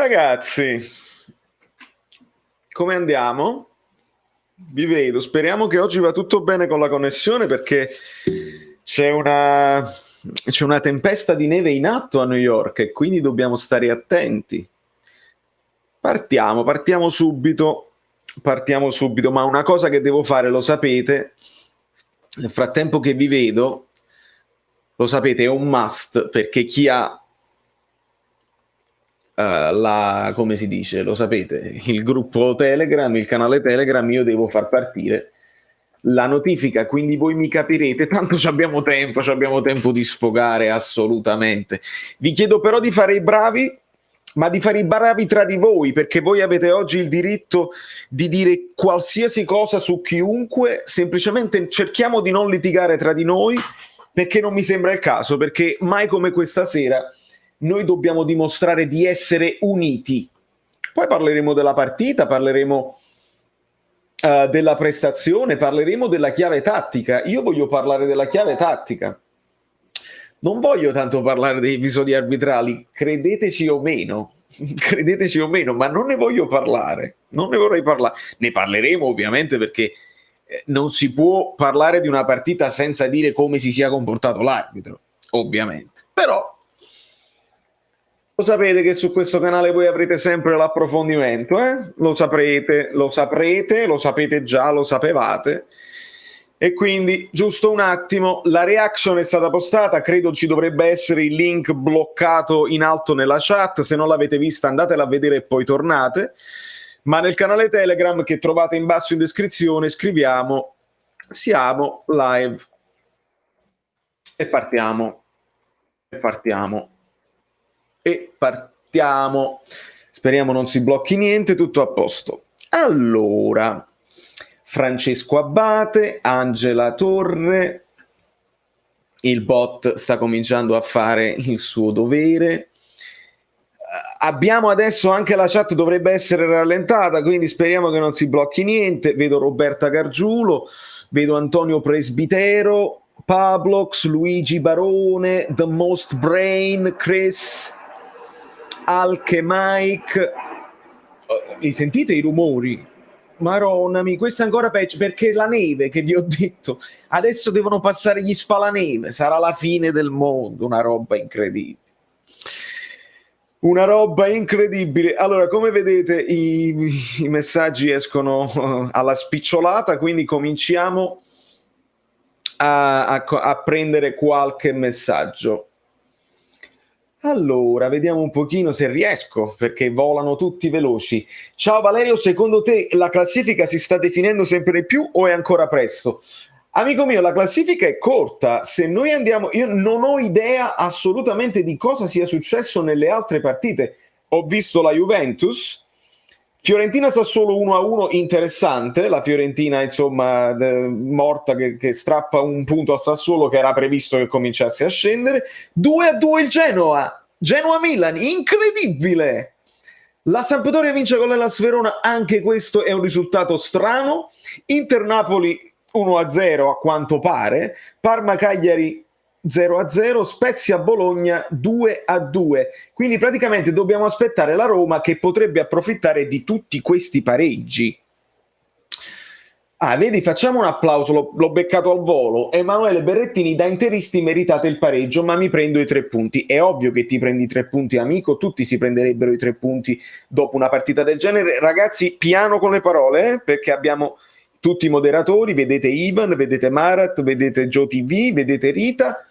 Ragazzi, come andiamo? Vi vedo, speriamo che oggi va tutto bene con la connessione perché c'è una tempesta di neve in atto a New York e quindi dobbiamo stare attenti. Partiamo subito, ma una cosa che devo fare, lo sapete, nel frattempo che vi vedo, lo sapete, è un must, perché chi ha come si dice, lo sapete, il gruppo Telegram, il canale Telegram, io devo far partire la notifica, quindi voi mi capirete, tanto abbiamo tempo di sfogare assolutamente. Vi chiedo però di fare i bravi, ma di fare i bravi tra di voi, perché voi avete oggi il diritto di dire qualsiasi cosa su chiunque, semplicemente cerchiamo di non litigare tra di noi, perché non mi sembra il caso, perché mai come questa sera noi dobbiamo dimostrare di essere uniti. Poi parleremo della partita, parleremo della prestazione, parleremo della chiave tattica. Io voglio parlare della chiave tattica. Non voglio tanto parlare dei episodi arbitrali, credeteci o meno, ma non ne voglio parlare, non ne vorrei parlare. Ne parleremo ovviamente perché non si può parlare di una partita senza dire come si sia comportato l'arbitro, ovviamente. Però lo sapete che su questo canale voi avrete sempre l'approfondimento, lo sapete già, lo sapevate. E quindi, giusto un attimo, la reaction è stata postata, credo ci dovrebbe essere il link bloccato in alto nella chat, se non l'avete vista andatela a vedere e poi tornate, ma nel canale Telegram che trovate in basso in descrizione scriviamo "siamo live" e partiamo. Speriamo non si blocchi niente, tutto a posto. Allora, Francesco Abate, Angela Torre, il bot sta cominciando a fare il suo dovere. Abbiamo adesso anche la chat, dovrebbe essere rallentata, quindi speriamo che non si blocchi niente. Vedo Roberta Gargiulo, vedo Antonio Presbitero, Pablox, Luigi Barone, The Most Brain, Chris, Alche Mike. Mi sentite i rumori? Maronami, questo è ancora peggio perché la neve che vi ho detto, adesso devono passare gli spalaneve, sarà la fine del mondo, una roba incredibile. Allora, come vedete i messaggi escono alla spicciolata, quindi cominciamo a prendere qualche messaggio. Allora, vediamo un pochino se riesco, perché volano tutti veloci. Ciao Valerio, secondo te la classifica si sta definendo sempre di più o è ancora presto? Amico mio, la classifica è corta. Se noi andiamo, io non ho idea assolutamente di cosa sia successo nelle altre partite. Ho visto la Juventus, Fiorentina Sassuolo 1-1, interessante. La Fiorentina, insomma, morta che strappa un punto a Sassuolo che era previsto che cominciasse a scendere. 2-2 il Genoa-Milan, incredibile. La Sampdoria vince con l'Hellas Verona, anche questo è un risultato strano. Inter-Napoli 1-0 a quanto pare, Parma-Cagliari 0-0, Spezia-Bologna 2-2. Quindi praticamente dobbiamo aspettare la Roma che potrebbe approfittare di tutti questi pareggi. Vedi, facciamo un applauso, l'ho beccato al volo. Emanuele Berrettini, da interisti meritate il pareggio, ma mi prendo i 3 punti. È ovvio che ti prendi i 3 punti, amico, tutti si prenderebbero i 3 punti dopo una partita del genere. Ragazzi, piano con le parole, perché abbiamo tutti i moderatori, vedete Ivan, vedete Marat, vedete Joe TV, vedete Rita.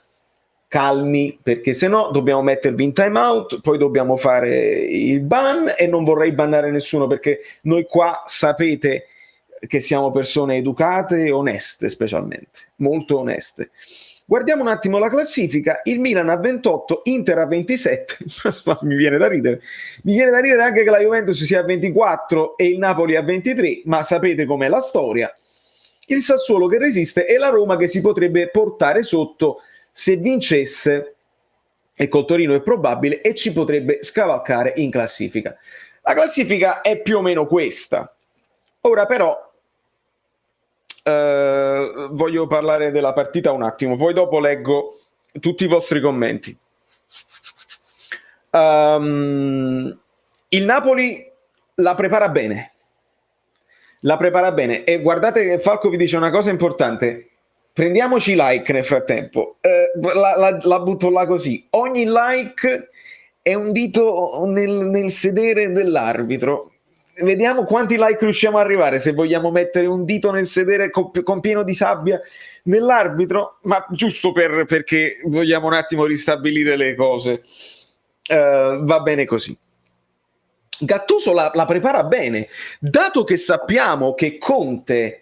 Calmi, perché se no dobbiamo mettervi in time out, poi dobbiamo fare il ban e non vorrei bannare nessuno perché noi qua sapete che siamo persone educate e oneste, specialmente, molto oneste. Guardiamo un attimo la classifica, il Milan a 28, Inter a 27, mi viene da ridere anche che la Juventus sia a 24 e il Napoli a 23, ma sapete com'è la storia. Il Sassuolo che resiste e la Roma che si potrebbe portare sotto se vincesse, e col Torino è probabile, e ci potrebbe scavalcare in classifica. La classifica è più o meno questa. Ora però voglio parlare della partita un attimo, poi dopo leggo tutti i vostri commenti. Il Napoli la prepara bene. La prepara bene. E guardate che Falco vi dice una cosa importante. Prendiamoci like nel frattempo. La butto là così. Ogni like è un dito nel sedere dell'arbitro. Vediamo quanti like riusciamo ad arrivare se vogliamo mettere un dito nel sedere con pieno di sabbia nell'arbitro, ma giusto perché vogliamo un attimo ristabilire le cose. Va bene così. Gattuso la prepara bene, dato che sappiamo che Conte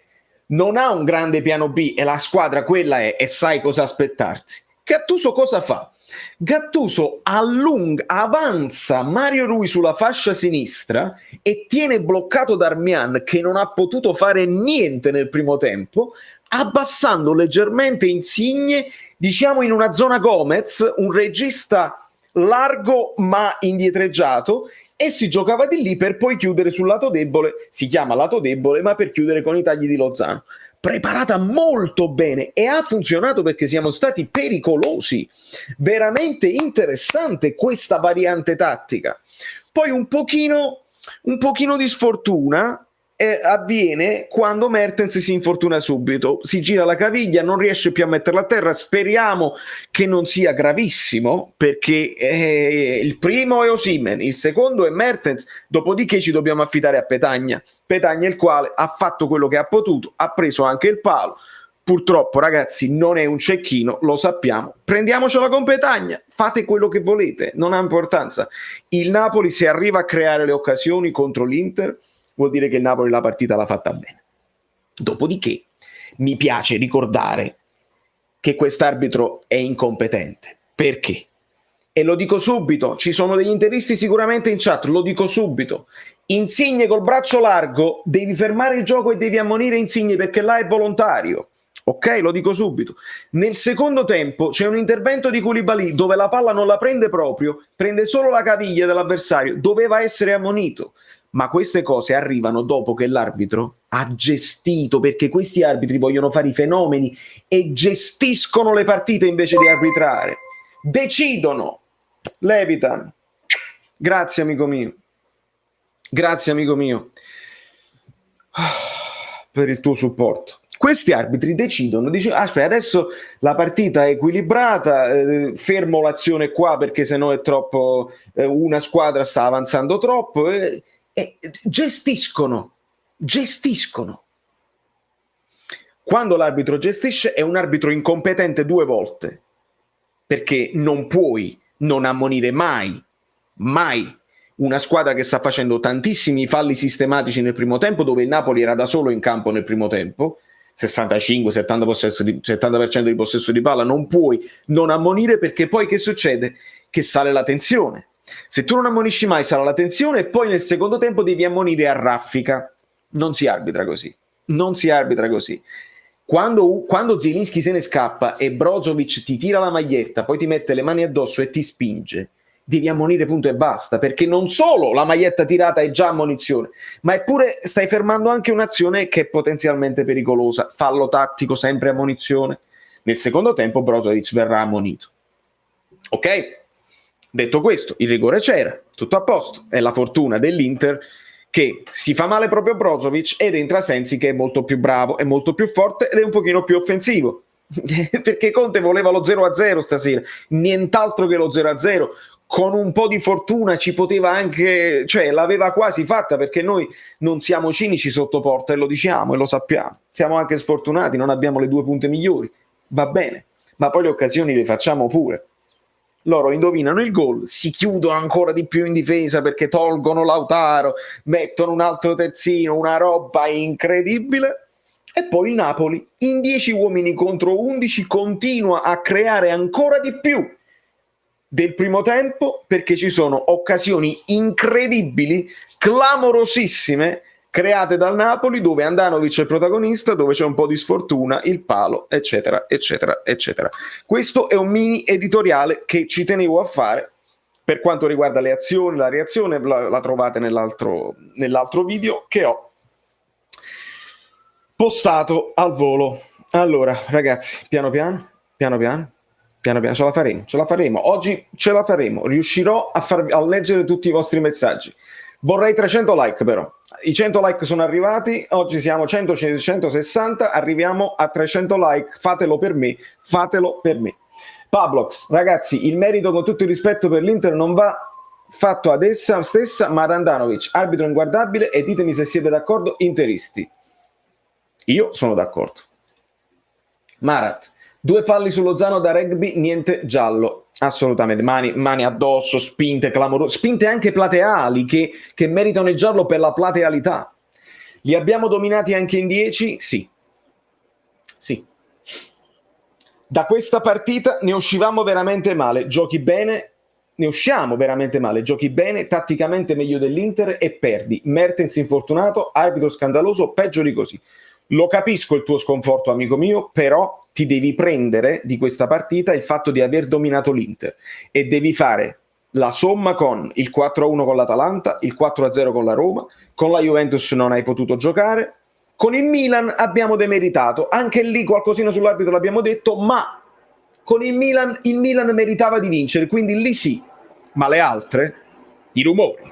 non ha un grande piano B e la squadra quella è e sai cosa aspettarsi. Gattuso cosa fa? Gattuso avanza Mario Rui sulla fascia sinistra e tiene bloccato Darmian, che non ha potuto fare niente nel primo tempo, abbassando leggermente Insigne, diciamo in una zona Gomez, un regista largo ma indietreggiato, e si giocava di lì per poi chiudere sul lato debole, si chiama lato debole, ma per chiudere con i tagli di Lozano. Preparata molto bene e ha funzionato perché siamo stati pericolosi. Veramente interessante questa variante tattica. Poi un pochino di sfortuna avviene quando Mertens si infortuna subito, si gira la caviglia, non riesce più a metterla a terra. Speriamo che non sia gravissimo, perché il primo è Osimhen, il secondo è Mertens, dopodiché ci dobbiamo affidare a Petagna, il quale ha fatto quello che ha potuto, ha preso anche il palo. Purtroppo, ragazzi, non è un cecchino, lo sappiamo. Prendiamocela con Petagna, fate quello che volete, non ha importanza. Il Napoli, se arriva a creare le occasioni contro l'Inter, vuol dire che il Napoli la partita l'ha fatta bene. Dopodiché mi piace ricordare che quest'arbitro è incompetente. Perché? E lo dico subito, ci sono degli interisti sicuramente in chat, lo dico subito. Insigne col braccio largo, devi fermare il gioco e devi ammonire Insigne, perché là è volontario. Ok, lo dico subito. Nel secondo tempo c'è un intervento di Koulibaly dove la palla non la prende proprio, prende solo la caviglia dell'avversario, doveva essere ammonito. Ma queste cose arrivano dopo che l'arbitro ha gestito, perché questi arbitri vogliono fare i fenomeni e gestiscono le partite invece di arbitrare. Decidono. Levitan, grazie amico mio, per il tuo supporto. Questi arbitri decidono, aspetta, adesso la partita è equilibrata, fermo l'azione qua perché sennò è troppo, una squadra sta avanzando troppo, e gestiscono. Quando l'arbitro gestisce è un arbitro incompetente 2 volte, perché non puoi non ammonire mai una squadra che sta facendo tantissimi falli sistematici nel primo tempo, dove il Napoli era da solo in campo nel primo tempo, 65-70% di possesso di palla. Non puoi non ammonire, perché poi che succede? Che sale la tensione. Se tu non ammonisci mai sale la tensione e poi nel secondo tempo devi ammonire a raffica. Non si arbitra così. Quando Zielinski se ne scappa e Brozovic ti tira la maglietta, poi ti mette le mani addosso e ti spinge, devi ammonire, punto e basta, perché non solo la maglietta tirata è già ammonizione, ma eppure stai fermando anche un'azione che è potenzialmente pericolosa. Fallo tattico, sempre ammonizione. Nel secondo tempo Brozovic verrà ammonito. Ok? Detto questo, il rigore c'era, tutto a posto. È la fortuna dell'Inter che si fa male proprio Brozovic ed entra Sensi, che è molto più bravo, è molto più forte ed è un pochino più offensivo. Perché Conte voleva lo 0-0 stasera, nient'altro che lo 0-0. Con un po' di fortuna ci poteva anche, cioè l'aveva quasi fatta, perché noi non siamo cinici sotto porta e lo diciamo e lo sappiamo. Siamo anche sfortunati, non abbiamo le 2 punte migliori, va bene, ma poi le occasioni le facciamo pure. Loro indovinano il gol, si chiudono ancora di più in difesa perché tolgono Lautaro, mettono un altro terzino, una roba incredibile. E poi il Napoli, in 10 uomini contro 11, continua a creare ancora di più del primo tempo, perché ci sono occasioni incredibili, clamorosissime, create dal Napoli, dove Andanovic è il protagonista, dove c'è un po' di sfortuna, il palo, eccetera, eccetera, eccetera. Questo è un mini editoriale che ci tenevo a fare. Per quanto riguarda le azioni, la reazione la trovate nell'altro video che ho postato al volo. Allora, ragazzi, piano piano, ce la faremo. Oggi ce la faremo. Riuscirò a leggere tutti i vostri messaggi. Vorrei 300 like però. I 100 like sono arrivati, oggi siamo 160, arriviamo a 300 like, fatelo per me, fatelo per me. Pablox, ragazzi, il merito con tutto il rispetto per l'Inter non va fatto ad essa stessa, ma ad Andanovic, arbitro inguardabile, e ditemi se siete d'accordo, interisti. Io sono d'accordo. Marat, 2 falli su Lozano da rugby, niente giallo. Assolutamente, mani addosso, spinte clamorose, spinte anche plateali che meritano il giallo per la platealità. Li abbiamo dominati anche in 10? Sì. Sì. Da questa partita ne uscivamo veramente male, giochi bene, ne usciamo veramente male, giochi bene, tatticamente meglio dell'Inter e perdi. Mertens infortunato, arbitro scandaloso, peggio di così. Lo capisco il tuo sconforto, amico mio, però ti devi prendere di questa partita il fatto di aver dominato l'Inter e devi fare la somma con il 4-1 con l'Atalanta, il 4-0 con la Roma, con la Juventus non hai potuto giocare, con il Milan abbiamo demeritato, anche lì qualcosina sull'arbitro l'abbiamo detto, ma con il Milan meritava di vincere, quindi lì sì, ma le altre, i rumori.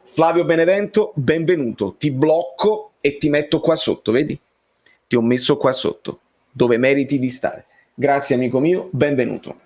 Flavio Benevento, benvenuto, ti blocco e ti metto qua sotto, vedi? Ti ho messo qua sotto, dove meriti di stare. Grazie amico mio, benvenuto.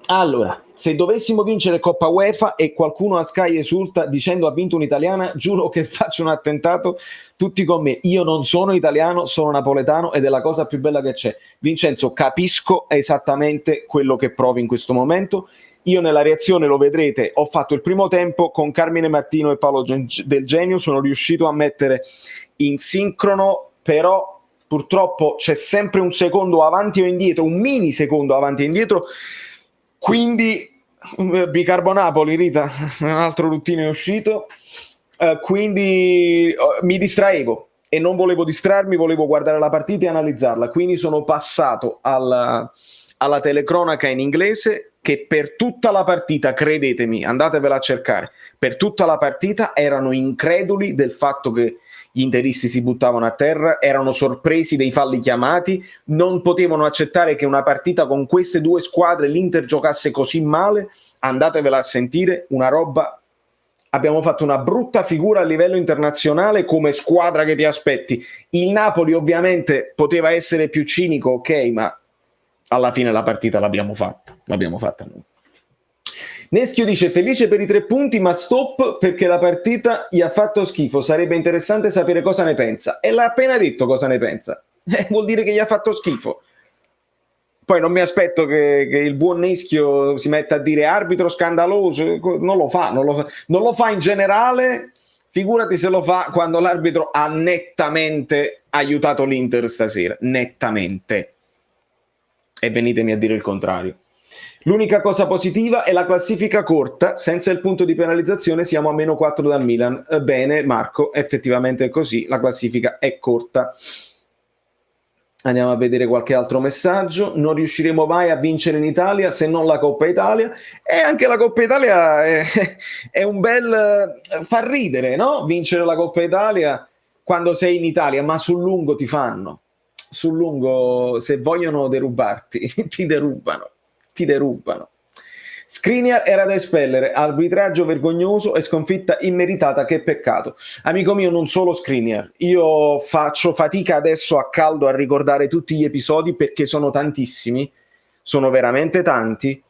Allora, se dovessimo vincere Coppa UEFA e qualcuno a Sky esulta dicendo ha vinto un'italiana, giuro che faccio un attentato tutti con me. Io non sono italiano, sono napoletano ed è la cosa più bella che c'è. Vincenzo, capisco esattamente quello che provi in questo momento. Io nella reazione, lo vedrete, ho fatto il primo tempo con Carmine Martino e Paolo Del Genio, sono riuscito a mettere in sincrono, però purtroppo c'è sempre un secondo avanti o indietro, un mini secondo avanti e indietro, quindi Bicarbonapoli, Rita, un altro ruttino è uscito, quindi mi distraevo e non volevo distrarmi, volevo guardare la partita e analizzarla, quindi sono passato alla telecronaca in inglese, che per tutta la partita, credetemi, andatevela a cercare, per tutta la partita erano increduli del fatto che gli interisti si buttavano a terra, erano sorpresi dei falli chiamati, non potevano accettare che una partita con queste due squadre l'Inter giocasse così male. Andatevela a sentire, una roba. Abbiamo fatto una brutta figura a livello internazionale come squadra che ti aspetti. Il Napoli ovviamente poteva essere più cinico, ok, ma alla fine la partita l'abbiamo fatta noi. Neschio dice felice per i 3 punti ma stop perché la partita gli ha fatto schifo, sarebbe interessante sapere cosa ne pensa, e l'ha appena detto cosa ne pensa, vuol dire che gli ha fatto schifo. Poi non mi aspetto che il buon Neschio si metta a dire arbitro scandaloso, non lo fa in generale, figurati se lo fa quando l'arbitro ha nettamente aiutato l'Inter stasera, nettamente, e venitemi a dire il contrario. L'unica cosa positiva è la classifica corta, senza il punto di penalizzazione siamo a -4 dal Milan. Bene Marco, effettivamente è così, la classifica è corta. Andiamo a vedere qualche altro messaggio. Non riusciremo mai a vincere in Italia se non la Coppa Italia, e anche la Coppa Italia è un bel fa ridere, no? Vincere la Coppa Italia quando sei in Italia, ma sul lungo ti fanno. Sul lungo, se vogliono derubarti, ti derubano. Skriniar era da espellere, arbitraggio vergognoso e sconfitta immeritata, che peccato. Amico mio, non solo Skriniar, io faccio fatica adesso a caldo a ricordare tutti gli episodi perché sono tantissimi, sono veramente tanti,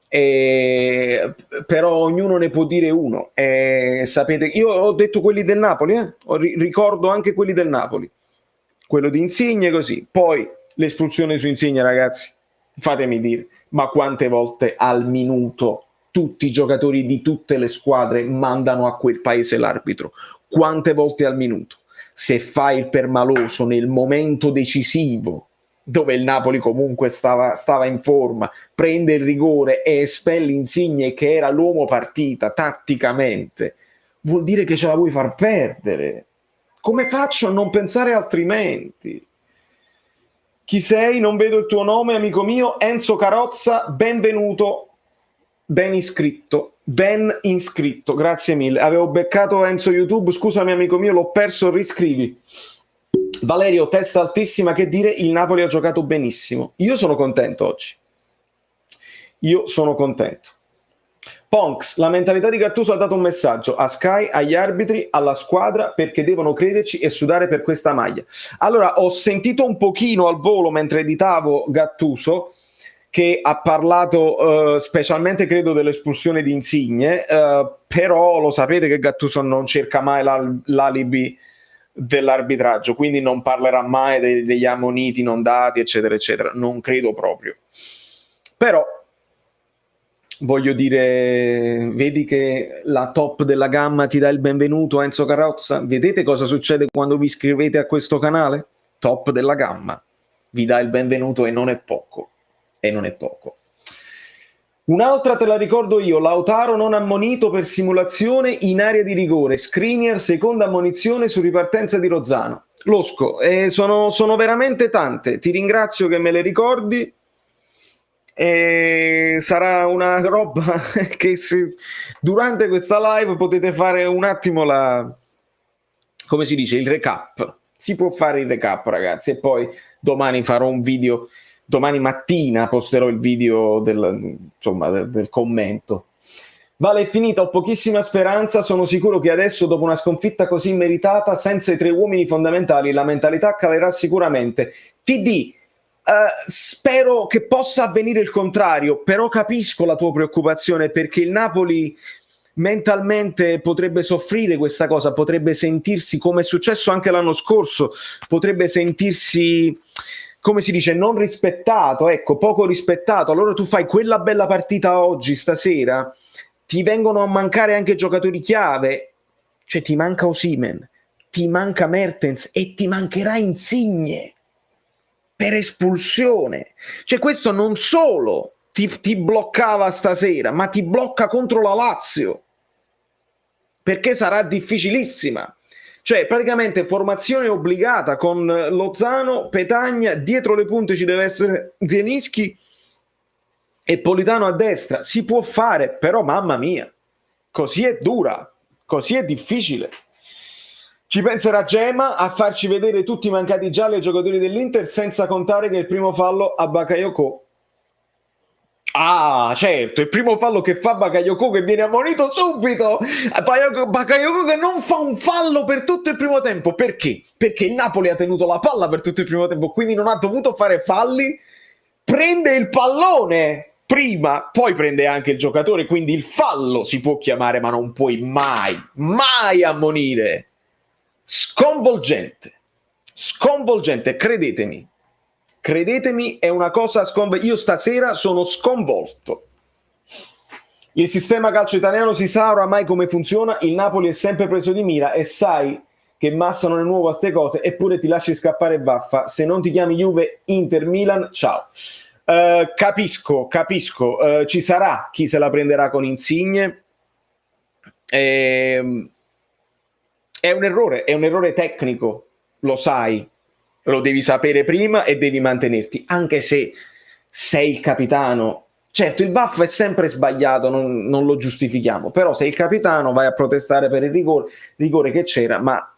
però ognuno ne può dire uno. Sapete, io ho detto quelli del Napoli, ricordo anche quelli del Napoli, quello di Insigne, così, poi l'espulsione su Insigne, ragazzi, fatemi dire, ma quante volte al minuto tutti i giocatori di tutte le squadre mandano a quel paese l'arbitro? Quante volte al minuto? Se fai il permaloso nel momento decisivo, dove il Napoli comunque stava in forma, prende il rigore e espelli Insigne, che era l'uomo partita tatticamente, vuol dire che ce la vuoi far perdere. Come faccio a non pensare altrimenti? Chi sei? Non vedo il tuo nome, amico mio. Enzo Carozza, benvenuto, ben iscritto, grazie mille. Avevo beccato Enzo YouTube, scusami amico mio, l'ho perso, riscrivi. Valerio, testa altissima, che dire, il Napoli ha giocato benissimo. Io sono contento oggi. Ponks, la mentalità di Gattuso ha dato un messaggio a Sky, agli arbitri, alla squadra, perché devono crederci e sudare per questa maglia. Allora, ho sentito un pochino al volo mentre editavo Gattuso, che ha parlato specialmente, credo, dell'espulsione di Insigne, però lo sapete che Gattuso non cerca mai l'alibi dell'arbitraggio, quindi non parlerà mai degli ammoniti non dati, eccetera, eccetera. Non credo proprio. Però voglio dire, vedi che la top della gamma ti dà il benvenuto, Enzo Carrozza? Vedete cosa succede quando vi iscrivete a questo canale? Top della gamma vi dà il benvenuto e non è poco. E non è poco. Un'altra te la ricordo io: Lautaro non ammonito per simulazione in area di rigore, Skriniar seconda ammonizione su ripartenza di Lozano. Losco, sono veramente tante, ti ringrazio che me le ricordi. E sarà una roba che durante questa live potete fare un attimo come si dice, il recap. Si può fare il recap, ragazzi, e poi domani farò un video, domani mattina posterò il video del commento. Vale, è finita, ho pochissima speranza, sono sicuro che adesso, dopo una sconfitta così meritata, senza i tre uomini fondamentali, la mentalità calerà sicuramente. TD, spero che possa avvenire il contrario, però capisco la tua preoccupazione, perché il Napoli mentalmente potrebbe soffrire questa cosa, potrebbe sentirsi, come è successo anche l'anno scorso, potrebbe sentirsi, come si dice, non rispettato, ecco, poco rispettato. Allora tu fai quella bella partita oggi, stasera, ti vengono a mancare anche giocatori chiave, cioè ti manca Osimhen, ti manca Mertens e ti mancherà Insigne per espulsione. Cioè questo non solo ti bloccava stasera, ma ti blocca contro la Lazio, perché sarà difficilissima. Cioè praticamente formazione obbligata con Lozano, Petagna, dietro le punte ci deve essere Zielinski e Politano a destra. Si può fare, però mamma mia, così è dura, così è difficile. Ci penserà Gemma a farci vedere tutti i mancati gialli ai giocatori dell'Inter, senza contare che il primo fallo a Bakayoko. Ah, certo, il primo fallo che fa Bakayoko, che viene ammonito subito. Bakayoko che non fa un fallo per tutto il primo tempo. Perché? Perché il Napoli ha tenuto la palla per tutto il primo tempo, quindi non ha dovuto fare falli. Prende il pallone prima, poi prende anche il giocatore, quindi il fallo si può chiamare, ma non puoi mai ammonire. Sconvolgente, credetemi, è una cosa sconvolgente. Io stasera sono sconvolto. Il sistema calcio italiano si sa oramai come funziona, il Napoli è sempre preso di mira e sai che Massa non è nuovo a ste cose, eppure ti lasci scappare vaffa. Se non ti chiami Juve, Inter, Milan, ciao. Capisco, ci sarà chi se la prenderà con Insigne. È un errore tecnico, lo sai, lo devi sapere prima e devi mantenerti, anche se sei il capitano. Certo, il vaffo è sempre sbagliato, non lo giustifichiamo, però sei il capitano, vai a protestare per il rigore che c'era, ma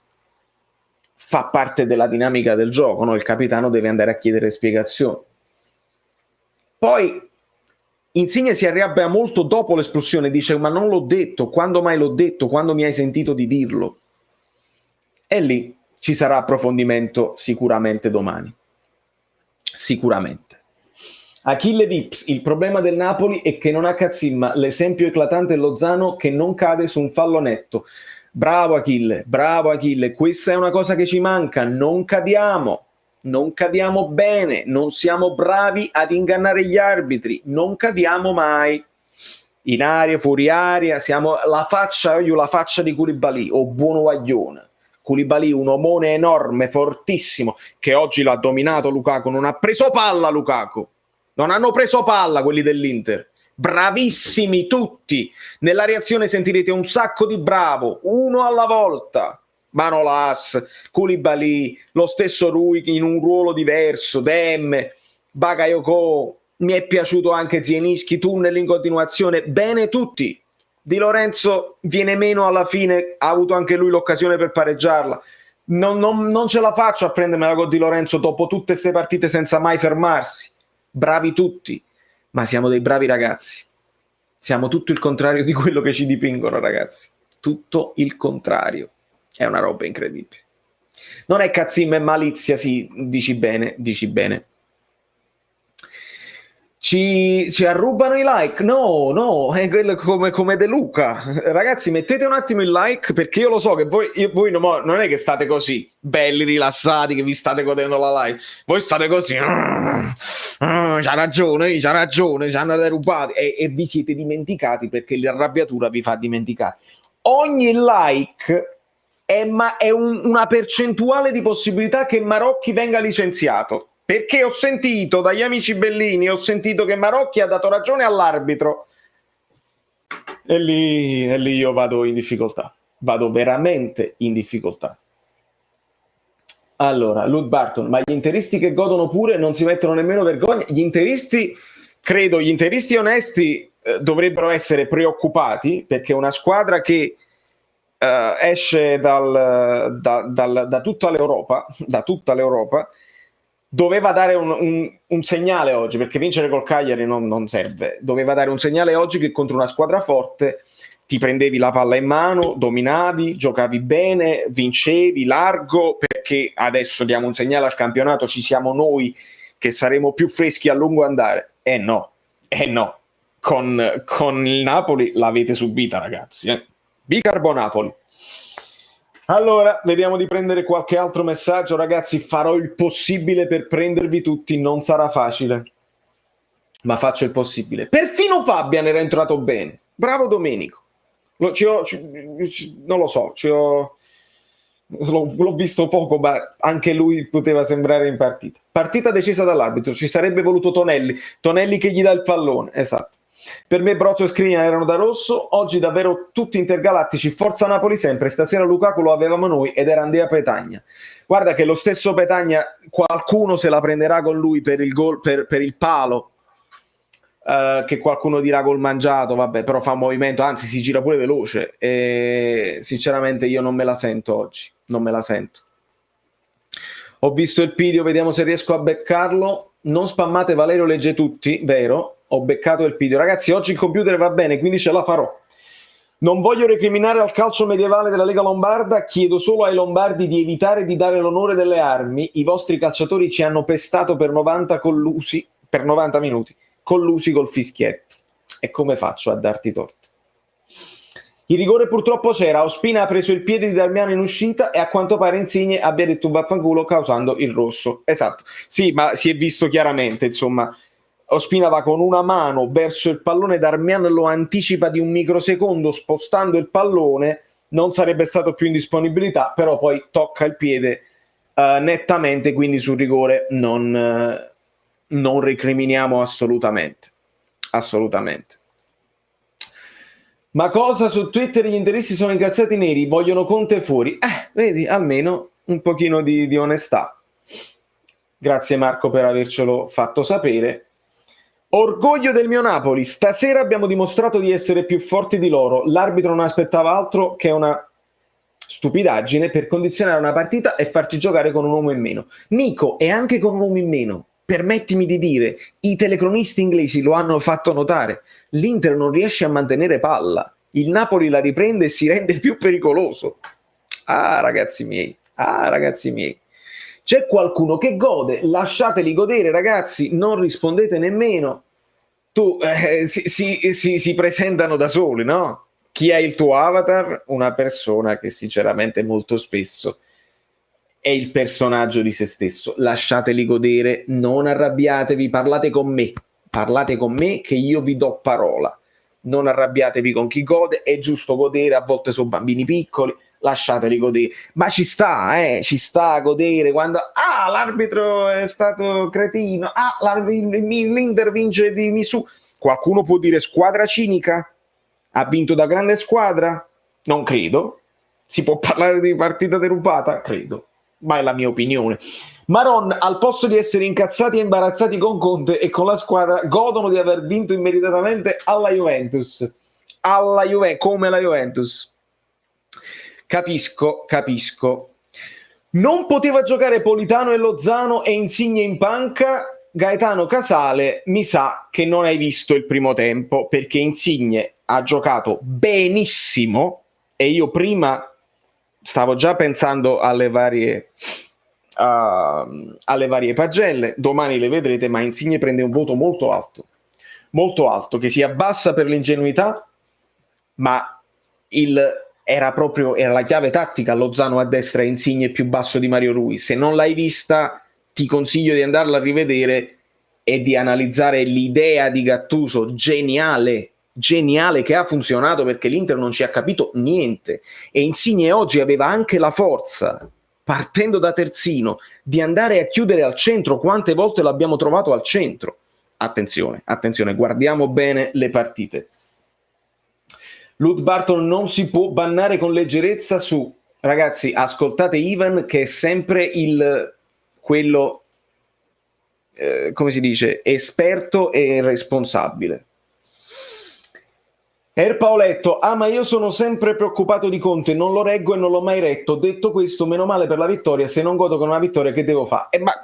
fa parte della dinamica del gioco, no? Il capitano deve andare a chiedere spiegazioni. Poi Insigne si arrabbia molto dopo l'espulsione, dice: ma non l'ho detto, quando mai l'ho detto, quando mi hai sentito di dirlo? E lì ci sarà approfondimento sicuramente domani. Sicuramente. Achille Vips, il problema del Napoli è che non ha Cazzimma, l'esempio eclatante è Lozano che non cade su un fallo netto. Bravo Achille, questa è una cosa che ci manca, non cadiamo bene, non siamo bravi ad ingannare gli arbitri, non cadiamo mai. In aria, fuori aria, siamo la faccia di Koulibaly, o buono guaglione. Koulibaly, un omone enorme, fortissimo, che oggi l'ha dominato Lukaku, non ha preso palla Lukaku, non hanno preso palla quelli dell'Inter, bravissimi tutti, nella reazione sentirete un sacco di bravo, uno alla volta, Manolas, Koulibaly, lo stesso Rui in un ruolo diverso, Dem, Bakayoko, mi è piaciuto anche Zielinski, tunnel in continuazione, bene tutti. Di Lorenzo viene meno alla fine, ha avuto anche lui l'occasione per pareggiarla. Non ce la faccio a prendermela con Di Lorenzo dopo tutte queste partite senza mai fermarsi. Bravi tutti, ma siamo dei bravi ragazzi. Siamo tutto il contrario di quello che ci dipingono, ragazzi. Tutto il contrario. È una roba incredibile. Non è cazzim, è malizia, sì, dici bene, dici bene. Ci arrubano i like? No, è quello come De Luca. Ragazzi, mettete un attimo il like, perché io lo so che voi non è che state così belli, rilassati, che vi state godendo la live. Voi state così. C'ha ragione, ci hanno derubati. E vi siete dimenticati, perché l'arrabbiatura vi fa dimenticare. Ogni like è una percentuale di possibilità che Marocchi venga licenziato. Perché ho sentito dagli amici bellini, ho sentito che Marocchi ha dato ragione all'arbitro e lì io vado in difficoltà, vado veramente in difficoltà. Allora, Lud Barton, ma gli interisti che godono pure non si mettono nemmeno vergogna? Gli interisti onesti dovrebbero essere preoccupati, perché una squadra che esce da tutta l'Europa, doveva dare un segnale oggi, perché vincere col Cagliari non serve. Doveva dare un segnale oggi che contro una squadra forte ti prendevi la palla in mano, dominavi, giocavi bene, vincevi largo, perché adesso diamo un segnale al campionato, ci siamo noi che saremo più freschi a lungo andare. No. Con il Napoli l'avete subita, ragazzi. Bicarbo Napoli. Allora, vediamo di prendere qualche altro messaggio. Ragazzi, farò il possibile per prendervi tutti, non sarà facile, ma faccio il possibile. Perfino Fabian era entrato bene. Bravo Domenico. Non lo so, l'ho visto poco, ma anche lui poteva sembrare in partita. Partita decisa dall'arbitro, ci sarebbe voluto Tonelli che gli dà il pallone, esatto. Per me Brozzo e Skriniar erano da rosso, oggi davvero tutti intergalattici, forza Napoli sempre, stasera Lukaku lo avevamo noi ed era Andrea Petagna. Guarda che lo stesso Petagna, qualcuno se la prenderà con lui per il gol, per il palo, che qualcuno dirà gol mangiato, vabbè, però fa movimento, anzi si gira pure veloce, e sinceramente io non me la sento oggi, non me la sento. Ho visto il video, vediamo se riesco a beccarlo. Non spammate, Valerio legge tutti, vero? Ho beccato il video. Ragazzi, oggi il computer va bene, quindi ce la farò. Non voglio recriminare al calcio medievale della Lega Lombarda, chiedo solo ai lombardi di evitare di dare l'onore delle armi. I vostri calciatori ci hanno pestato per 90 minuti, collusi col fischietto. E come faccio a darti torto? Il rigore purtroppo c'era, Ospina ha preso il piede di Darmiano in uscita e a quanto pare Insigne abbia detto un vaffanculo causando il rosso. Esatto, sì, ma si è visto chiaramente, insomma, Ospina va con una mano verso il pallone, Darmian lo anticipa di un microsecondo spostando il pallone, non sarebbe stato più in disponibilità, però poi tocca il piede nettamente, quindi sul rigore non recriminiamo assolutamente. Ma cosa, su Twitter gli interisti sono incazzati neri, vogliono Conte fuori. Vedi, almeno un pochino di onestà. Grazie Marco per avercelo fatto sapere. Orgoglio del mio Napoli, stasera abbiamo dimostrato di essere più forti di loro. L'arbitro non aspettava altro che una stupidaggine per condizionare una partita e farci giocare con un uomo in meno. Nico, e anche con un uomo in meno, permettimi di dire, i telecronisti inglesi lo hanno fatto notare. L'Inter non riesce a mantenere palla, il Napoli la riprende e si rende più pericoloso. Ragazzi miei, c'è qualcuno che gode, lasciateli godere ragazzi, non rispondete nemmeno. Si presentano da soli, no? Chi è il tuo avatar? Una persona che sinceramente molto spesso è il personaggio di se stesso. Lasciateli godere, non arrabbiatevi, parlate con me che io vi do parola. Non arrabbiatevi con chi gode, è giusto godere, a volte sono bambini piccoli, lasciateli godere. Ma ci sta a godere quando l'arbitro è stato cretino, l'Inter vince di Misu. Qualcuno può dire squadra cinica? Ha vinto da grande squadra? Non credo. Si può parlare di partita derubata? Credo. Ma è la mia opinione. Maron, al posto di essere incazzati e imbarazzati con Conte e con la squadra, godono di aver vinto immeritatamente alla Juventus. Come la Juventus. Capisco. Non poteva giocare Politano e Lozano e Insigne in panca? Gaetano Casale, mi sa che non hai visto il primo tempo, perché Insigne ha giocato benissimo e io prima stavo già pensando alle varie pagelle, domani le vedrete, ma Insigne prende un voto molto alto, che si abbassa per l'ingenuità, ma era la chiave tattica Lozano a destra e Insigne più basso di Mario Rui. Se non l'hai vista, ti consiglio di andarla a rivedere e di analizzare l'idea di Gattuso, geniale, che ha funzionato, perché l'Inter non ci ha capito niente, e Insigne oggi aveva anche la forza, partendo da terzino, di andare a chiudere al centro. Quante volte l'abbiamo trovato al centro? Attenzione, guardiamo bene le partite. Lud Barton non si può bannare con leggerezza su... Ragazzi, ascoltate Ivan, che è sempre quello, come si dice, esperto e responsabile. Paoletto, ma io sono sempre preoccupato di Conte, non lo reggo e non l'ho mai retto. Detto questo, meno male per la vittoria, se non godo con una vittoria che devo fare? Ma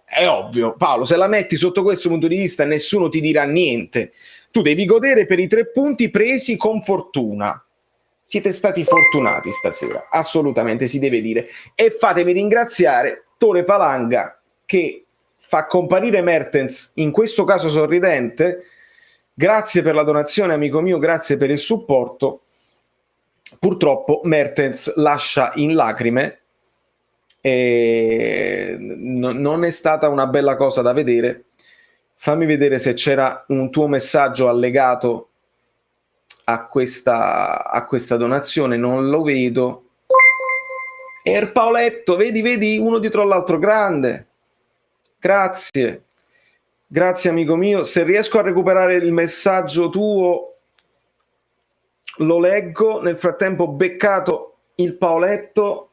è ovvio, Paolo, se la metti sotto questo punto di vista nessuno ti dirà niente. Tu devi godere per i 3 punti presi con fortuna. Siete stati fortunati stasera, assolutamente, si deve dire. E fatemi ringraziare Tore Falanga, che fa comparire Mertens, in questo caso sorridente. Grazie per la donazione, amico mio, grazie per il supporto. Purtroppo Mertens lascia in lacrime e non è stata una bella cosa da vedere. Fammi vedere se c'era un tuo messaggio allegato a questa donazione, non lo vedo. Paoletto, vedi, uno dietro l'altro, grande. Grazie amico mio, se riesco a recuperare il messaggio tuo lo leggo. Nel frattempo beccato il Paoletto.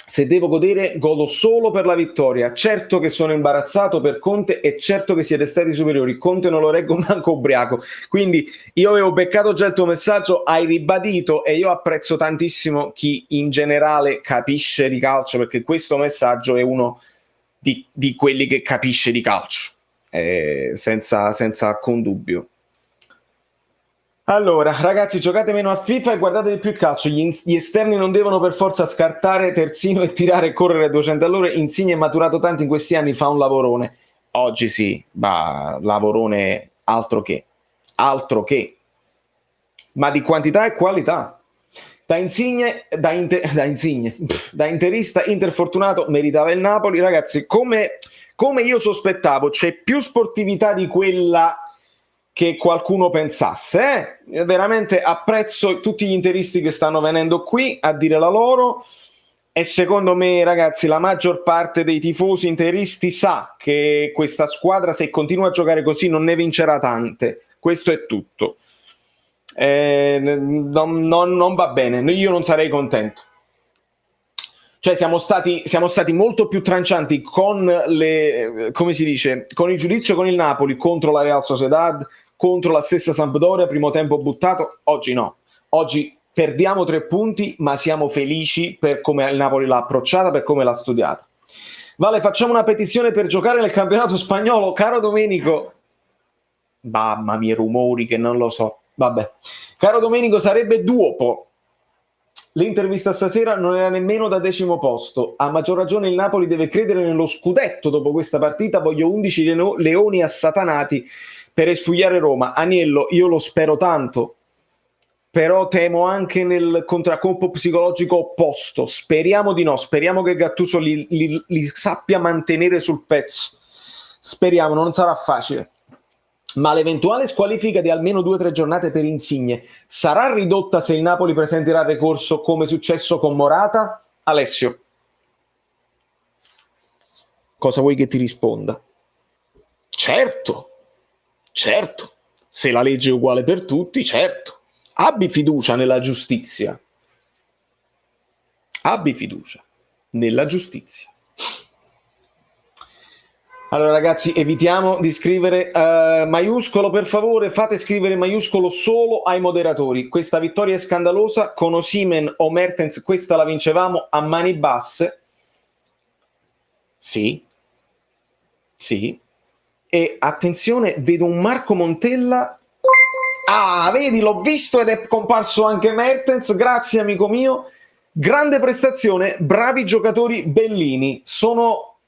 Se devo godere, godo solo per la vittoria. Certo che sono imbarazzato per Conte e certo che siete stati superiori. Conte non lo reggo manco ubriaco. Quindi io avevo beccato già il tuo messaggio, hai ribadito, e io apprezzo tantissimo chi in generale capisce di calcio, perché questo messaggio è uno di quelli che capisce di calcio, senza alcun dubbio. Allora, ragazzi, giocate meno a FIFA e guardate più il calcio. Gli esterni non devono per forza scartare terzino e tirare e correre a 200 all'ora. Insigne è maturato tanto in questi anni, fa un lavorone. Oggi sì, ma lavorone altro che. Ma di quantità e qualità. Da interista interfortunato meritava il Napoli. Ragazzi, come io sospettavo, c'è più sportività di quella che qualcuno pensasse. Veramente apprezzo tutti gli interisti che stanno venendo qui a dire la loro, e secondo me, ragazzi, la maggior parte dei tifosi interisti sa che questa squadra, se continua a giocare così, non ne vincerà tante. Questo è tutto. Non va bene, io non sarei contento. Cioè siamo stati molto più trancianti con come si dice, con il giudizio con il Napoli contro la Real Sociedad, contro la stessa Sampdoria, primo tempo buttato. Oggi no, oggi perdiamo 3 punti, ma siamo felici per come il Napoli l'ha approcciata, per come l'ha studiata. Vale, facciamo una petizione per giocare nel campionato spagnolo, caro Domenico. Mamma mia, rumori che non lo so. Vabbè, caro Domenico, sarebbe duopo. L'intervista stasera non era nemmeno da 10° posto. A maggior ragione il Napoli deve credere nello scudetto dopo questa partita. Voglio 11 leoni assatanati per espugliare Roma. Aniello, io lo spero tanto, però temo anche nel contraccompo psicologico opposto. Speriamo di no, speriamo che Gattuso li sappia mantenere sul pezzo. Speriamo, non sarà facile. Ma l'eventuale squalifica di almeno 2 o 3 giornate per Insigne sarà ridotta se il Napoli presenterà ricorso, come è successo con Morata? Alessio, cosa vuoi che ti risponda? Certo, se la legge è uguale per tutti, certo. Abbi fiducia nella giustizia. Allora ragazzi, evitiamo di scrivere maiuscolo, per favore, fate scrivere maiuscolo solo ai moderatori. Questa vittoria è scandalosa, con Osimhen o Mertens questa la vincevamo a mani basse. Sì, Sì. E attenzione, vedo un Marco Montella. Ah, vedi, l'ho visto ed è comparso anche Mertens. Grazie, amico mio. Grande prestazione, bravi giocatori bellini. Sono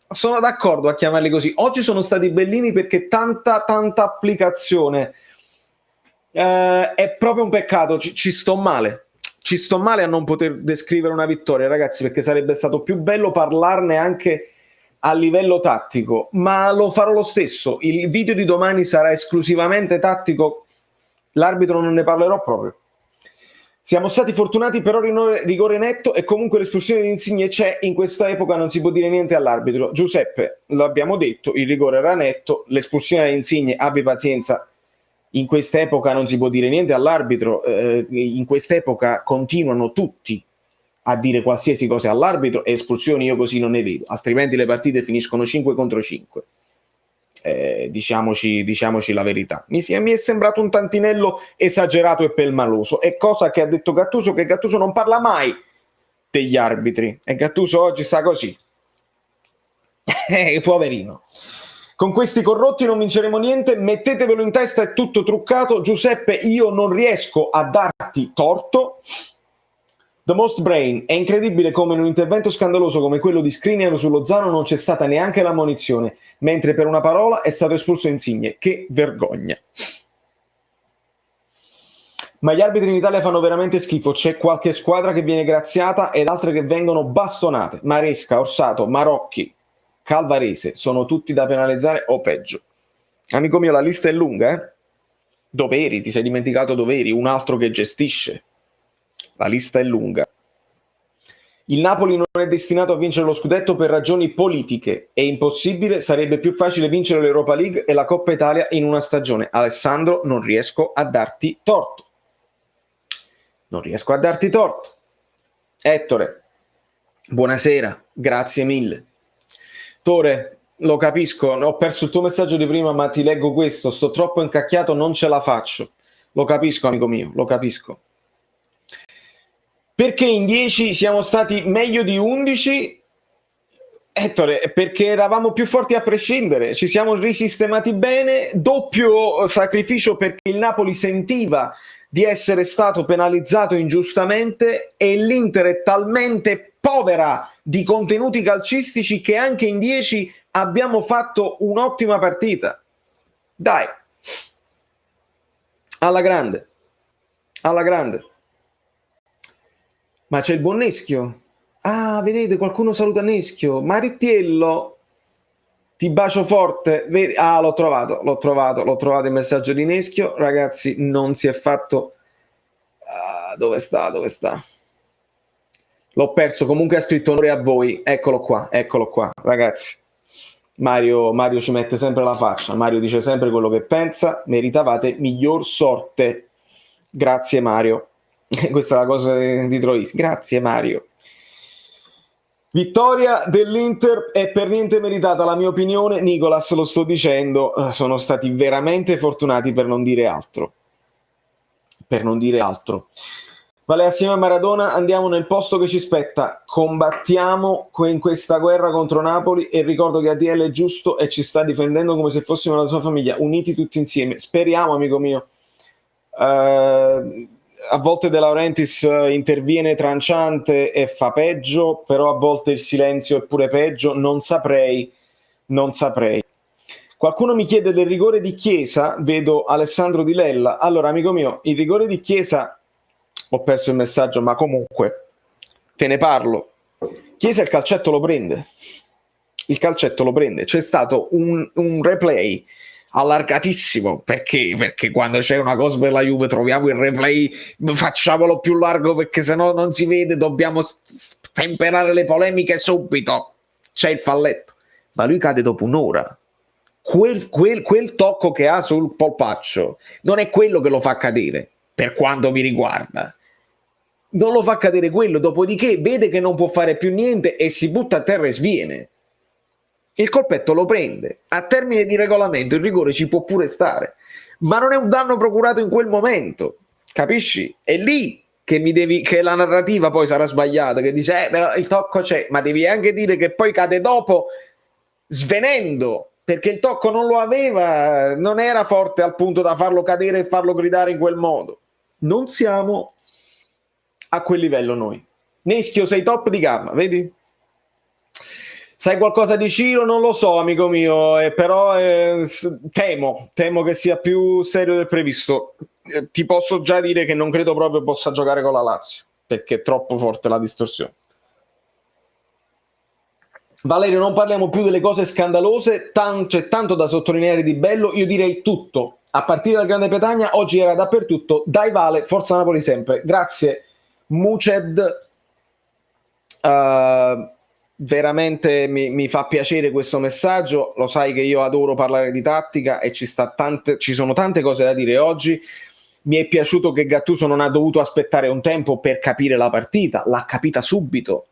d'accordo a chiamarli così. Oggi sono stati bellini perché tanta applicazione. È proprio un peccato, ci sto male. Ci sto male a non poter descrivere una vittoria, ragazzi, perché sarebbe stato più bello parlarne anche a livello tattico, ma lo farò lo stesso. Il video di domani sarà esclusivamente tattico, l'arbitro non ne parlerò proprio. Siamo stati fortunati, però rigore netto e comunque l'espulsione di Insigne c'è, in questa epoca non si può dire niente all'arbitro. Giuseppe, lo abbiamo detto, il rigore era netto, l'espulsione di Insigne, abbi pazienza, in questa epoca non si può dire niente all'arbitro, in questa epoca continuano tutti a dire qualsiasi cosa all'arbitro e espulsioni io così non ne vedo, altrimenti le partite finiscono 5 contro 5. Diciamoci la verità. Mi è sembrato un tantinello esagerato e pelmaloso, è cosa che ha detto Gattuso, che Gattuso non parla mai degli arbitri e Gattuso oggi sta così. Poverino. Con questi corrotti non vinceremo niente, mettetevelo in testa, è tutto truccato. Giuseppe, io non riesco a darti torto. The Most Brain, è incredibile come in un intervento scandaloso come quello di Skriniar su Lozano non c'è stata neanche l'ammonizione, mentre per una parola è stato espulso Insigne. Che vergogna. Ma gli arbitri in Italia fanno veramente schifo, c'è qualche squadra che viene graziata ed altre che vengono bastonate. Maresca, Orsato, Marocchi, Calvarese, sono tutti da penalizzare o peggio. Amico mio, la lista è lunga, eh? Doveri, ti sei dimenticato Doveri, un altro che gestisce. La lista è lunga. Il Napoli non è destinato a vincere lo scudetto per ragioni politiche. È impossibile, sarebbe più facile vincere l'Europa League e la Coppa Italia in una stagione. Alessandro, non riesco a darti torto. Non riesco a darti torto. Ettore, buonasera, grazie mille. Tore, lo capisco, ho perso il tuo messaggio di prima, ma ti leggo questo. Sto troppo incacchiato, non ce la faccio. Lo capisco, amico mio, lo capisco. Perché in 10 siamo stati meglio di 11? Ettore, perché eravamo più forti a prescindere, ci siamo risistemati bene, doppio sacrificio perché il Napoli sentiva di essere stato penalizzato ingiustamente e l'Inter è talmente povera di contenuti calcistici che anche in 10 abbiamo fatto un'ottima partita. Dai, alla grande, alla grande. Ma c'è il buon Neschio. Ah, vedete, qualcuno saluta Neschio. Marittiello, ti bacio forte. Ah, l'ho trovato il messaggio di Neschio. Ragazzi, non si è fatto... dove sta? L'ho perso, comunque ha scritto onore a voi. Eccolo qua, ragazzi. Mario ci mette sempre la faccia. Mario dice sempre quello che pensa. Meritavate miglior sorte. Grazie Mario. Questa è la cosa di Troisi. Grazie Mario. Vittoria dell'Inter è per niente meritata, la mia opinione. Nicolas, lo sto dicendo, sono stati veramente fortunati, per non dire altro. Vale, assieme a Maradona andiamo nel posto che ci spetta, combattiamo in questa guerra contro Napoli e ricordo che ADL è giusto e ci sta difendendo come se fossimo la sua famiglia, uniti tutti insieme. Speriamo, amico mio. A volte De Laurentiis interviene tranciante e fa peggio, però a volte il silenzio è pure peggio, non saprei. Qualcuno mi chiede del rigore di Chiesa, vedo Alessandro Di Lella. Allora, amico mio, il rigore di Chiesa, ho perso il messaggio, ma comunque te ne parlo. Chiesa il calcetto lo prende, c'è stato un replay allargatissimo perché quando c'è una cosa per la Juve troviamo il replay, facciamolo più largo perché sennò non si vede, dobbiamo temperare le polemiche subito, c'è il falletto, ma lui cade dopo un'ora. Quel tocco che ha sul polpaccio non è quello che lo fa cadere, per quanto mi riguarda non lo fa cadere quello, dopodiché vede che non può fare più niente e si butta a terra e sviene. Il colpetto lo prende, a termine di regolamento il rigore ci può pure stare, ma non è un danno procurato in quel momento, capisci? È lì che la narrativa poi sarà sbagliata, che dice però il tocco c'è, ma devi anche dire che poi cade dopo svenendo, perché il tocco non lo aveva, non era forte al punto da farlo cadere e farlo gridare in quel modo. Non siamo a quel livello noi. Neschio, sei top di gamma, vedi? Sai qualcosa di Ciro? Non lo so, amico mio, però temo che sia più serio del previsto. Ti posso già dire che non credo proprio possa giocare con la Lazio, perché è troppo forte la distorsione. Valerio, non parliamo più delle cose scandalose, c'è tanto da sottolineare di bello, io direi tutto. A partire dal Grande Petagna, oggi era dappertutto. Dai Vale, forza Napoli sempre. Grazie, Muced. Veramente mi fa piacere questo messaggio. Lo sai che io adoro parlare di tattica e ci sono tante cose da dire oggi. Mi è piaciuto che Gattuso non ha dovuto aspettare un tempo per capire la partita, l'ha capita subito.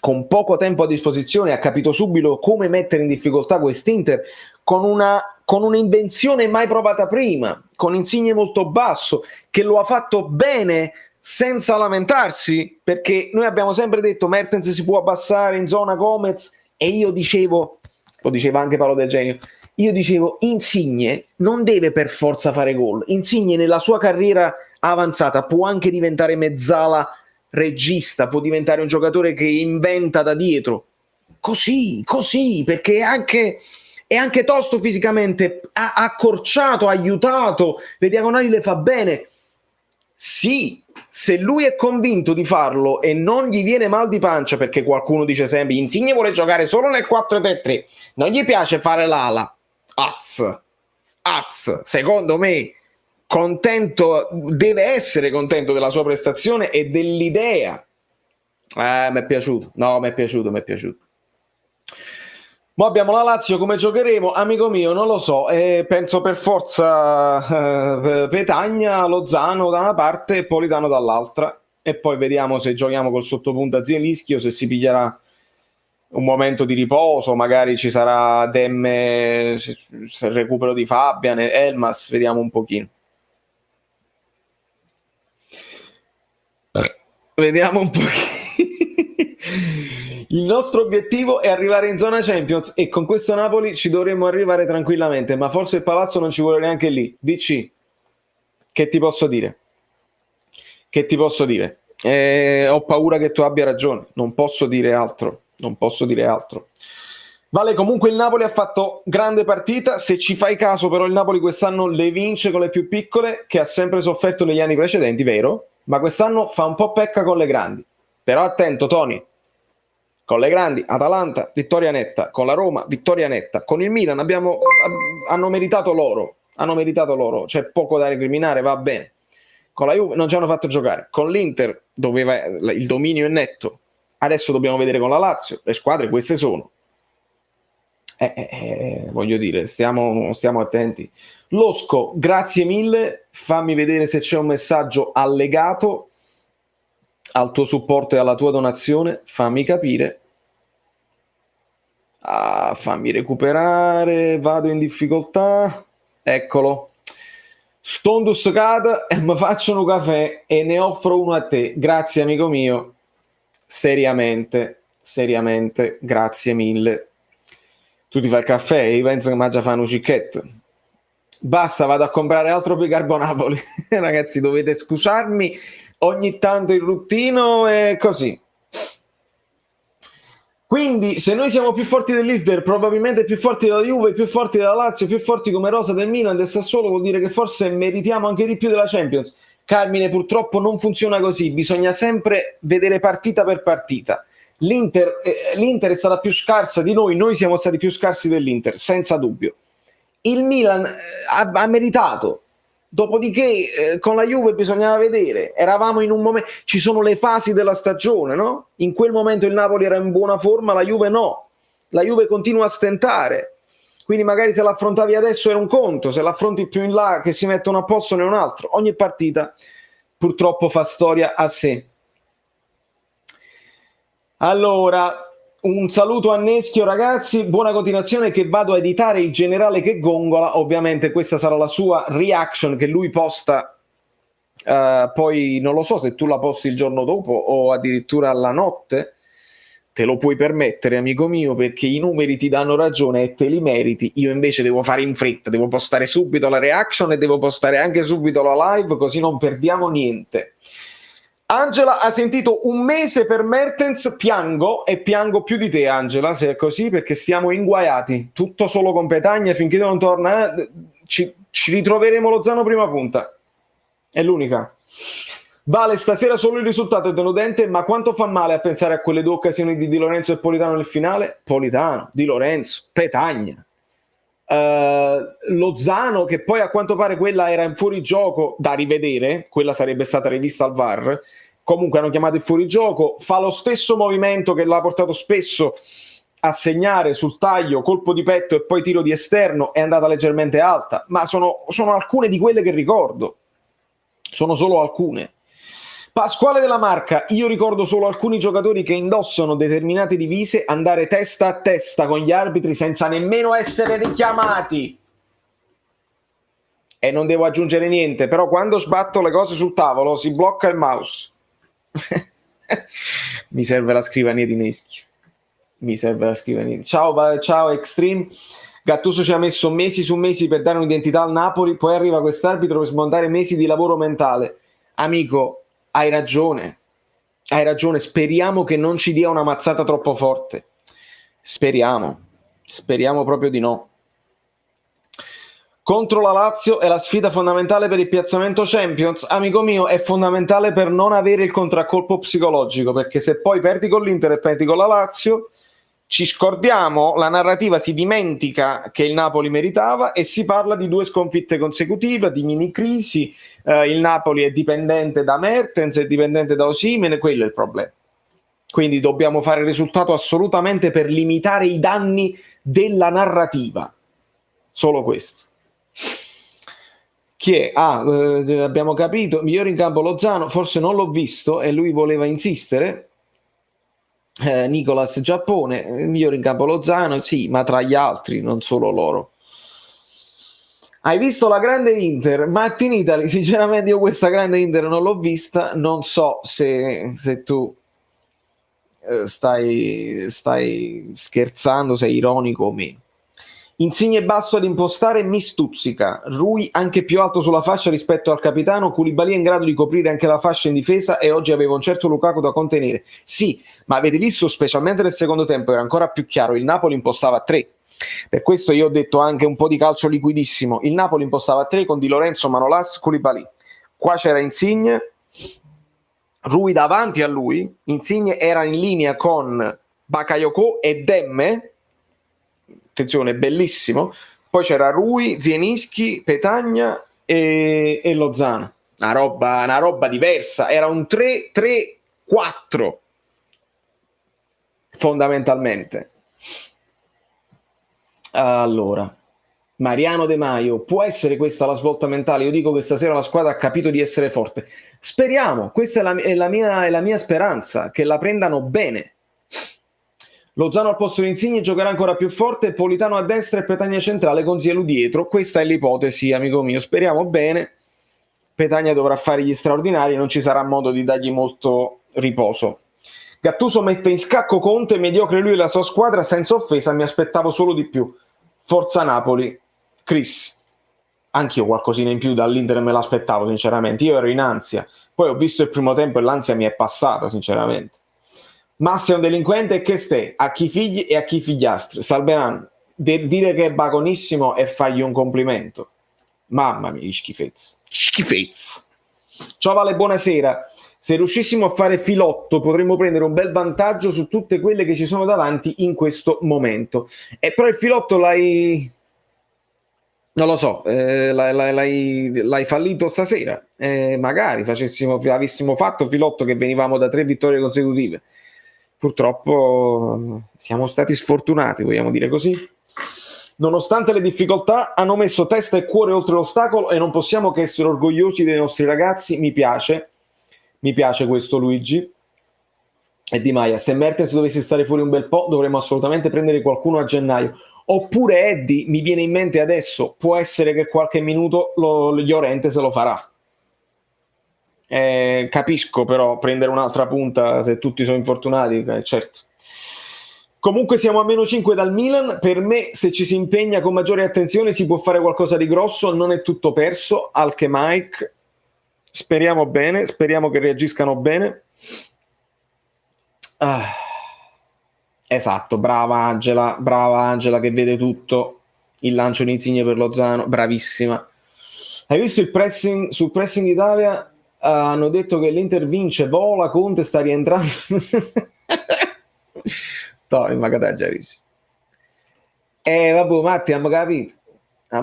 Con poco tempo a disposizione ha capito subito come mettere in difficoltà quest'Inter con un'invenzione mai provata prima, con Insigne molto basso, che lo ha fatto bene senza lamentarsi, perché noi abbiamo sempre detto Mertens si può abbassare in zona Gomez, e io dicevo, lo diceva anche Paolo Del Genio, io dicevo Insigne non deve per forza fare gol, Insigne nella sua carriera avanzata può anche diventare mezzala regista, può diventare un giocatore che inventa da dietro, così, perché è anche tosto fisicamente, ha accorciato, ha aiutato, le diagonali le fa bene. Sì, se lui è convinto di farlo e non gli viene mal di pancia, perché qualcuno dice sempre Insigne vuole giocare solo nel 4-3-3, non gli piace fare l'ala, secondo me deve essere contento della sua prestazione e dell'idea. Mi è piaciuto. Ma abbiamo la Lazio, come giocheremo? Amico mio, non lo so, penso per forza Petagna, Lozano da una parte e Politano dall'altra, e poi vediamo se giochiamo col sottopunta a Zielinski o se si piglierà un momento di riposo, magari ci sarà Demme, se recupero di Fabian, Elmas, vediamo un pochino. Vediamo un pochino. Il nostro obiettivo è arrivare in zona Champions e con questo Napoli ci dovremmo arrivare tranquillamente, ma forse il Palazzo non ci vuole neanche lì. DC, che ti posso dire? Ho paura che tu abbia ragione, non posso dire altro. Vale, comunque il Napoli ha fatto grande partita, se ci fai caso però il Napoli quest'anno le vince con le più piccole, che ha sempre sofferto negli anni precedenti, vero? Ma quest'anno fa un po' pecca con le grandi. Però attento Tony, con le grandi, Atalanta, vittoria netta, con la Roma, vittoria netta, con il Milan hanno meritato loro, c'è poco da recriminare, va bene. Con la Juve non ci hanno fatto giocare, con l'Inter il dominio è netto, adesso dobbiamo vedere con la Lazio, le squadre queste sono. Voglio dire, stiamo attenti. Losco, grazie mille, fammi vedere se c'è un messaggio allegato al tuo supporto e alla tua donazione, fammi capire. Fammi recuperare, vado in difficoltà, eccolo. Stondus cad e mi faccio un caffè e ne offro uno a te, grazie amico mio, seriamente, grazie mille. Tu ti fai il caffè e io penso che mangia fa un cicchetto. Basta, vado a comprare altro bicarbonapoli. Ragazzi, dovete scusarmi, ogni tanto il ruttino è così. Quindi se noi siamo più forti dell'Inter, probabilmente più forti della Juve, più forti della Lazio, più forti come rosa del Milan, del Sassuolo, vuol dire che forse meritiamo anche di più della Champions. Carmine, purtroppo non funziona così, bisogna sempre vedere partita per partita. L'Inter è stata più scarsa di noi siamo stati più scarsi dell'Inter, senza dubbio. Il Milan ha meritato, dopodiché con la Juve bisognava vedere, eravamo in un momento, ci sono le fasi della stagione, no? In quel momento il Napoli era in buona forma, la Juve no, la Juve continua a stentare, quindi magari se l'affrontavi adesso era un conto, se l'affronti più in là che si mettono a posto ne è un altro. Ogni partita purtroppo fa storia a sé. Allora, un saluto a Neschio ragazzi, buona continuazione, che vado a editare il generale che gongola, ovviamente questa sarà la sua reaction che lui posta, poi non lo so se tu la posti il giorno dopo o addirittura alla notte, te lo puoi permettere, amico mio, perché i numeri ti danno ragione e te li meriti. Io invece devo fare in fretta, devo postare subito la reaction e devo postare anche subito la live, così non perdiamo niente. Angela ha sentito un mese per Mertens, piango e piango più di te, Angela, se è così, perché stiamo inguaiati, tutto solo con Petagna, finché non torna ci ritroveremo Lozano prima punta, è l'unica. Vale, stasera solo il risultato è deludente, ma quanto fa male a pensare a quelle due occasioni di Di Lorenzo e Politano nel finale? Politano, Di Lorenzo, Petagna, Lozano, che poi a quanto pare quella era in fuorigioco, da rivedere, quella sarebbe stata rivista al VAR, comunque hanno chiamato il fuorigioco, fa lo stesso movimento che l'ha portato spesso a segnare sul taglio, colpo di petto e poi tiro di esterno, è andata leggermente alta, ma sono alcune di quelle che ricordo, sono solo alcune. Pasquale della Marca, io ricordo solo alcuni giocatori che indossano determinate divise andare testa a testa con gli arbitri senza nemmeno essere richiamati. E non devo aggiungere niente, però quando sbatto le cose sul tavolo si blocca il mouse. Mi serve la scrivania di Neschio. Mi serve la scrivania. Ciao Extreme. Gattuso ci ha messo mesi su mesi per dare un'identità al Napoli, poi arriva quest'arbitro per smontare mesi di lavoro mentale. Amico, hai ragione, speriamo che non ci dia una mazzata troppo forte, speriamo proprio di no. Contro la Lazio è la sfida fondamentale per il piazzamento Champions, amico mio, è fondamentale per non avere il contraccolpo psicologico, perché se poi perdi con l'Inter e perdi con la Lazio ci scordiamo, la narrativa si dimentica che il Napoli meritava e si parla di 2 sconfitte consecutive, di mini crisi, il Napoli è dipendente da Mertens, è dipendente da Osimhen, quello è il problema. Quindi dobbiamo fare il risultato assolutamente per limitare i danni della narrativa. Solo questo. Chi è? Abbiamo capito, migliore in campo Lozano, forse non l'ho visto e lui voleva insistere. Nicolas Giappone, migliore in campo Lozano, sì, ma tra gli altri, non solo loro. Hai visto la grande Inter? Martin Italy, sinceramente io questa grande Inter non l'ho vista, non so se tu stai scherzando, sei ironico o meno. Insigne basso ad impostare, mi stuzzica. Rui anche più alto sulla fascia rispetto al capitano, Koulibaly è in grado di coprire anche la fascia in difesa e oggi aveva un certo Lukaku da contenere. Sì, ma avete visto, specialmente nel secondo tempo, era ancora più chiaro, il Napoli impostava a 3. Per questo io ho detto anche un po' di calcio liquidissimo. Il Napoli impostava a 3 con Di Lorenzo, Manolas, Koulibaly. Qua c'era Insigne, Rui davanti a lui, Insigne era in linea con Bakayoko e Demme, attenzione, bellissimo. Poi c'era Rui, Zielinski, Petagna e Lozano. Una roba diversa. Era un 3-3-4 fondamentalmente. Allora, Mariano De Maio, può essere questa la svolta mentale? Io dico che stasera la squadra ha capito di essere forte. Speriamo, questa è la mia speranza, che la prendano bene. Lozano al posto di Insigne giocherà ancora più forte, Politano a destra e Petagna centrale con Zielu dietro. Questa è l'ipotesi, amico mio, speriamo bene. Petagna dovrà fare gli straordinari, non ci sarà modo di dargli molto riposo. Gattuso mette in scacco Conte, mediocre lui e la sua squadra, senza offesa, mi aspettavo solo di più. Forza Napoli. Chris, anch'io qualcosina in più dall'Inter me l'aspettavo sinceramente, io ero in ansia, poi ho visto il primo tempo e l'ansia mi è passata sinceramente. Massi è un delinquente e che ste, a chi figli e a chi figliastri. Salveran, dire che è bagonissimo e fargli un complimento. Mamma mia, schifezza. Ciao Vale, buonasera. Se riuscissimo a fare filotto potremmo prendere un bel vantaggio su tutte quelle che ci sono davanti in questo momento. E però il filotto l'hai... Non lo so, l'hai fallito stasera. Magari avessimo fatto filotto che venivamo da 3 vittorie consecutive. Purtroppo siamo stati sfortunati, vogliamo dire così. Nonostante le difficoltà, hanno messo testa e cuore oltre l'ostacolo e non possiamo che essere orgogliosi dei nostri ragazzi. Mi piace questo Luigi. E Di Maia, se Mertens dovesse stare fuori un bel po', dovremmo assolutamente prendere qualcuno a gennaio. Oppure Eddie, mi viene in mente adesso, può essere che qualche minuto Llorente se lo farà. Capisco però prendere un'altra punta se tutti sono infortunati, certo. Comunque siamo a -5 dal Milan. Per me, se ci si impegna con maggiore attenzione, si può fare qualcosa di grosso. Non è tutto perso. Alche Mike, speriamo bene, speriamo che reagiscano bene. Esatto, brava Angela che vede tutto. Il lancio di Insigne per Lozano, bravissima. Hai visto il pressing sul pressing Italia? Hanno detto che l'Inter vince, vola, Conte sta rientrando. Toh, ma che vabbè, Matti, abbiamo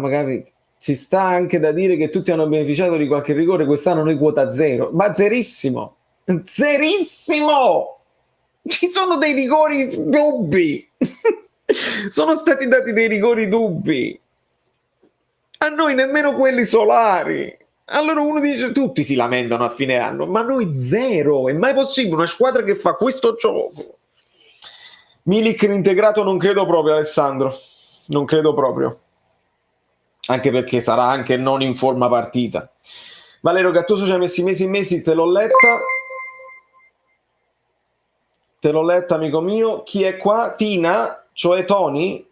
capito. Ci sta anche da dire che tutti hanno beneficiato di qualche rigore, quest'anno noi quota zero, ma zerissimo, ci sono dei rigori dubbi. Sono stati dati dei rigori dubbi a noi, nemmeno quelli solari. Allora uno dice, tutti si lamentano a fine anno, ma noi zero. È mai possibile una squadra che fa questo gioco? Milik integrato non credo proprio, Alessandro, non credo proprio, anche perché sarà anche non in forma partita. Valerio Gattuso ci ha messi mesi e mesi, te l'ho letta amico mio. Chi è qua? Tina, cioè Tony?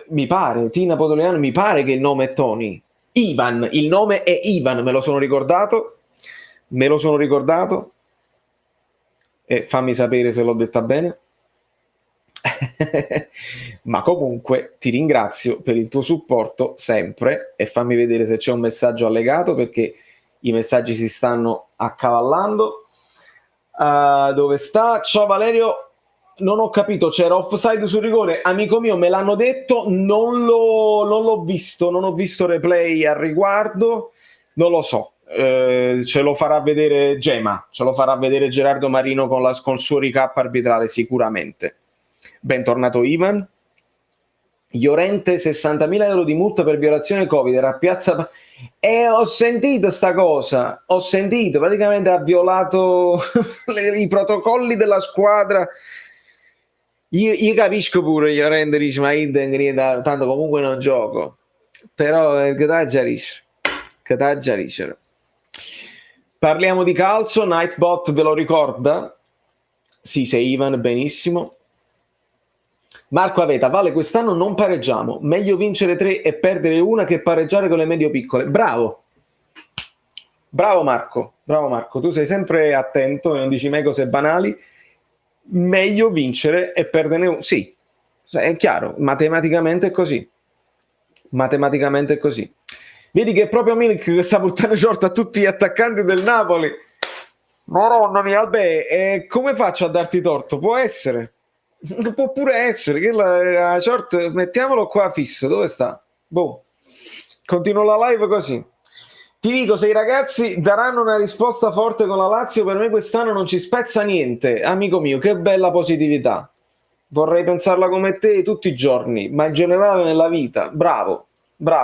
Mi pare, Tina Podoliano, mi pare che il nome è Tony. Ivan, il nome è Ivan, me lo sono ricordato, e fammi sapere se l'ho detta bene. Ma comunque ti ringrazio per il tuo supporto sempre, e fammi vedere se c'è un messaggio allegato, perché i messaggi si stanno accavallando. Dove sta? Ciao Valerio, non ho capito, c'era offside sul rigore? Amico mio, me l'hanno detto, non l'ho visto, non ho visto replay al riguardo, non lo so. Ce lo farà vedere Gema, ce lo farà vedere Gerardo Marino con il suo recap arbitrale sicuramente. Bentornato Ivan. Llorente, 60.000 euro di multa per violazione Covid, era a Piazza... ho sentito sta cosa, praticamente ha violato i protocolli della squadra. Io capisco pure Llorente, dice, ma io tanto comunque non gioco, però che da giarisce. Parliamo di calcio. Nightbot ve lo ricorda? Sì, sei Ivan, benissimo. Marco Aveta, Vale, quest'anno non pareggiamo, meglio vincere 3 e perdere una che pareggiare con le medio piccole. Bravo Marco, tu sei sempre attento e non dici mai cose banali. Meglio vincere e perderne una, sì, è chiaro, matematicamente è così. Vedi che è proprio Milik che sta portando short a tutti gli attaccanti del Napoli. Madonna mia, vabbè, come faccio a darti torto? Può pure essere che la short, mettiamolo qua fisso, dove sta? Boh, continuo la live così. Ti dico, se i ragazzi daranno una risposta forte con la Lazio, per me quest'anno non ci spezza niente. Amico mio, che bella positività, vorrei pensarla come te tutti i giorni, ma in generale nella vita. Bravo,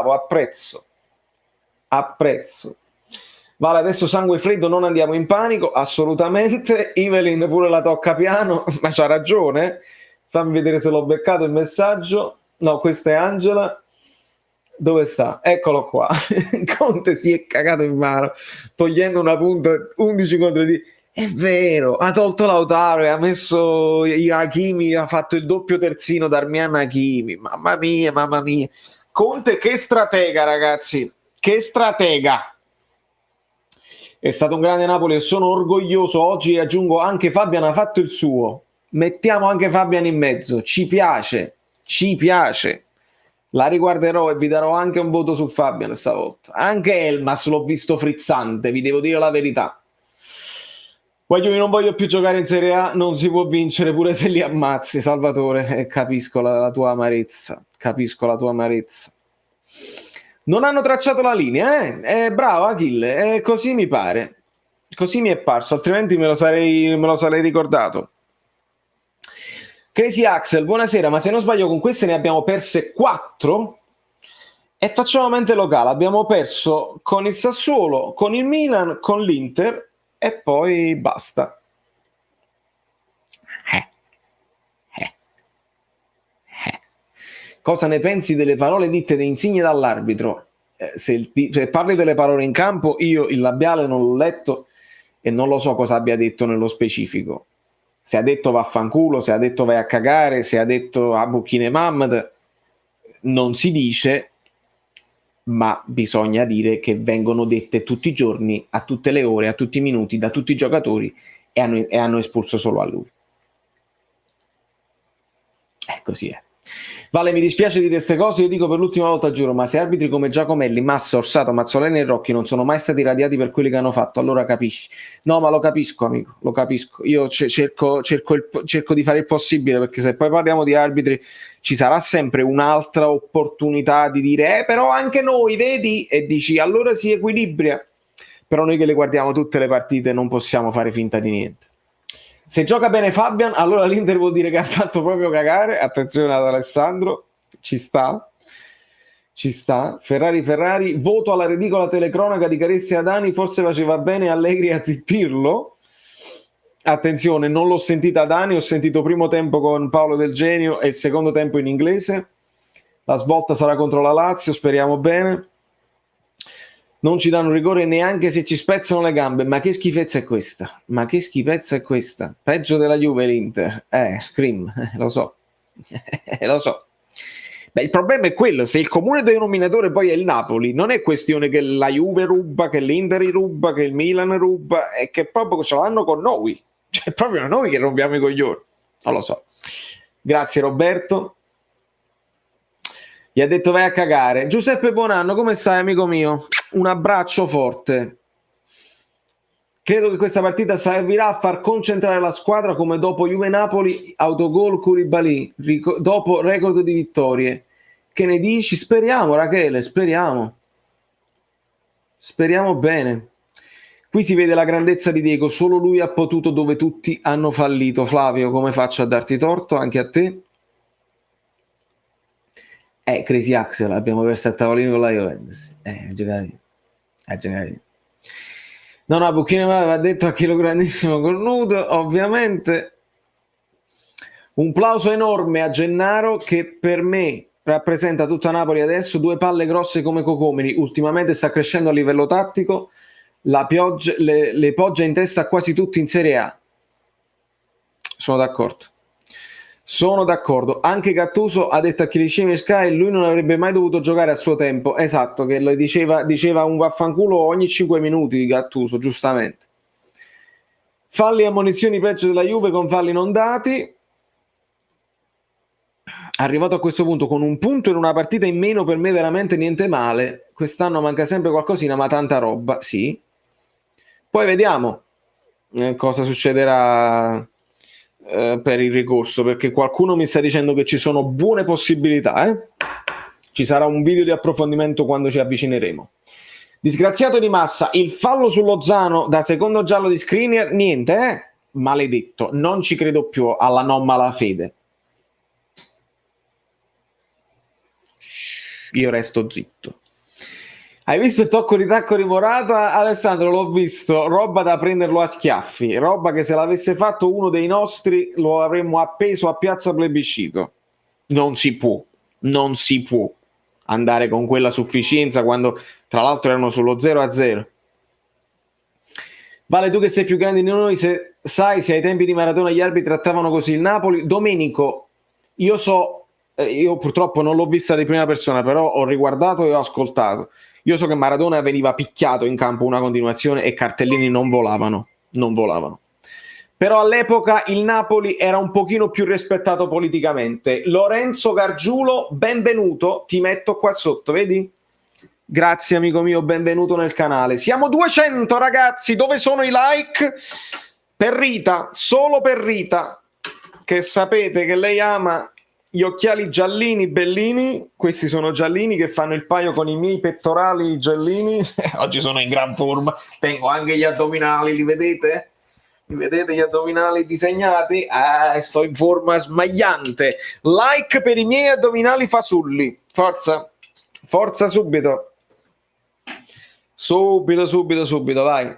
apprezzo. Vale, adesso sangue freddo, non andiamo in panico, assolutamente. Evelyn pure la tocca piano, ma c'ha ragione. Fammi vedere se l'ho beccato il messaggio. No, questa è Angela. Dove sta? Eccolo qua. Conte si è cagato in mano, togliendo una punta, 11 contro 10. È vero, ha tolto Lautaro e ha messo Hakimi, ha fatto il doppio terzino Darmian Hakimi. Mamma mia. Conte, che stratega, ragazzi. Che stratega. È stato un grande Napoli e sono orgoglioso. Oggi aggiungo anche Fabian ha fatto il suo. Mettiamo anche Fabian in mezzo. Ci piace. La riguarderò e vi darò anche un voto su Fabian stavolta. Anche Elmas l'ho visto frizzante, vi devo dire la verità. Io non voglio più giocare in Serie A, non si può vincere pure se li ammazzi, Salvatore. Capisco la tua amarezza. Non hanno tracciato la linea, bravo Achille, così mi pare, così mi è parso, altrimenti me lo sarei ricordato. Crazy Axel, buonasera, ma se non sbaglio con queste ne abbiamo perse 4 e facciamo mente locale, abbiamo perso con il Sassuolo, con il Milan, con l'Inter e poi basta. Cosa ne pensi delle parole dette da Insigne dall'arbitro? Se parli delle parole in campo, io il labiale non l'ho letto e non lo so cosa abbia detto nello specifico. Se ha detto vaffanculo, se ha detto vai a cagare, se ha detto a Buchine Mamad, non si dice, ma bisogna dire che vengono dette tutti i giorni, a tutte le ore, a tutti i minuti, da tutti i giocatori, e hanno espulso solo a lui. Così è. Vale, mi dispiace dire queste cose, io dico per l'ultima volta, giuro, ma se arbitri come Giacomelli, Massa, Orsato, Mazzoleni e Rocchi non sono mai stati radiati per quelli che hanno fatto, allora capisci. No, ma lo capisco, amico, lo capisco. Io cerco di fare il possibile, perché se poi parliamo di arbitri ci sarà sempre un'altra opportunità di dire però anche noi, vedi? E dici, allora si equilibria. Però noi che le guardiamo tutte le partite non possiamo fare finta di niente. Se gioca bene Fabian, allora l'Inter vuol dire che ha fatto proprio cagare. Attenzione ad Alessandro, ci sta. Ferrari, voto alla ridicola telecronaca di Caressi Adani, forse faceva bene Allegri a zittirlo. Attenzione, non l'ho sentita Adani, ho sentito primo tempo con Paolo Del Genio e secondo tempo in inglese. La svolta sarà contro la Lazio, speriamo bene. Non ci danno rigore neanche se ci spezzano le gambe. Ma che schifezza è questa? Peggio della Juve l'Inter. Scream, lo so. Lo so. Beh, il problema è quello, se il comune denominatore poi è il Napoli, non è questione che la Juve ruba, che l'Inter ruba, che il Milan ruba, è che proprio ce l'hanno con noi. Cioè, è proprio noi che rompiamo i coglioni. Non lo so. Grazie Roberto. Gli ha detto vai a cagare. Giuseppe Buonanno, come stai amico mio? Un abbraccio forte. Credo che questa partita servirà a far concentrare la squadra come dopo Juve-Napoli, autogol Koulibaly, dopo record di vittorie. Che ne dici? Speriamo Rachele, speriamo bene. Qui si vede la grandezza di Diego, solo lui ha potuto dove tutti hanno fallito. Flavio, come faccio a darti torto? Anche a te? Crazy Axel, abbiamo perso a tavolino con la Juventus. Giocati. No, Bucchino aveva detto a chilo grandissimo cornuto, ovviamente. Un plauso enorme a Gennaro che per me rappresenta tutta Napoli adesso, 2 palle grosse come cocomeri, ultimamente sta crescendo a livello tattico, le poggia in testa quasi tutti in Serie A. Sono d'accordo. Anche Gattuso ha detto a Chilicini e Sky lui non avrebbe mai dovuto giocare a suo tempo. Esatto, che lo diceva un vaffanculo ogni 5 minuti di Gattuso, giustamente. Falli e ammonizioni peggio della Juve con falli non dati. Arrivato a questo punto con un punto in una partita in meno, per me veramente niente male. Quest'anno manca sempre qualcosina, ma tanta roba, sì. Poi vediamo cosa succederà per il ricorso, perché qualcuno mi sta dicendo che ci sono buone possibilità. Ci sarà un video di approfondimento quando ci avvicineremo. Disgraziato di Massa, il fallo su Lozano da secondo giallo di Skriniar, niente, maledetto, non ci credo più alla non malafede. Io resto zitto. Hai visto il tocco di tacco di Morata? Alessandro, l'ho visto, roba da prenderlo a schiaffi, roba che se l'avesse fatto uno dei nostri lo avremmo appeso a piazza plebiscito. Non si può andare con quella sufficienza quando tra l'altro erano sullo 0-0. Vale, tu che sei più grande di noi, se sai se ai tempi di Maradona gli arbitri trattavano così il Napoli. Domenico, io purtroppo non l'ho vista di prima persona, però ho riguardato e ho ascoltato. Io so che Maradona veniva picchiato in campo una continuazione e cartellini non volavano. Però all'epoca il Napoli era un pochino più rispettato politicamente. Lorenzo Gargiulo, benvenuto, ti metto qua sotto, vedi? Grazie amico mio, benvenuto nel canale. Siamo 200 ragazzi, dove sono i like? Per Rita, solo per Rita, che sapete che lei ama gli occhiali giallini bellini. Questi sono giallini che fanno il paio con i miei pettorali giallini. Oggi sono in gran forma, tengo anche gli addominali, li vedete? Mi vedete gli addominali disegnati? Sto in forma smagliante. Like per i miei addominali fasulli. Forza subito. Subito, vai.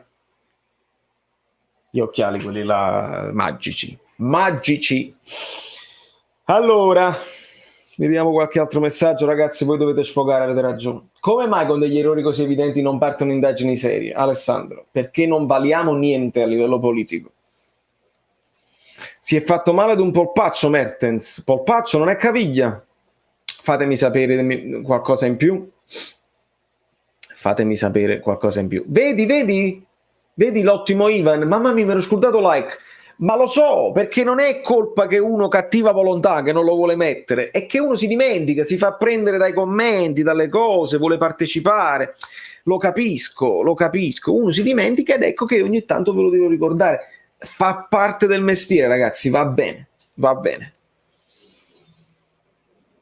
Gli occhiali, quelli là, magici. Allora, vediamo qualche altro messaggio, ragazzi. Voi dovete sfogare, avete ragione. Come mai con degli errori così evidenti non partono indagini serie? Alessandro, perché non valiamo niente a livello politico. Si è fatto male ad un polpaccio, Mertens. Polpaccio non è caviglia. Fatemi sapere qualcosa in più. Fatemi sapere qualcosa in più. Vedi l'ottimo Ivan. Mamma mia, mi ero scordato like. Ma lo so, perché non è colpa che uno cattiva volontà che non lo vuole mettere, è che uno si dimentica, si fa prendere dai commenti, dalle cose, vuole partecipare. Lo capisco. Uno si dimentica ed ecco che ogni tanto ve lo devo ricordare. Fa parte del mestiere, ragazzi, va bene.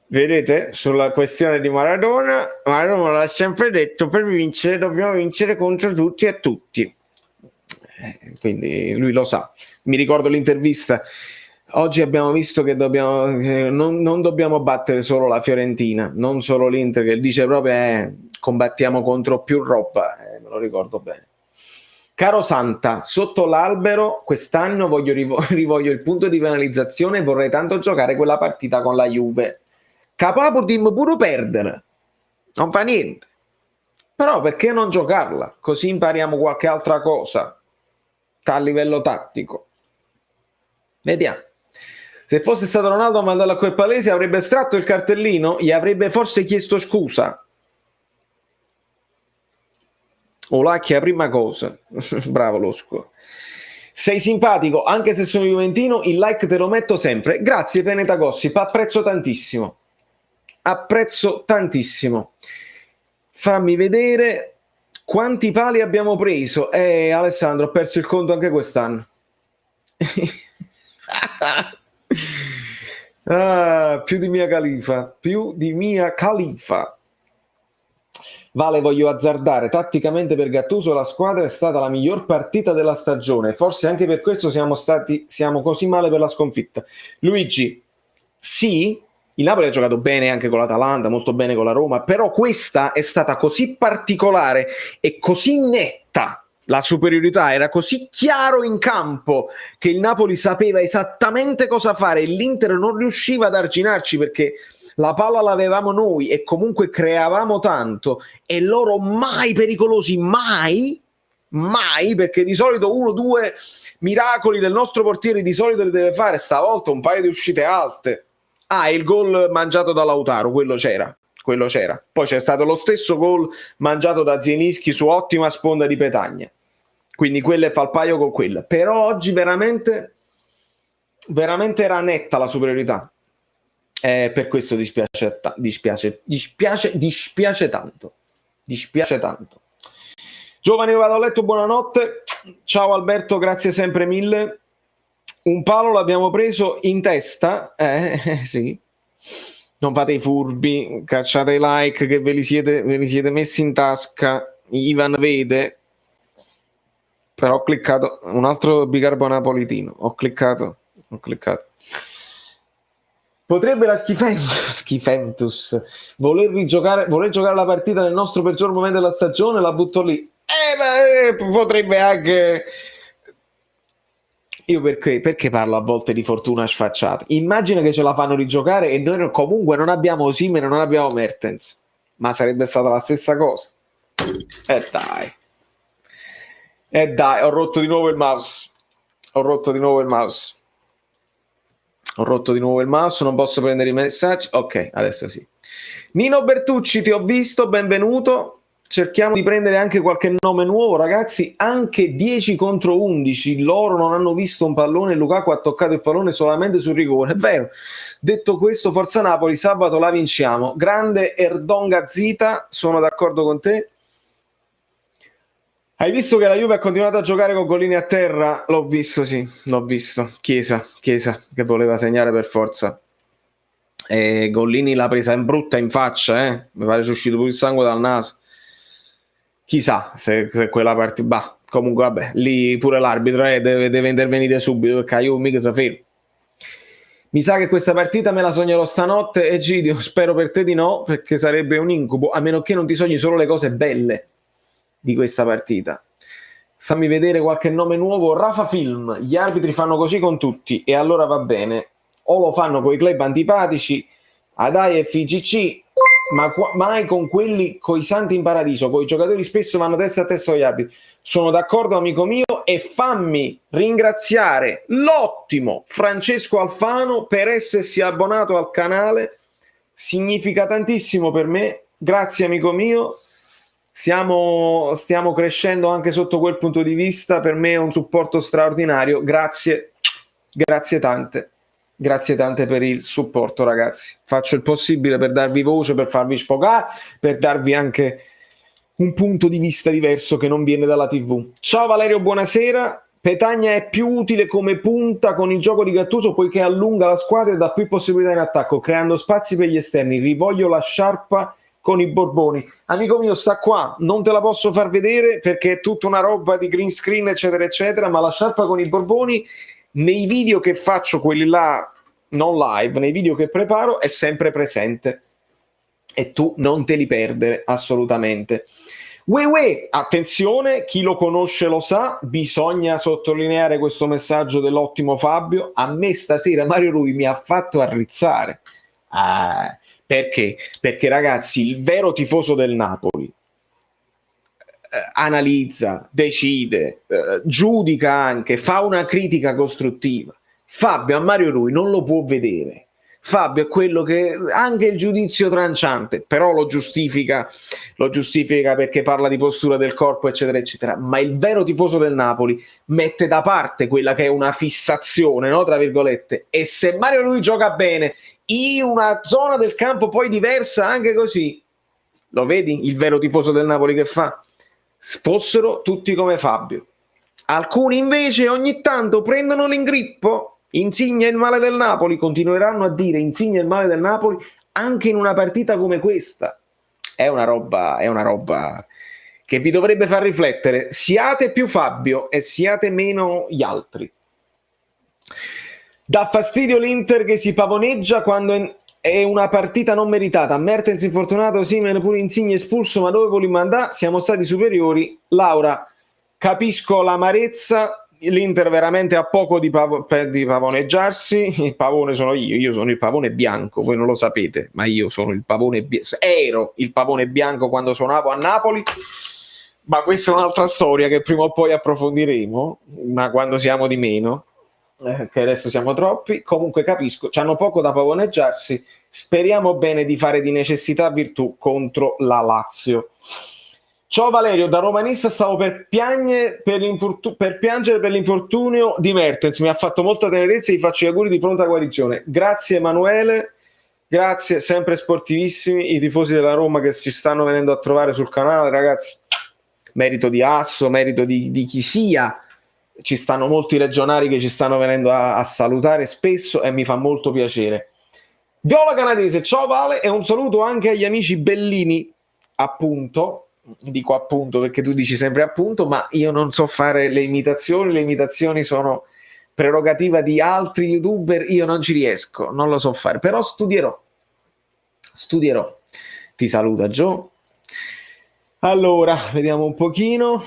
Vedete, sulla questione di Maradona l'ha sempre detto, per vincere dobbiamo vincere contro tutti e tutti. Quindi lui lo sa. Mi ricordo l'intervista. Oggi abbiamo visto che non dobbiamo battere solo la Fiorentina, non solo l'Inter, che dice proprio combattiamo contro più roba. Me lo ricordo bene. Caro Santa, sotto l'albero quest'anno rivoglio il punto di finalizzazione e vorrei tanto giocare quella partita con la Juve. Capapo di pure perdere, non fa niente. Però perché non giocarla? Così impariamo qualche altra cosa a livello tattico. Vediamo. Se fosse stato Ronaldo a mandarlo a quel palese avrebbe estratto il cartellino, gli avrebbe forse chiesto scusa. Olacchia, prima cosa. Bravo Losco. Sei simpatico, anche se sono juventino, il like te lo metto sempre. Grazie Peneta Gossip, apprezzo tantissimo. Fammi vedere quanti pali abbiamo preso. Alessandro, ho perso il conto anche quest'anno. Più di Mia Khalifa. Vale, voglio azzardare. Tatticamente per Gattuso la squadra è stata la miglior partita della stagione. Forse anche per questo siamo così male per la sconfitta. Luigi, sì, il Napoli ha giocato bene anche con l'Atalanta, molto bene con la Roma, però questa è stata così particolare e così netta. La superiorità era così chiaro in campo che il Napoli sapeva esattamente cosa fare e l'Inter non riusciva ad arginarci perché la palla l'avevamo noi e comunque creavamo tanto e loro mai pericolosi, mai, perché di solito 1-2 miracoli del nostro portiere di solito li deve fare, stavolta un paio di uscite alte. Il gol mangiato da Lautaro, quello c'era. Poi c'è stato lo stesso gol mangiato da Zielinski su ottima sponda di Petagna. Quindi quelle fa il paio con quella. Però oggi veramente era netta la superiorità. Per questo dispiace tanto. Giovane, io vado a letto, buonanotte. Ciao Alberto, grazie sempre mille. Un palo l'abbiamo preso in testa, sì. Non fate i furbi, cacciate i like che ve li siete messi in tasca. Ivan vede. Però ho cliccato un altro bicarbo napolitino. Ho cliccato. Potrebbe la Schifentus voler giocare la partita nel nostro peggior momento della stagione, la butto lì. Potrebbe anche. Io perché parlo a volte di fortuna sfacciata? Immagina che ce la fanno rigiocare e noi comunque non abbiamo Osimhen e non abbiamo Mertens. Ma sarebbe stata la stessa cosa. Dai, ho rotto di nuovo il mouse. Non posso prendere i messaggi. Ok, adesso sì. Nino Bertucci, ti ho visto, benvenuto. Cerchiamo di prendere anche qualche nome nuovo, ragazzi. Anche 10 contro 11. Loro non hanno visto un pallone. Lukaku ha toccato il pallone solamente sul rigore. È vero. Detto questo, forza Napoli, sabato la vinciamo. Grande Erdonga Zita, sono d'accordo con te. Hai visto che la Juve ha continuato a giocare con Gollini a terra? L'ho visto, sì, l'ho visto. Chiesa che voleva segnare per forza. Gollini l'ha presa in brutta in faccia, mi pare sia uscito pure il sangue dal naso. Chissà se quella partita. Comunque vabbè, lì pure l'arbitro deve intervenire subito perché io mica si ferma. Mi sa che questa partita me la sognerò stanotte, Egidio, spero per te di no, perché sarebbe un incubo, a meno che non ti sogni solo le cose belle di questa partita. Fammi vedere qualche nome nuovo. Rafa Film, gli arbitri fanno così con tutti e allora va bene, o lo fanno con i club antipatici, Adai e FIGC, mai con quelli coi santi in paradiso, con i giocatori spesso vanno testa a testa con gli arbitri. Sono d'accordo, amico mio, e fammi ringraziare l'ottimo Francesco Alfano per essersi abbonato al canale, significa tantissimo per me, grazie amico mio, stiamo crescendo anche sotto quel punto di vista, per me è un supporto straordinario, grazie tante. Grazie tante per il supporto, ragazzi. Faccio il possibile per darvi voce, per farvi sfogare, per darvi anche un punto di vista diverso che non viene dalla TV. Ciao Valerio, buonasera. Petagna è più utile come punta con il gioco di Gattuso poiché allunga la squadra e dà più possibilità in attacco, creando spazi per gli esterni. Rivoglio la sciarpa con i Borboni. Amico mio, sta qua, non te la posso far vedere perché è tutta una roba di green screen, eccetera, eccetera, ma la sciarpa con i Borboni nei video che faccio, quelli là non live, nei video che preparo è sempre presente e tu non te li perdere assolutamente. Attenzione, chi lo conosce lo sa, bisogna sottolineare questo messaggio dell'ottimo Fabio. A me stasera Mario Rui mi ha fatto arrizzare. Perché? Perché ragazzi, il vero tifoso del Napoli analizza, decide, giudica anche, fa una critica costruttiva. Fabio a Mario Rui non lo può vedere. Fabio è quello che anche il giudizio tranciante, però lo giustifica perché parla di postura del corpo, eccetera, eccetera. Ma il vero tifoso del Napoli mette da parte quella che è una fissazione, no, tra virgolette. E se Mario Rui gioca bene in una zona del campo poi diversa, anche così, lo vedi il vero tifoso del Napoli che fa? Fossero tutti come Fabio. Alcuni invece ogni tanto prendono l'ingrippo. Insigne il male del Napoli, continueranno a dire Insigne il male del Napoli anche in una partita come questa. È una roba che vi dovrebbe far riflettere. Siate più Fabio e siate meno gli altri. Dà fastidio l'Inter che si pavoneggia quando è una partita non meritata. Mertens infortunato, Osimhen pure Insigne espulso, ma dove vogliamo andare? Siamo stati superiori. Laura, capisco l'amarezza. L'Inter veramente ha poco di pavoneggiarsi. Il pavone sono io sono il pavone bianco, voi non lo sapete, ma io sono il pavone bianco. Ero il pavone bianco quando suonavo a Napoli, ma questa è un'altra storia che prima o poi approfondiremo, ma quando siamo di meno, che adesso siamo troppi. Comunque capisco, c'hanno poco da pavoneggiarsi. Speriamo bene di fare di necessità virtù contro la Lazio. Ciao Valerio, da romanista stavo per piangere per l'infortunio di Mertens, mi ha fatto molta tenerezza e gli faccio gli auguri di pronta guarigione. Grazie Emanuele, grazie, sempre sportivissimi i tifosi della Roma che ci stanno venendo a trovare sul canale, ragazzi, merito di Asso, merito di chi sia, ci stanno molti regionali che ci stanno venendo a salutare spesso e mi fa molto piacere. Viola Canadese, ciao Vale, e un saluto anche agli amici Bellini, appunto. Dico appunto perché tu dici sempre appunto, ma io non so fare le imitazioni sono prerogativa di altri youtuber, io non ci riesco, non lo so fare, però studierò. Ti saluta Gio. Allora, vediamo un pochino.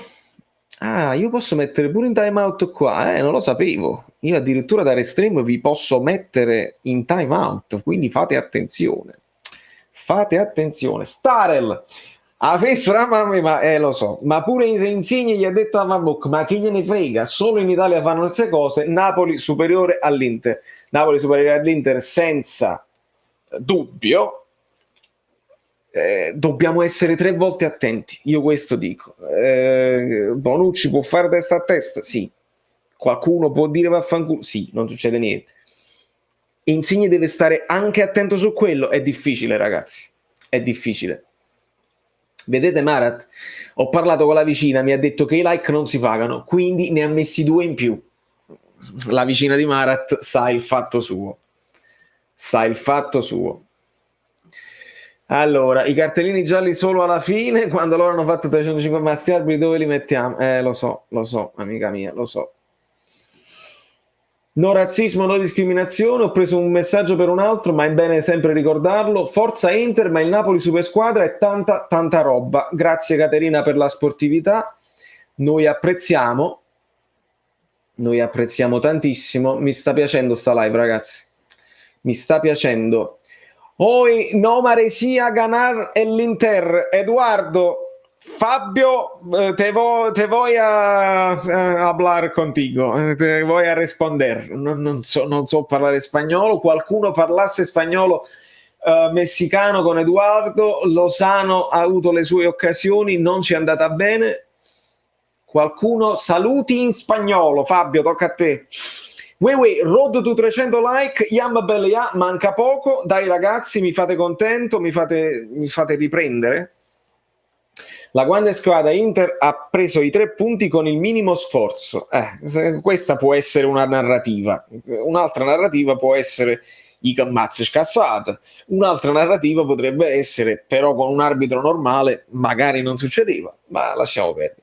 Io posso mettere pure in timeout qua, non lo sapevo. Io addirittura da Restream vi posso mettere in timeout, quindi fate attenzione. Starel ha messo la mamma, ma lo so, ma pure Insigne gli ha detto a Mabuk, ma chi gliene frega, solo in Italia fanno queste cose. Napoli superiore all'Inter senza dubbio. Dobbiamo essere 3 volte attenti, io questo dico. Bonucci può fare testa a testa? Sì. Qualcuno può dire vaffanculo? Sì, non succede niente. Insigne deve stare anche attento su quello, è difficile ragazzi, è difficile. Vedete Marat? Ho parlato con la vicina, mi ha detto che i like non si pagano, quindi ne ha messi 2 in più. La vicina di Marat sa il fatto suo. Allora, i cartellini gialli solo alla fine, quando loro hanno fatto 350 masti arbitri, dove li mettiamo? Lo so, amica mia, lo so. No razzismo, no discriminazione, ho preso un messaggio per un altro, ma è bene sempre ricordarlo. Forza Inter, ma il Napoli super squadra è tanta roba. Grazie Caterina per la sportività, noi apprezziamo tantissimo. Mi sta piacendo sta live ragazzi, mi sta piacendo. Hoy no merecía ganar el Inter. Eduardo, Fabio, te voy a hablar contigo, te voy a responder. Non so parlare spagnolo. Qualcuno parlasse spagnolo messicano con Eduardo. Lozano ha avuto le sue occasioni, non ci è andata bene. Qualcuno saluti in spagnolo. Fabio, tocca a te. Road to 300 like, Yam Belle Ya, manca poco, dai ragazzi, mi fate contento, mi fate riprendere. La grande squadra Inter ha preso i 3 punti con il minimo sforzo. Questa può essere una narrativa. Un'altra narrativa può essere i cammazzi scassati. Un'altra narrativa potrebbe essere, però con un arbitro normale magari non succedeva, ma lasciamo perdere.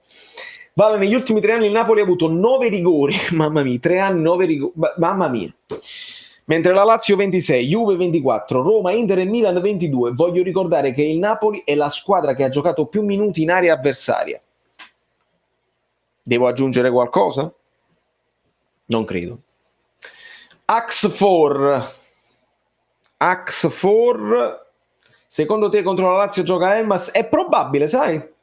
Vale, negli ultimi 3 anni il Napoli ha avuto 9 rigori, mamma mia, 3 anni, 9 rigori, mamma mia. Mentre la Lazio 26, Juve 24, Roma, Inter e Milan 22. Voglio ricordare che il Napoli è la squadra che ha giocato più minuti in area avversaria. Devo aggiungere qualcosa? Non credo. Ax4, secondo te contro la Lazio gioca Elmas? È probabile, sai?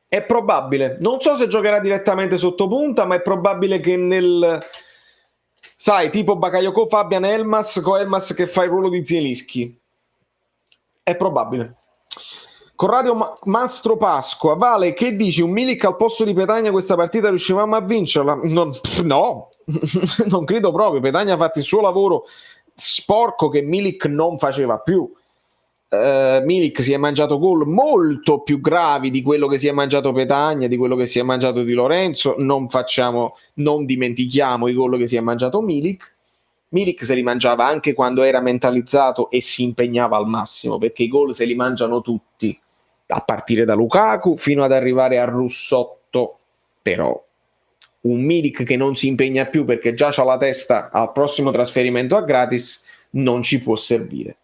È probabile. Non so se giocherà direttamente sotto punta, ma è probabile che sai, tipo Bakayoko, Fabian, Elmas, con Elmas che fa il ruolo di Zielinski. È probabile. Corrado Mastro Pasqua, Vale, che dici? Un Milik al posto di Petagna questa partita riuscivamo a vincerla? No, non credo proprio. Petagna ha fatto il suo lavoro sporco che Milik non faceva più. Milik si è mangiato gol molto più gravi di quello che si è mangiato Petagna, di quello che si è mangiato Di Lorenzo. Non dimentichiamo i gol che si è mangiato Milik se li mangiava anche quando era mentalizzato e si impegnava al massimo, perché i gol se li mangiano tutti, a partire da Lukaku fino ad arrivare a Russotto. Però un Milik che non si impegna più perché già c'ha la testa al prossimo trasferimento a gratis non ci può servire.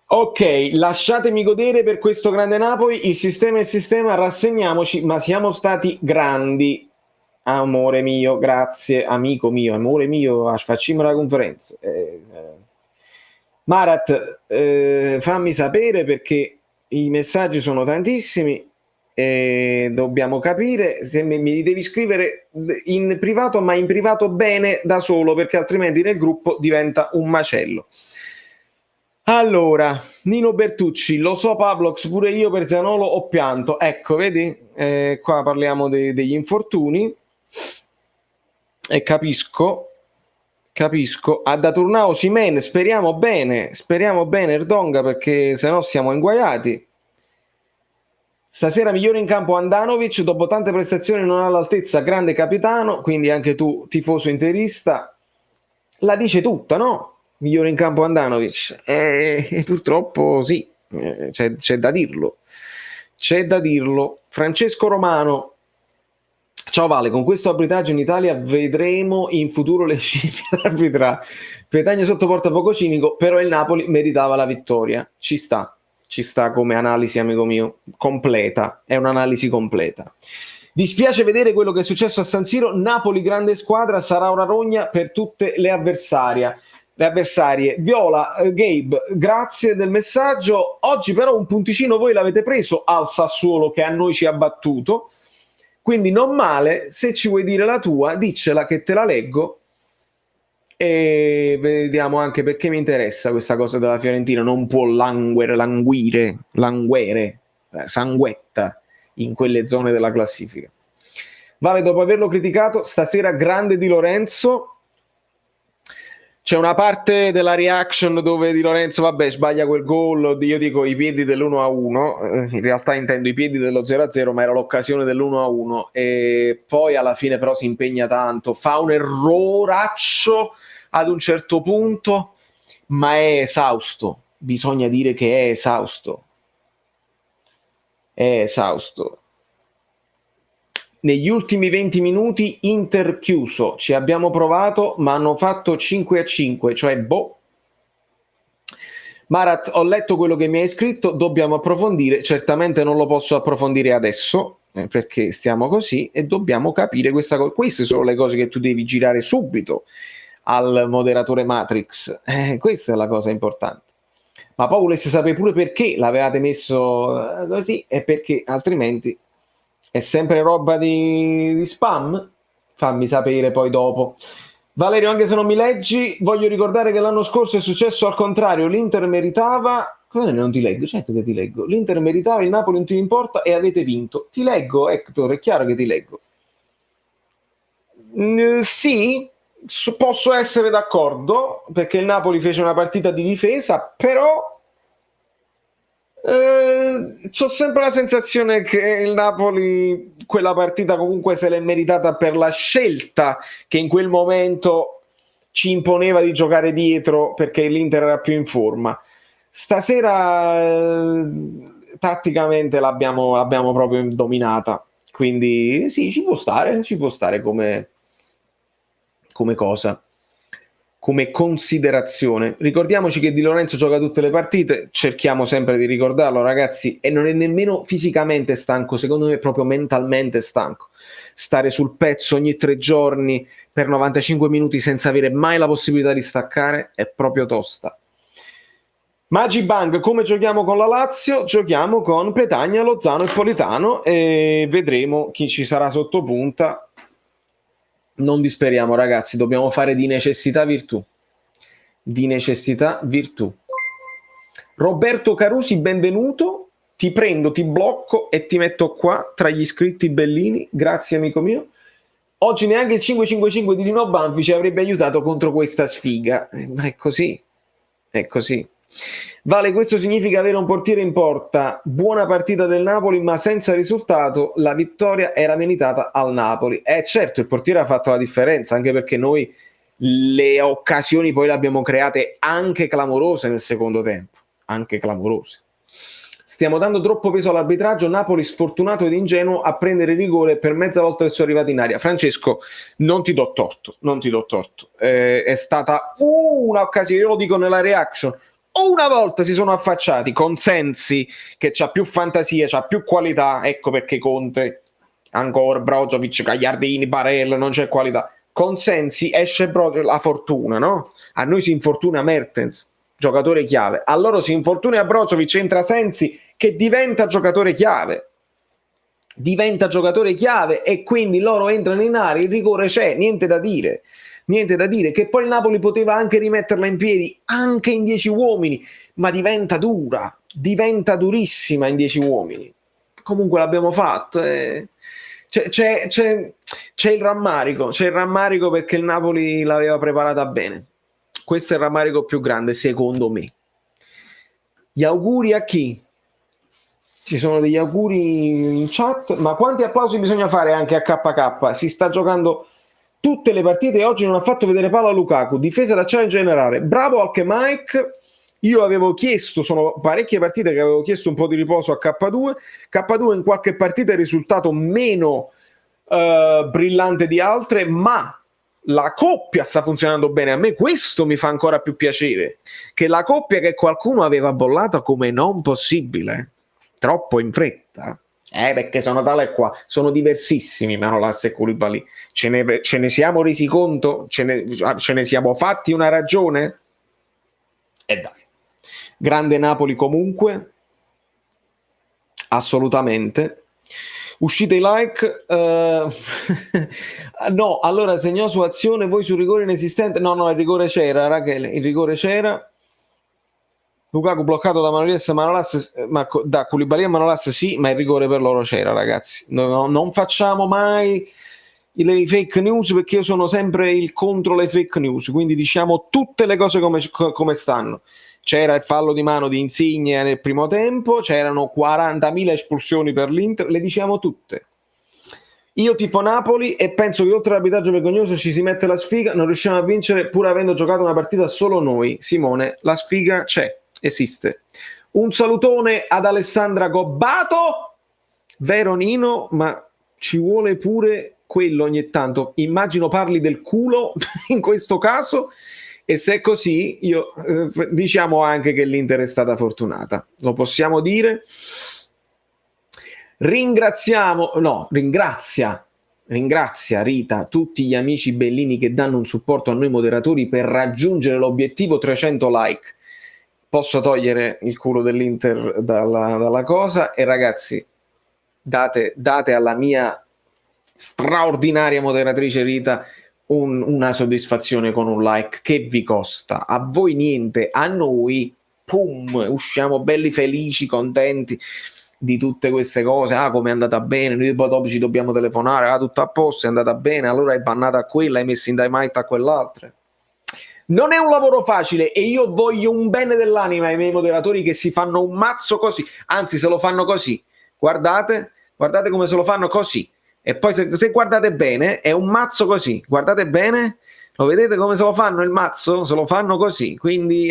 Ok, lasciatemi godere per questo grande Napoli. Il sistema è il sistema, rassegniamoci, ma siamo stati grandi. Amore mio, grazie, amico mio, amore mio, facciamo la conferenza. Marat, fammi sapere perché i messaggi sono tantissimi e dobbiamo capire. Se mi devi scrivere in privato, ma in privato bene da solo, perché altrimenti nel gruppo diventa un macello. Allora, Nino Bertucci, lo so Pablox, pure io per Zaniolo ho pianto. Ecco, vedi, qua parliamo degli infortuni e capisco. A da Turnao Simen, speriamo bene Erdonga, perché sennò siamo inguaiati. Stasera migliore in campo Andanovic, dopo tante prestazioni non all'altezza, grande capitano, quindi anche tu tifoso interista la dice tutta, no? Migliore in campo Andanovic, purtroppo sì, c'è da dirlo. Francesco Romano, ciao Vale, con questo arbitraggio in Italia vedremo in futuro le scimmie d'arbitraggio. Petagna sotto porta poco cinico, però il Napoli meritava la vittoria. Ci sta come analisi, amico mio, completa, è un'analisi completa. Dispiace vedere quello che è successo a San Siro. Napoli grande squadra, sarà una rogna per tutte le avversarie. Viola, Gabe, grazie del messaggio. Oggi però un punticino voi l'avete preso al Sassuolo, che a noi ci ha battuto, quindi non male. Se ci vuoi dire la tua, diccela che te la leggo e vediamo anche, perché mi interessa questa cosa della Fiorentina. Non può languire, sanguetta in quelle zone della classifica. Vale, dopo averlo criticato stasera, grande Di Lorenzo. C'è una parte della reaction dove Di Lorenzo, sbaglia quel gol, io dico i piedi dell'1-1, in realtà intendo i piedi dello 0-0, ma era l'occasione dell'1-1, e poi alla fine però si impegna tanto, fa un erroraccio ad un certo punto, ma è esausto, bisogna dire che è esausto. Negli ultimi 20 minuti Inter chiuso, ci abbiamo provato ma hanno fatto 5-5, cioè Marat, ho letto quello che mi hai scritto, dobbiamo approfondire, certamente non lo posso approfondire adesso perché stiamo così, e dobbiamo capire questa cosa. Queste sono le cose che tu devi girare subito al moderatore Matrix. Questa è la cosa importante. Ma poi volesse sapere pure perché l'avevate messo così, e perché altrimenti è sempre roba di spam. Fammi sapere poi dopo. Valerio, anche se non mi leggi, voglio ricordare che l'anno scorso è successo al contrario. L'Inter meritava... Come non ti leggo? Certo che ti leggo. L'Inter meritava, il Napoli un tiro in porta e avete vinto. Ti leggo, Hector, è chiaro che ti leggo. Sì, posso essere d'accordo, perché il Napoli fece una partita di difesa, però c'ho sempre la sensazione che il Napoli quella partita comunque se l'è meritata per la scelta che in quel momento ci imponeva di giocare dietro, perché l'Inter era più in forma. Stasera tatticamente l'abbiamo proprio dominata, quindi sì, ci può stare come cosa, come considerazione. Ricordiamoci che Di Lorenzo gioca tutte le partite, cerchiamo sempre di ricordarlo, ragazzi, e non è nemmeno fisicamente stanco, secondo me è proprio mentalmente stanco. Stare sul pezzo ogni 3 giorni per 95 minuti senza avere mai la possibilità di staccare è proprio tosta. Magibang, come giochiamo con la Lazio? Giochiamo con Petagna, Lozano e Politano e vedremo chi ci sarà sotto punta. Non disperiamo, ragazzi, dobbiamo fare di necessità virtù. Di necessità virtù. Roberto Carusi, benvenuto. Ti prendo, ti blocco e ti metto qua tra gli iscritti bellini. Grazie, amico mio. Oggi neanche il 555 di Rino Banfi ci avrebbe aiutato contro questa sfiga. Ma è così. È così. Vale, questo significa avere un portiere in porta. Buona partita del Napoli, ma senza risultato la vittoria era meritata al Napoli. Certo, il portiere ha fatto la differenza, anche perché noi le occasioni poi le abbiamo create anche clamorose nel secondo tempo, anche clamorose. Stiamo dando troppo peso all'arbitraggio. Napoli sfortunato ed ingenuo a prendere rigore per mezza volta che sono arrivati in aria. Francesco, non ti do torto. È stata un'occasione, io lo dico nella reaction. Una volta si sono affacciati con Sensi, che c'ha più fantasia, c'ha più qualità, ecco perché Conte, ancora Brozovic, Gagliardini, Barella, non c'è qualità. Con Sensi esce proprio la fortuna, no? A noi si infortuna Mertens, giocatore chiave. A loro si infortuna a Brozovic, entra Sensi, che diventa giocatore chiave. E quindi loro entrano in area, il rigore c'è, niente da dire, che poi il Napoli poteva anche rimetterla in piedi anche in 10 uomini, ma diventa durissima in 10 uomini. Comunque l'abbiamo fatto. C'è il rammarico perché il Napoli l'aveva preparata bene. Questo è il rammarico più grande, secondo me. Gli auguri a chi? Ci sono degli auguri in chat, ma quanti applausi bisogna fare anche a KK? Si sta giocando tutte le partite e oggi non ha fatto vedere palla a Lukaku. Difesa da in generale. Bravo anche Mike. Io avevo chiesto, sono parecchie partite che avevo chiesto un po' di riposo a K2. K2 in qualche partita è risultato meno brillante di altre, ma la coppia sta funzionando bene. A me questo mi fa ancora più piacere, che la coppia che qualcuno aveva bollato come non possibile, troppo in fretta, perché sono tale qua, sono diversissimi Manolas e Koulibaly. Ce ne siamo resi conto? Ce ne siamo fatti una ragione? E dai, grande Napoli comunque, assolutamente. Uscite i like. No, allora segnò su azione, voi sul rigore inesistente. No, il rigore c'era, Rachele, il rigore c'era. Lukaku bloccato da Manolas, da Koulibaly e Manolas, sì, ma il rigore per loro c'era, ragazzi. Non facciamo mai le fake news, perché io sono sempre contro le fake news, quindi diciamo tutte le cose come stanno. C'era il fallo di mano di Insigne nel primo tempo, c'erano 40.000 espulsioni per l'Inter, le diciamo tutte. Io tifo Napoli e penso che oltre all'arbitraggio vergognoso ci si mette la sfiga, non riusciamo a vincere pur avendo giocato una partita solo noi. Simone, la sfiga c'è, esiste. Un salutone ad Alessandra Gobbato, vero Nino, ma ci vuole pure quello ogni tanto. Immagino parli del culo in questo caso, e se è così diciamo anche che l'Inter è stata fortunata, lo possiamo dire. Ringrazia ringrazia Rita tutti gli amici bellini che danno un supporto a noi moderatori per raggiungere l'obiettivo 300 like. Posso togliere il culo dell'Inter dalla cosa, e ragazzi, date alla mia straordinaria moderatrice Rita una soddisfazione con un like. Che vi costa? A voi niente, a noi pum, usciamo belli felici, contenti di tutte queste cose. Come è andata bene, noi poi dopo ci dobbiamo telefonare, tutto a posto, è andata bene, allora hai bannato a quella, hai messo in dynamite a quell'altra. Non è un lavoro facile, e io voglio un bene dell'anima ai miei moderatori che si fanno un mazzo così, anzi se lo fanno così, guardate come se lo fanno così, e poi se guardate bene è un mazzo così, guardate bene, lo vedete come se lo fanno il mazzo? Se lo fanno così, quindi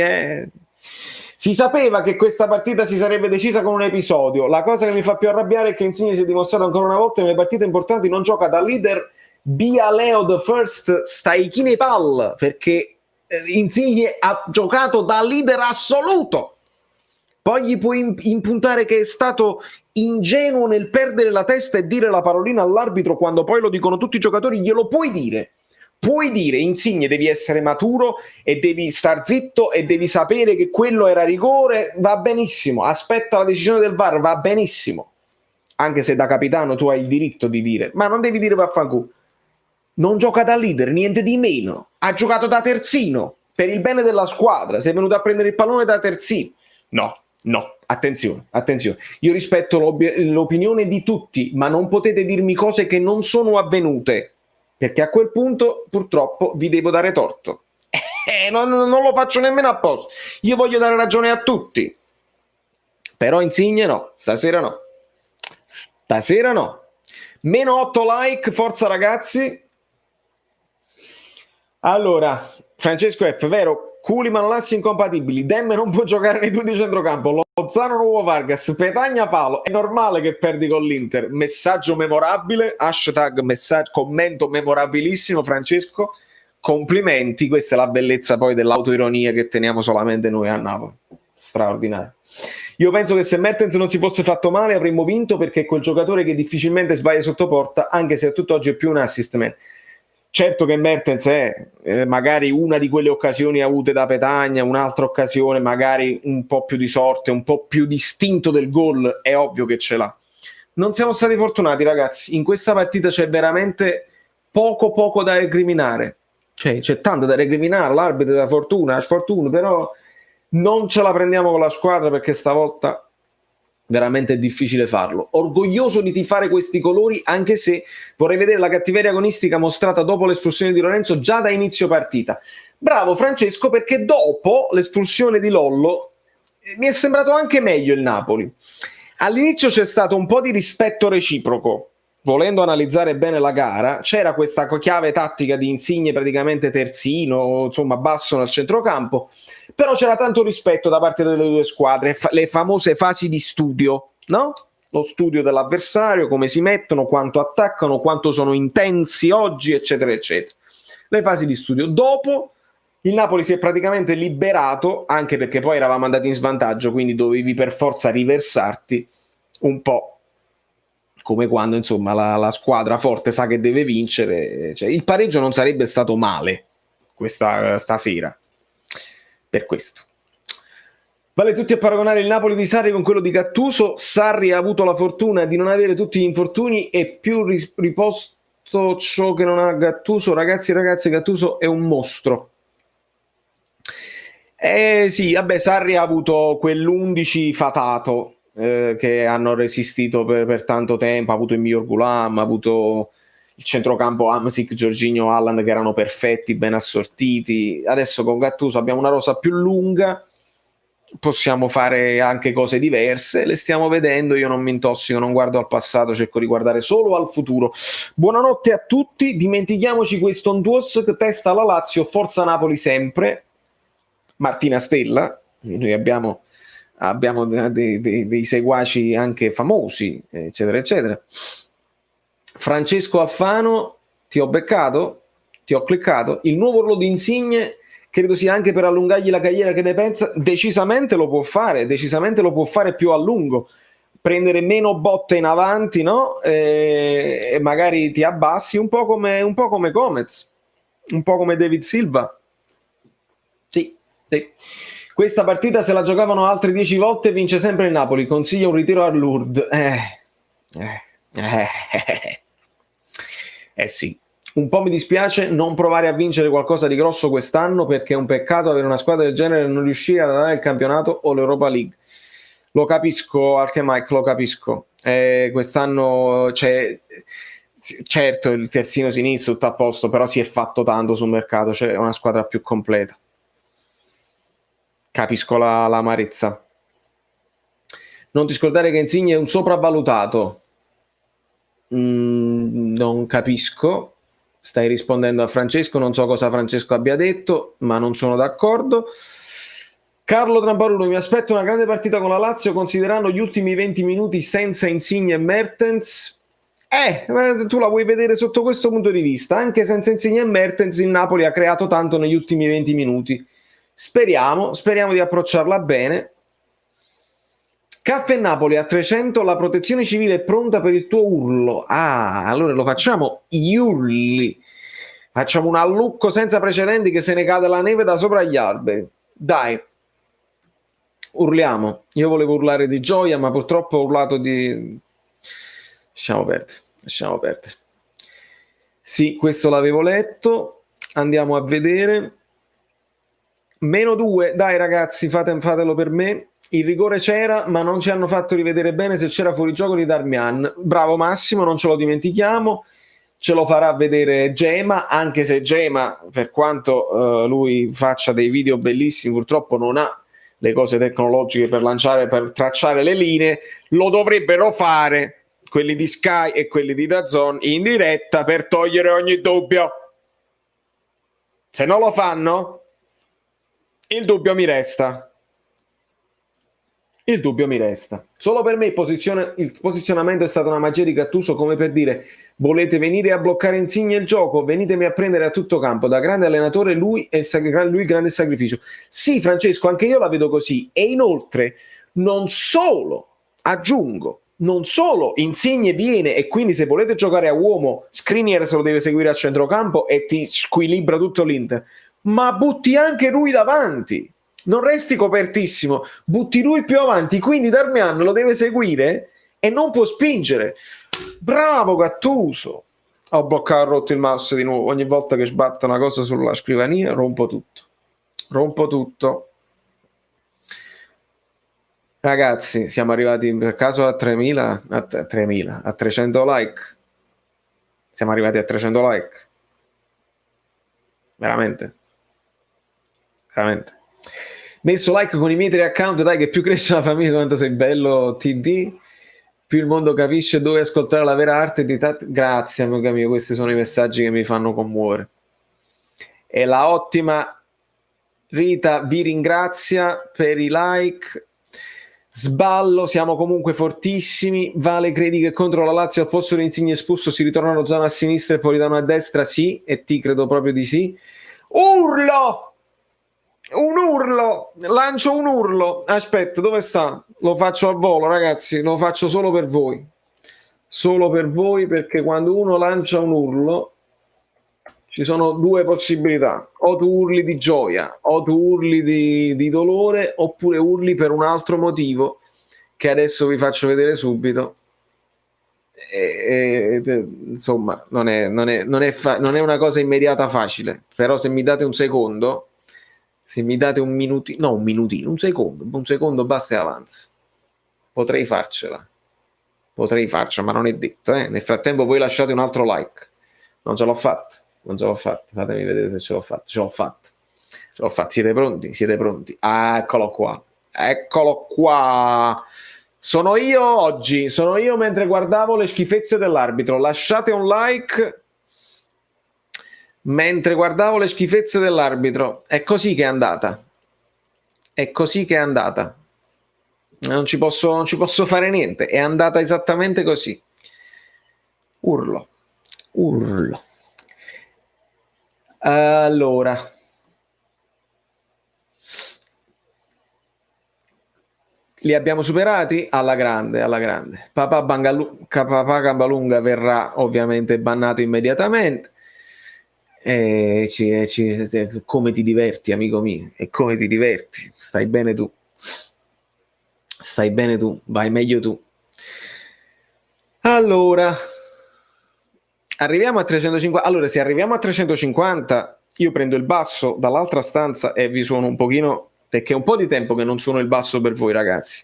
si sapeva che questa partita si sarebbe decisa con un episodio. La cosa che mi fa più arrabbiare è che Insigne si è dimostrato ancora una volta nelle partite importanti non gioca da leader. Via Leo the first, stai chi ne pal, perché Insigne ha giocato da leader assoluto. Poi gli puoi impuntare che è stato ingenuo nel perdere la testa e dire la parolina all'arbitro quando poi lo dicono tutti i giocatori, glielo puoi dire. Puoi dire, Insigne, devi essere maturo e devi star zitto e devi sapere che quello era rigore, va benissimo, aspetta la decisione del VAR, va benissimo, anche se da capitano tu hai il diritto di dire, ma non devi dire vaffanculo. Non gioca da leader, niente di meno, ha giocato da terzino per il bene della squadra, sei venuto a prendere il pallone da terzino. No, attenzione, io rispetto l'opinione di tutti, ma non potete dirmi cose che non sono avvenute, perché a quel punto purtroppo vi devo dare torto. Non lo faccio nemmeno apposta, io voglio dare ragione a tutti, però Insigne no, stasera no. Meno 8 like, forza ragazzi. Allora, Francesco F, vero, Culi Manolassi incompatibili, Demme non può giocare nei due di centrocampo, Lozano nuovo Vargas, Petagna palo, è normale che perdi con l'Inter. Messaggio memorabile, hashtag commento memorabilissimo Francesco, complimenti, questa è la bellezza poi dell'autoironia che teniamo solamente noi a Napoli, straordinario. Io penso che se Mertens non si fosse fatto male avremmo vinto, perché è quel giocatore che difficilmente sbaglia sotto porta, anche se a tutt'oggi è più un assist man. Certo che Mertens è magari una di quelle occasioni avute da Petagna, un'altra occasione magari un po' più di sorte, un po' più distinto del gol, è ovvio che ce l'ha. Non siamo stati fortunati ragazzi, in questa partita c'è veramente poco da recriminare, c'è tanto da recriminare, l'arbitro da fortuna, sfortuna, però non ce la prendiamo con la squadra, perché stavolta veramente è difficile farlo. Orgoglioso di tifare questi colori, anche se vorrei vedere la cattiveria agonistica mostrata dopo l'espulsione di Lorenzo già da inizio partita. Bravo Francesco, perché dopo l'espulsione di Lollo mi è sembrato anche meglio il Napoli. All'inizio c'è stato un po' di rispetto reciproco, volendo analizzare bene la gara, c'era questa chiave tattica di Insigne praticamente terzino, insomma basso nel centrocampo, però c'era tanto rispetto da parte delle due squadre, le famose fasi di studio, no? Lo studio dell'avversario, come si mettono, quanto attaccano, quanto sono intensi oggi, eccetera, eccetera. Le fasi di studio. Dopo il Napoli si è praticamente liberato, anche perché poi eravamo andati in svantaggio, quindi dovevi per forza riversarti un po', come quando insomma la squadra forte sa che deve vincere, cioè, il pareggio non sarebbe stato male stasera, per questo. Vale tutti a paragonare il Napoli di Sarri con quello di Gattuso. Sarri ha avuto la fortuna di non avere tutti gli infortuni e più riposto ciò che non ha Gattuso. Ragazzi, Gattuso è un mostro. Sì, vabbè, Sarri ha avuto quell'11 fatato, che hanno resistito per tanto tempo, ha avuto il miglior Gulam, ha avuto il centrocampo Hamsik, Jorginho, Allan che erano perfetti, ben assortiti. Adesso con Gattuso abbiamo una rosa più lunga, possiamo fare anche cose diverse, le stiamo vedendo, io non mi intossico, non guardo al passato, cerco di guardare solo al futuro. Buonanotte a tutti, dimentichiamoci questo Onduos che testa alla Lazio, forza Napoli sempre, Martina Stella, noi abbiamo dei seguaci anche famosi, eccetera eccetera. Francesco Alfano, ti ho beccato, ti ho cliccato, il nuovo ruolo di Insigne credo sia anche per allungargli la carriera, che ne pensa? Decisamente lo può fare più a lungo. prendere meno botte in avanti, no? E magari ti abbassi un po' come Gomez, un po' come David Silva. Sì, sì. Questa partita se la giocavano altre 10 volte vince sempre il Napoli. Consiglio un ritiro a Lourdes. Sì. Un po' mi dispiace non provare a vincere qualcosa di grosso quest'anno, perché è un peccato avere una squadra del genere e non riuscire a dare il campionato o l'Europa League. Lo capisco, anche Mike, lo capisco. Quest'anno c'è, certo, il terzino sinistro tutto a posto, però si è fatto tanto sul mercato, c'è una squadra più completa. Capisco l'amarezza. Non ti scordare che Insigne è un sopravvalutato. Non capisco. Stai rispondendo a Francesco, non so cosa Francesco abbia detto, ma non sono d'accordo. Carlo Tramparulo, mi aspetto una grande partita con la Lazio considerando gli ultimi 20 minuti senza Insigne e Mertens. Tu la vuoi vedere sotto questo punto di vista? Anche senza Insigne e Mertens il Napoli ha creato tanto negli ultimi 20 minuti. Speriamo di approcciarla bene. Caffè Napoli a 300, la protezione civile è pronta per il tuo urlo. Allora lo facciamo gli urli. Facciamo un allucco senza precedenti che se ne cade la neve da sopra gli alberi. Dai, urliamo. Io volevo urlare di gioia, ma purtroppo ho urlato di... Lasciamo perdere. Sì, questo l'avevo letto. Andiamo a vedere. -2, dai ragazzi, fatelo per me. Il rigore c'era, ma non ci hanno fatto rivedere bene se c'era fuorigioco di Darmian. Bravo Massimo, non ce lo dimentichiamo. Ce lo farà vedere Gema, anche se Gema, per quanto lui faccia dei video bellissimi, purtroppo non ha le cose tecnologiche per tracciare le linee. Lo dovrebbero fare quelli di Sky e quelli di DAZN in diretta per togliere ogni dubbio. Se non lo fanno, il dubbio mi resta. Solo per me il posizionamento è stata una magia di Gattuso, come per dire: volete venire a bloccare Insigne il gioco? Venitemi a prendere a tutto campo. Da grande allenatore lui grande sacrificio. Sì, Francesco, anche io la vedo così. E inoltre, non solo Insigne viene, e quindi se volete giocare a uomo, Skriniar se lo deve seguire a centrocampo e ti squilibra tutto l'Inter, ma butti anche lui davanti. Non resti copertissimo, butti lui più avanti, quindi Darmian lo deve seguire e non può spingere. Bravo Gattuso. Ho rotto il mouse di nuovo. Ogni volta che sbatto una cosa sulla scrivania rompo tutto. Ragazzi, siamo arrivati per caso a 3.000, a 300 like. Siamo arrivati a 300 like. Veramente. Messo like con i miei 3 account, dai, che più cresce la famiglia quanto sei bello TD, più il mondo capisce dove ascoltare la vera arte di Grazie amico mio, questi sono i messaggi che mi fanno commuovere. E la ottima Rita vi ringrazia per i like. Sballo, siamo comunque fortissimi. Vale, credi che contro la Lazio al posto di Insigne espulso si ritornano zona a sinistra e poi ridanno a destra? Sì, e ti credo proprio di sì. Urlo! Lancio un urlo. Aspetta, dove sta? Lo faccio al volo, ragazzi, lo faccio solo per voi, perché quando uno lancia un urlo ci sono 2 possibilità: o tu urli di gioia, o tu urli di dolore, oppure urli per un altro motivo che adesso vi faccio vedere subito. Insomma, non è una cosa immediata facile, però se mi date un secondo, se mi date un minutino, un secondo basta e avanza. Potrei farcela, ma non è detto. Nel frattempo voi lasciate un altro like. Non ce l'ho fatta. Fatemi vedere se ce l'ho fatta. Siete pronti? Eccolo qua. Sono io mentre guardavo le schifezze dell'arbitro. Lasciate un like mentre guardavo le schifezze dell'arbitro. È così che è andata. Non ci posso fare niente. È andata esattamente così. Urlo. Allora, Li abbiamo superati? Alla grande, alla grande. Papà Gambalunga verrà ovviamente bannato immediatamente. Come ti diverti, amico mio? E come ti diverti? Stai bene tu. Stai bene tu, vai meglio tu. Allora, arriviamo a 350. Allora, se arriviamo a 350, io prendo il basso dall'altra stanza e vi suono un pochino, perché è un po' di tempo che non suono il basso per voi, ragazzi.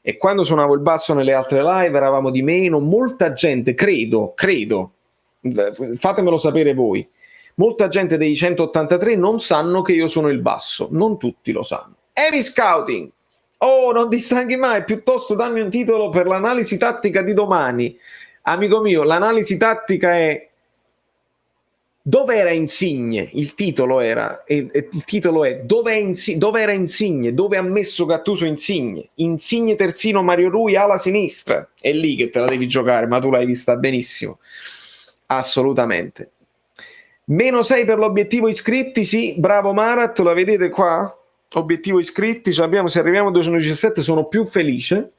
E quando suonavo il basso nelle altre live eravamo di meno, molta gente, credo, fatemelo sapere voi, molta gente dei 183 non sanno che io suono il basso, non tutti lo sanno. Heavy Scouting! Oh, non ti stanchi mai, piuttosto dammi un titolo per l'analisi tattica di domani. Amico mio, l'analisi tattica è dove era Insigne? Il titolo era, il titolo è dove era Insigne? Dove ha messo Gattuso Insigne? Insigne terzino Mario Rui ala sinistra. È lì che te la devi giocare, ma tu l'hai vista benissimo. Assolutamente. -6 per l'obiettivo iscritti, sì, bravo Marat, la vedete qua? Obiettivo iscritti, se arriviamo a 217 sono più felice.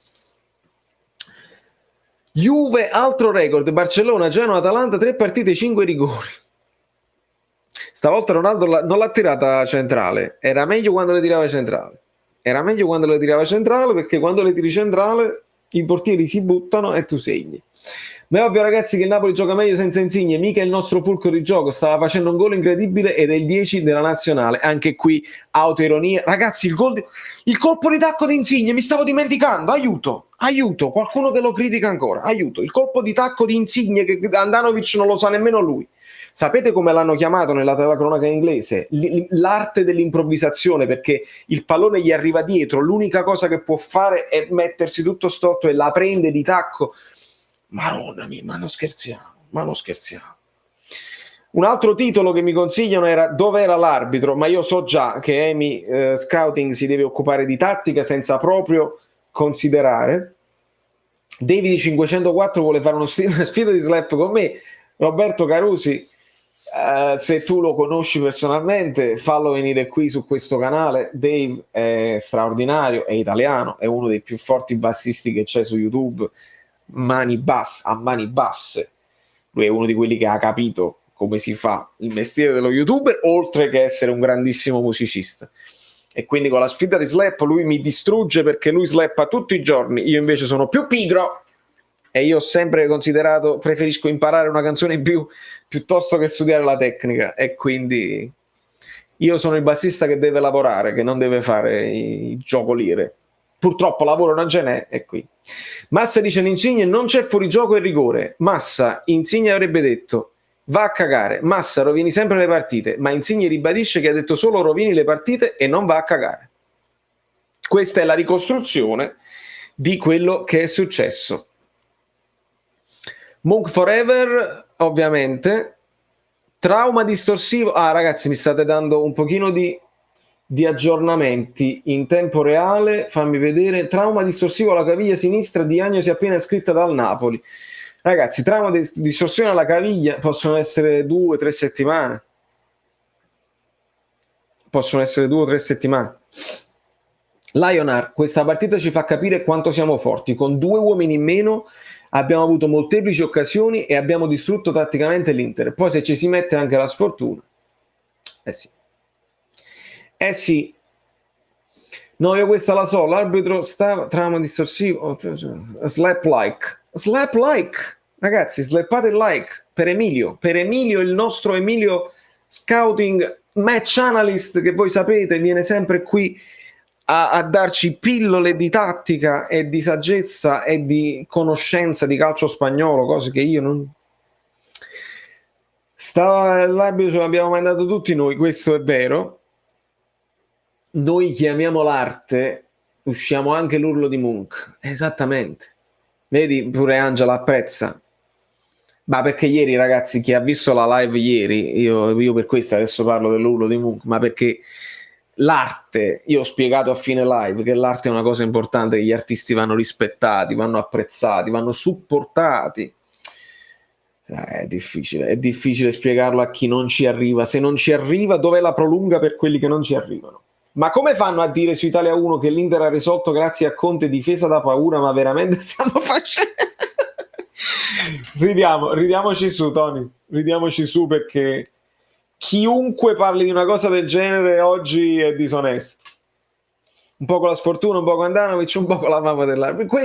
Juve, altro record, Barcellona, Genoa, Atalanta, 3 partite, 5 rigori. Stavolta Ronaldo non l'ha tirata centrale, era meglio quando le tirava centrale. Era meglio quando le tirava centrale, perché quando le tiri centrale i portieri si buttano e tu segni. Ma è ovvio, ragazzi, che il Napoli gioca meglio senza Insigne, mica il nostro fulcro di gioco, stava facendo un gol incredibile ed è il 10 della nazionale. Anche qui autoironia. Ragazzi, il colpo di tacco di Insigne, mi stavo dimenticando, aiuto, qualcuno che lo critica ancora, aiuto. Il colpo di tacco di Insigne che Andanovic non lo sa nemmeno lui. Sapete come l'hanno chiamato nella cronaca inglese? L'arte dell'improvvisazione, perché il pallone gli arriva dietro, l'unica cosa che può fare è mettersi tutto storto e la prende di tacco. Maronna mia, ma non scherziamo. Un altro titolo che mi consigliano era Dove era l'arbitro, ma io so già che Amy Scouting si deve occupare di tattica senza proprio considerare. David 504 vuole fare una sfida di slap con me. Roberto Carusi, se tu lo conosci personalmente, fallo venire qui su questo canale. Dave è straordinario, è italiano, è uno dei più forti bassisti che c'è su YouTube, a mani basse. Lui è uno di quelli che ha capito come si fa il mestiere dello youtuber, oltre che essere un grandissimo musicista. E quindi con la sfida di slap lui mi distrugge, perché lui slappa tutti i giorni, io invece sono più pigro e io ho sempre considerato, preferisco imparare una canzone in più piuttosto che studiare la tecnica, e quindi io sono il bassista che deve lavorare, che non deve fare i giocoliere. Purtroppo lavoro non ce n'è, è qui. Massa dice Insigne non c'è fuorigioco e rigore. Massa, Insigne avrebbe detto va a cagare. Massa, rovini sempre le partite, ma Insigne ribadisce che ha detto solo rovini le partite e non va a cagare. Questa è la ricostruzione di quello che è successo. Monk Forever, ovviamente. Trauma distorsivo. Ah, ragazzi, mi state dando un pochino di aggiornamenti in tempo reale. Fammi vedere. Trauma distorsivo alla caviglia sinistra, diagnosi appena scritta dal Napoli. Ragazzi, trauma di distorsione alla caviglia possono essere 2 o 3 settimane. Lionard, questa partita ci fa capire quanto siamo forti. Con 2 uomini in meno abbiamo avuto molteplici occasioni e abbiamo distrutto tatticamente l'Inter. Poi se ci si mette anche la sfortuna. Sì. No, io questa la so. L'arbitro stava trauma distorsivo. Slap like. Ragazzi, slappate il like per Emilio, il nostro Emilio Scouting Match Analyst, che voi sapete viene sempre qui a darci pillole di tattica e di saggezza e di conoscenza di calcio spagnolo, cose che io non... L'arbitro l'abbiamo mandato tutti noi, questo è vero. Noi chiamiamo l'arte, usciamo anche l'urlo di Munch. Esattamente. Vedi, pure Angela apprezza. Ma perché ieri, ragazzi, chi ha visto la live ieri, io per questo adesso parlo dell'urlo di Munch, ma perché l'arte, io ho spiegato a fine live che l'arte è una cosa importante, che gli artisti vanno rispettati, vanno apprezzati, vanno supportati. È difficile spiegarlo a chi non ci arriva. Se non ci arriva, dov'è la prolunga per quelli che non ci arrivano? Ma come fanno a dire su Italia 1 che l'Inter ha risolto grazie a Conte difesa da paura, ma veramente stanno facendo... ridiamoci su, Tony, ridiamoci su, perché chiunque parli di una cosa del genere oggi è disonesto. Un po' con la sfortuna, un po' con Andanovic, un po' con la mamma dell'arbitro.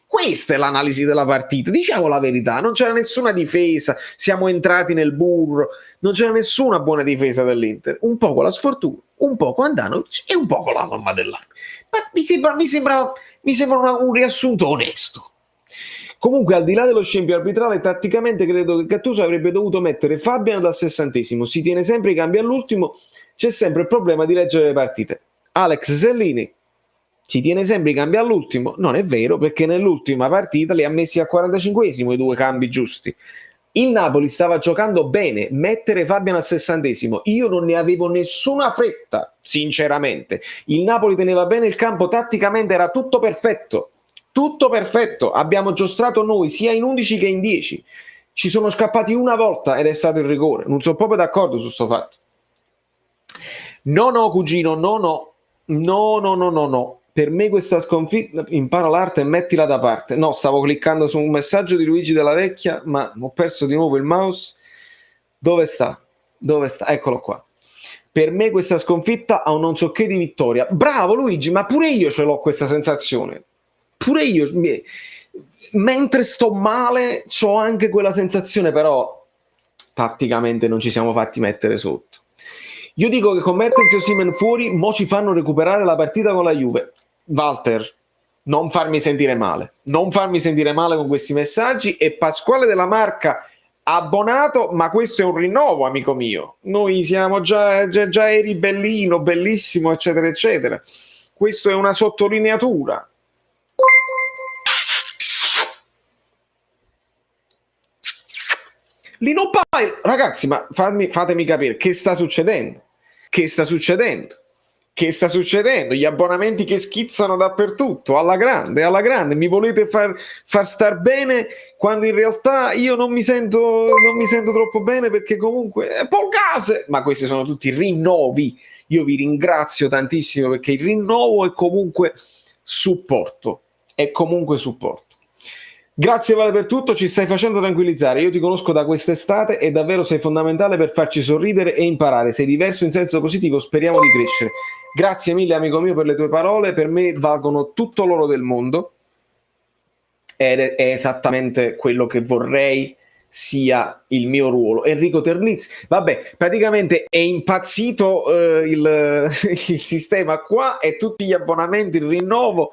Questa è l'analisi della partita, diciamo la verità, non c'era nessuna difesa, siamo entrati nel burro, non c'era nessuna buona difesa dell'Inter, un po' con la sfortuna, un po' con Andanovic e un po' con la mamma dell'arbitro. Ma mi sembra un riassunto onesto. Comunque, al di là dello scempio arbitrale, tatticamente credo che Gattuso avrebbe dovuto mettere Fabian dal 60°, si tiene sempre i cambi all'ultimo, c'è sempre il problema di leggere le partite. Alex Sellini si tiene sempre i cambi all'ultimo, non è vero, perché nell'ultima partita li ha messi al 45° i 2 cambi giusti. Il Napoli stava giocando bene, mettere Fabian al 60°, io non ne avevo nessuna fretta, sinceramente. Il Napoli teneva bene il campo, tatticamente era tutto perfetto, abbiamo giostrato noi sia in 11 che in 10, ci sono scappati una volta ed è stato il rigore, non sono proprio d'accordo su sto fatto. No, cugino, no. Per me questa sconfitta, impara l'arte e mettila da parte. No, stavo cliccando su un messaggio di Luigi Della Vecchia, ma ho perso di nuovo il mouse. Dove sta? Eccolo qua. Per me questa sconfitta ha un non so che di vittoria. Bravo Luigi, ma pure io ce l'ho questa sensazione. Pure io, mentre sto male, ho anche quella sensazione, però tatticamente non ci siamo fatti mettere sotto. Io dico che con Mertens e Osimhen fuori, mo ci fanno recuperare la partita con la Juve. Walter, non farmi sentire male con questi messaggi. E Pasquale Della Marca, abbonato, ma questo è un rinnovo, amico mio. Noi siamo già eri bellino, bellissimo, eccetera, eccetera. Questo è una sottolineatura. Lino Pai, ragazzi, ma fatemi capire che sta succedendo. Gli abbonamenti che schizzano dappertutto, alla grande. Mi volete far star bene quando in realtà io non mi sento troppo bene, perché comunque è Paul Gase. Ma questi sono tutti rinnovi. Io vi ringrazio tantissimo, perché il rinnovo è comunque supporto. Grazie Vale per tutto, ci stai facendo tranquillizzare, io ti conosco da quest'estate e davvero sei fondamentale per farci sorridere e imparare, sei diverso in senso positivo, speriamo di crescere. Grazie mille amico mio per le tue parole, per me valgono tutto l'oro del mondo ed è esattamente quello che vorrei sia il mio ruolo. Enrico Ternizzi, vabbè, praticamente è impazzito il sistema qua, e tutti gli abbonamenti, il rinnovo,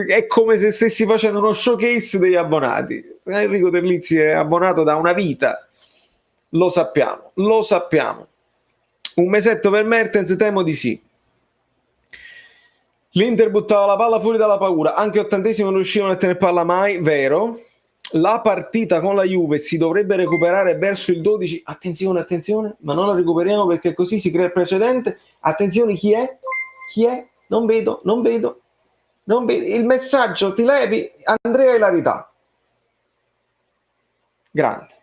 è come se stessi facendo uno showcase degli abbonati. Enrico Terlizzi è abbonato da una vita, lo sappiamo. Un mesetto per Mertens, temo di sì. L'Inter buttava la palla fuori dalla paura, anche 80° non riuscivano a tenere palla mai, vero? La partita con la Juve si dovrebbe recuperare verso il 12. Attenzione, ma non la recuperiamo perché così si crea il precedente. Attenzione, chi è? Non vedo. Il messaggio ti levi, Andrea Ilarità. Grande.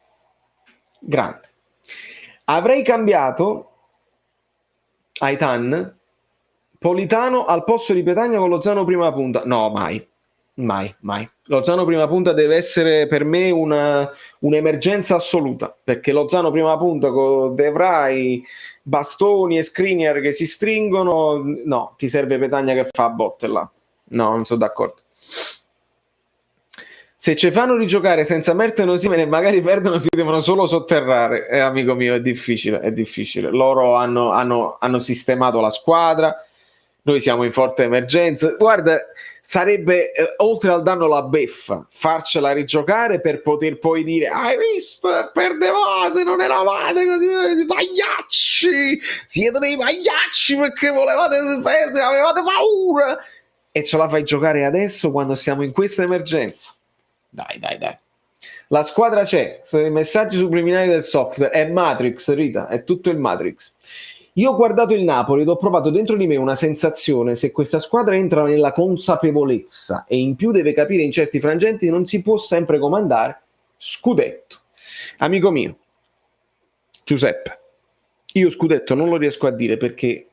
Avrei cambiato Aitan Politano al posto di Petagna con Lozano prima punta. No, mai. Lozano prima punta deve essere per me un'emergenza assoluta, perché Lozano prima punta con De Vrij, Bastoni e Skriniar che si stringono, no, ti serve Petagna che fa a botte là. No, non sono d'accordo. Se ci fanno rigiocare senza Mertens e Osimhen e magari perdono, si devono solo sotterrare. Amico mio, è difficile. Loro hanno sistemato la squadra, noi siamo in forte emergenza. Guarda, sarebbe oltre al danno la beffa farcela rigiocare per poter poi dire: hai visto, perdevate, non eravate pagliacci, siete dei pagliacci perché volevate perdere, avevate paura. E ce la fai giocare adesso quando siamo in questa emergenza? Dai. La squadra c'è, sono i messaggi subliminali del software, è Matrix, Rita, è tutto il Matrix. Io ho guardato il Napoli ed ho provato dentro di me una sensazione: se questa squadra entra nella consapevolezza e in più deve capire in certi frangenti, non si può sempre comandare, scudetto. Amico mio, Giuseppe, io scudetto non lo riesco a dire perché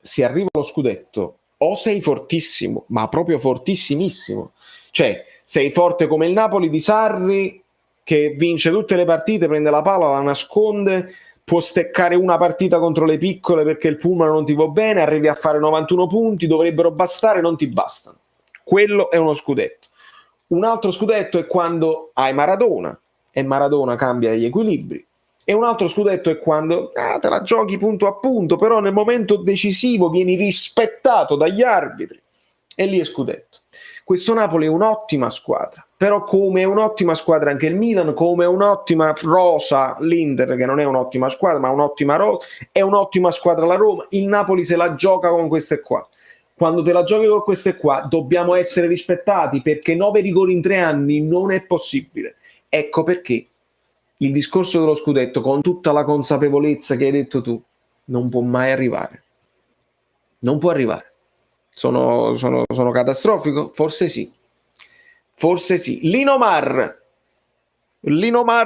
se arriva lo scudetto o sei fortissimo, ma proprio fortissimissimo, cioè sei forte come il Napoli di Sarri che vince tutte le partite, prende la palla, la nasconde, può steccare una partita contro le piccole perché il Pullman non ti va bene, arrivi a fare 91 punti, dovrebbero bastare, non ti bastano. Quello è uno scudetto. Un altro scudetto è quando hai Maradona e Maradona cambia gli equilibri, e un altro scudetto è quando te la giochi punto a punto, però nel momento decisivo vieni rispettato dagli arbitri, e lì è scudetto. Questo Napoli è un'ottima squadra, però come è un'ottima squadra anche il Milan, come è un'ottima rosa l'Inter, che non è un'ottima squadra ma un'ottima rosa, è un'ottima squadra la Roma. Il Napoli se la gioca con queste qua. Quando te la giochi con queste qua dobbiamo essere rispettati, perché 9 rigori in 3 anni non è possibile. Ecco perché il discorso dello scudetto, con tutta la consapevolezza che hai detto tu, non può mai arrivare. Non può arrivare. Sono catastrofico? Forse sì. Forse sì. Linomar,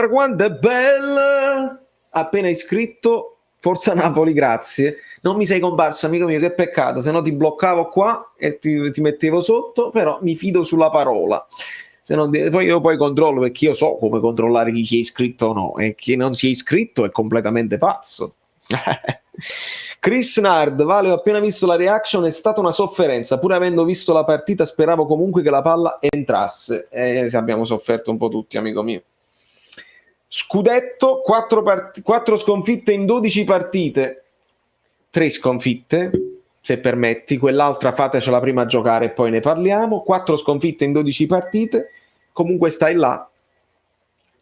quanto è bella! Appena iscritto, Forza Napoli, grazie. Non mi sei comparso, amico mio, che peccato, se no ti bloccavo qua e ti mettevo sotto, però mi fido sulla parola. Se non, poi controllo, perché io so come controllare chi si è iscritto o no, e chi non si è iscritto è completamente pazzo. Chris Nard, Vale, ho appena visto la reaction, è stata una sofferenza, pur avendo visto la partita speravo comunque che la palla entrasse, abbiamo sofferto un po' tutti, amico mio. Scudetto, 4 sconfitte in 12 partite, 3 sconfitte se permetti, quell'altra fatecela prima giocare e poi ne parliamo. 4 sconfitte in 12 partite, comunque stai là.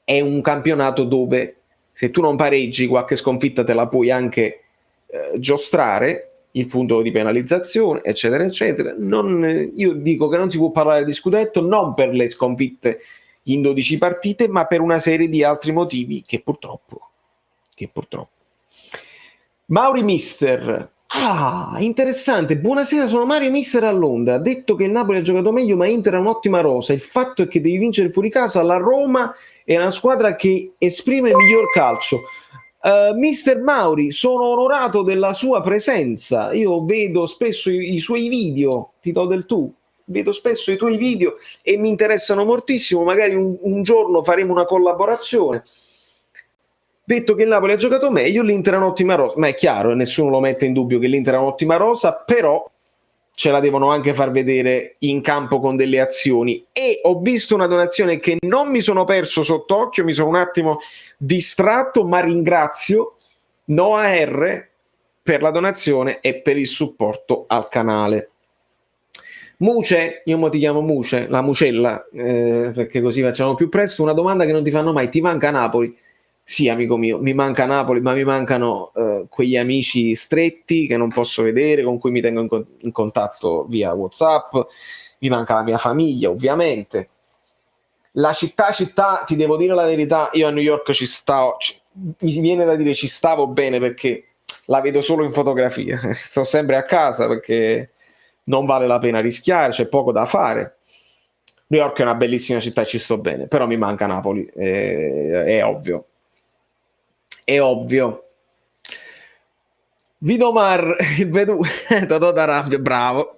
È un campionato dove se tu non pareggi qualche sconfitta te la puoi anche giostrare, il punto di penalizzazione, eccetera eccetera. Io dico che non si può parlare di scudetto non per le sconfitte in 12 partite, ma per una serie di altri motivi che purtroppo Mauri Mister, interessante, buonasera, sono Mario Mister a Londra, ha detto che il Napoli ha giocato meglio ma Inter ha un'ottima rosa, il fatto è che devi vincere fuori casa, la Roma è una squadra che esprime il miglior calcio. Mister Mauri, sono onorato della sua presenza, io vedo spesso i suoi video, ti do del tu, vedo spesso i tuoi video e mi interessano moltissimo, magari un giorno faremo una collaborazione. Detto che il Napoli ha giocato meglio, l'Inter è un'ottima rosa, ma è chiaro, nessuno lo mette in dubbio che l'Inter è un'ottima rosa, però ce la devono anche far vedere in campo con delle azioni. E ho visto una donazione che non mi sono perso sott'occhio, mi sono un attimo distratto, ma ringrazio Noah R per la donazione e per il supporto al canale. Muce, io mo ti chiamo Muce, la Mucella, perché così facciamo più presto. Una domanda che non ti fanno mai: ti manca Napoli? Sì, amico mio, mi manca Napoli, ma mi mancano quegli amici stretti che non posso vedere, con cui mi tengo in contatto via WhatsApp, mi manca la mia famiglia, ovviamente. La città, ti devo dire la verità, io a New York mi viene da dire ci stavo bene perché la vedo solo in fotografia, sto sempre a casa perché non vale la pena rischiare, c'è poco da fare. New York è una bellissima città e ci sto bene, però mi manca Napoli, è ovvio. È ovvio. Vidomar, il vedo Totò da rabbia, bravo.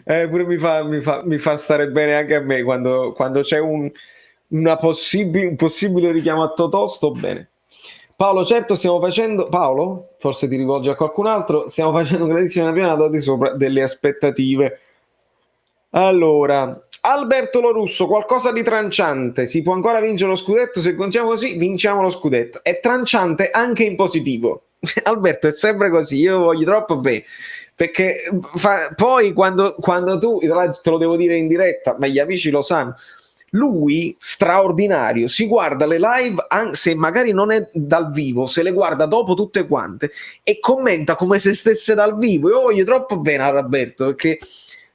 Pure mi fa stare bene anche a me quando c'è un possibile richiamo a Totò, sto bene. Paolo, certo stiamo facendo, Paolo, forse ti rivolgi a qualcun altro, stiamo facendo un grandissimo campionato di sopra delle aspettative. Allora, Alberto Lorusso, qualcosa di tranciante, si può ancora vincere lo scudetto, se continuiamo così vinciamo lo scudetto, è tranciante anche in positivo. Alberto, è sempre così, io voglio troppo bene, perché poi quando tu, te lo devo dire in diretta, ma gli amici lo sanno, lui, straordinario, si guarda le live, se magari non è dal vivo, se le guarda dopo tutte quante e commenta come se stesse dal vivo. Io voglio troppo bene a Alberto, perché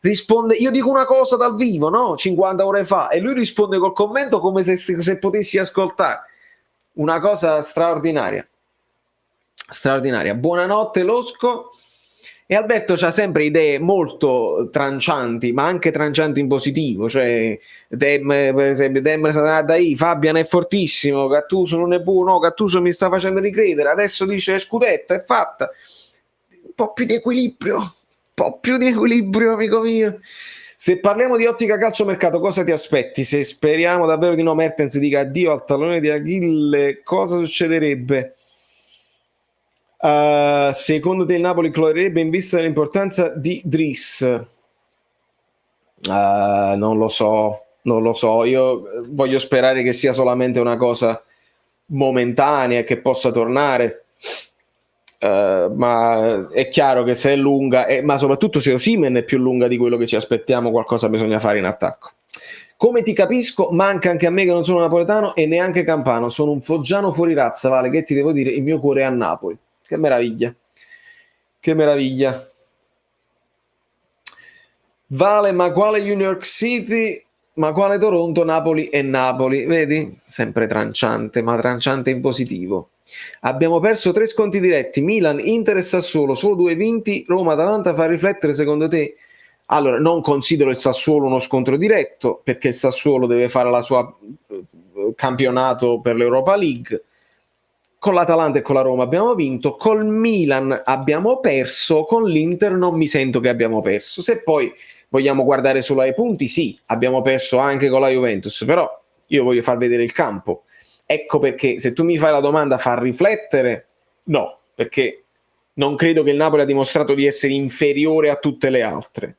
risponde, io dico una cosa dal vivo, no? 50 ore fa, e lui risponde col commento come se potessi ascoltare. Una cosa straordinaria. Buonanotte Losco. E Alberto ha sempre idee molto trancianti, ma anche trancianti in positivo, cioè per esempio dai, Fabian è fortissimo, Gattuso non è buono, Gattuso mi sta facendo ricredere, adesso dice scudetto, è fatta. Un po' più di equilibrio, amico mio. Se parliamo di ottica calciomercato, cosa ti aspetti? Se speriamo davvero di no, Mertens dica addio al tallone di Achille, cosa succederebbe? Secondo te il Napoli clorerebbe in vista dell'importanza di Driss? Non lo so. Io voglio sperare che sia solamente una cosa momentanea e che possa tornare. Ma è chiaro che se è lunga, ma soprattutto se Osimhen è più lunga di quello che ci aspettiamo, qualcosa bisogna fare in attacco. Come ti capisco, manca anche a me che non sono napoletano e neanche campano, sono un foggiano fuori razza, Vale, che ti devo dire, il mio cuore è a Napoli. Che meraviglia. Vale, ma quale New York City, ma quale Toronto, Napoli e Napoli, vedi? Sempre tranciante, ma tranciante in positivo. Abbiamo perso 3 sconti diretti, Milan, Inter e Sassuolo, solo 2 vinti, Roma, Atalanta fa riflettere secondo te? Allora, non considero il Sassuolo uno scontro diretto, perché il Sassuolo deve fare la sua campionato per l'Europa League. Con l'Atalanta e con la Roma abbiamo vinto, col Milan abbiamo perso, con l'Inter non mi sento che abbiamo perso. Se poi vogliamo guardare solo ai punti, sì, abbiamo perso anche con la Juventus, però io voglio far vedere il campo. Ecco perché se tu mi fai la domanda fa riflettere, no, perché non credo che il Napoli ha dimostrato di essere inferiore a tutte le altre.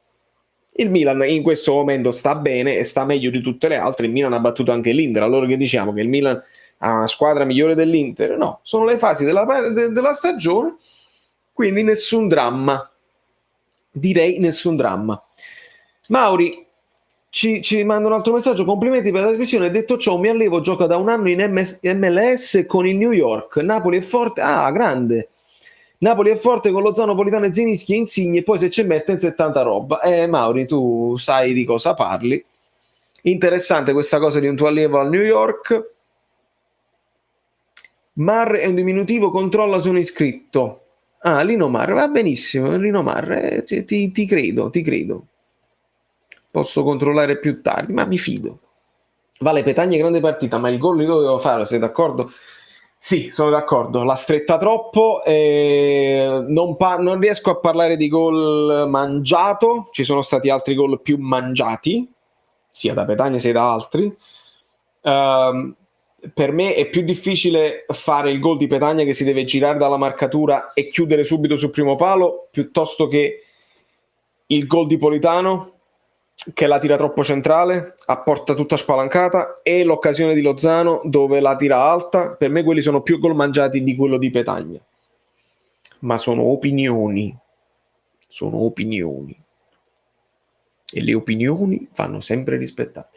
Il Milan in questo momento sta bene e sta meglio di tutte le altre, il Milan ha battuto anche l'Inter, allora che diciamo che il Milan ha una squadra migliore dell'Inter? No, sono le fasi della stagione, quindi nessun dramma. Direi nessun dramma. Mauri ci manda un altro messaggio, complimenti per la trasmissione, detto ciò mi allevo, gioca da un anno in MLS con il New York, Napoli è forte, grande, Napoli è forte con Lozano, Politano e Zielinski e Insigne, e poi se c'è Mertens è tanta roba. Mauri, tu sai di cosa parli. Interessante questa cosa di un tuo allievo al New York. Mar è un diminutivo, controlla sono iscritto. Lino Mar, va benissimo, Lino Mar, ti credo. Posso controllare più tardi, ma mi fido. Vale, Petagna grande partita, ma il gol li dovevo fare, sei d'accordo? Sì, sono d'accordo, l'ha stretta troppo, non riesco a parlare di gol mangiato, ci sono stati altri gol più mangiati, sia da Petagna sia da altri. Per me è più difficile fare il gol di Petagna che si deve girare dalla marcatura e chiudere subito sul primo palo, piuttosto che il gol di Politano che la tira troppo centrale, a porta tutta spalancata, e l'occasione di Lozano dove la tira alta. Per me quelli sono più gol mangiati di quello di Petagna, ma sono opinioni e le opinioni vanno sempre rispettate.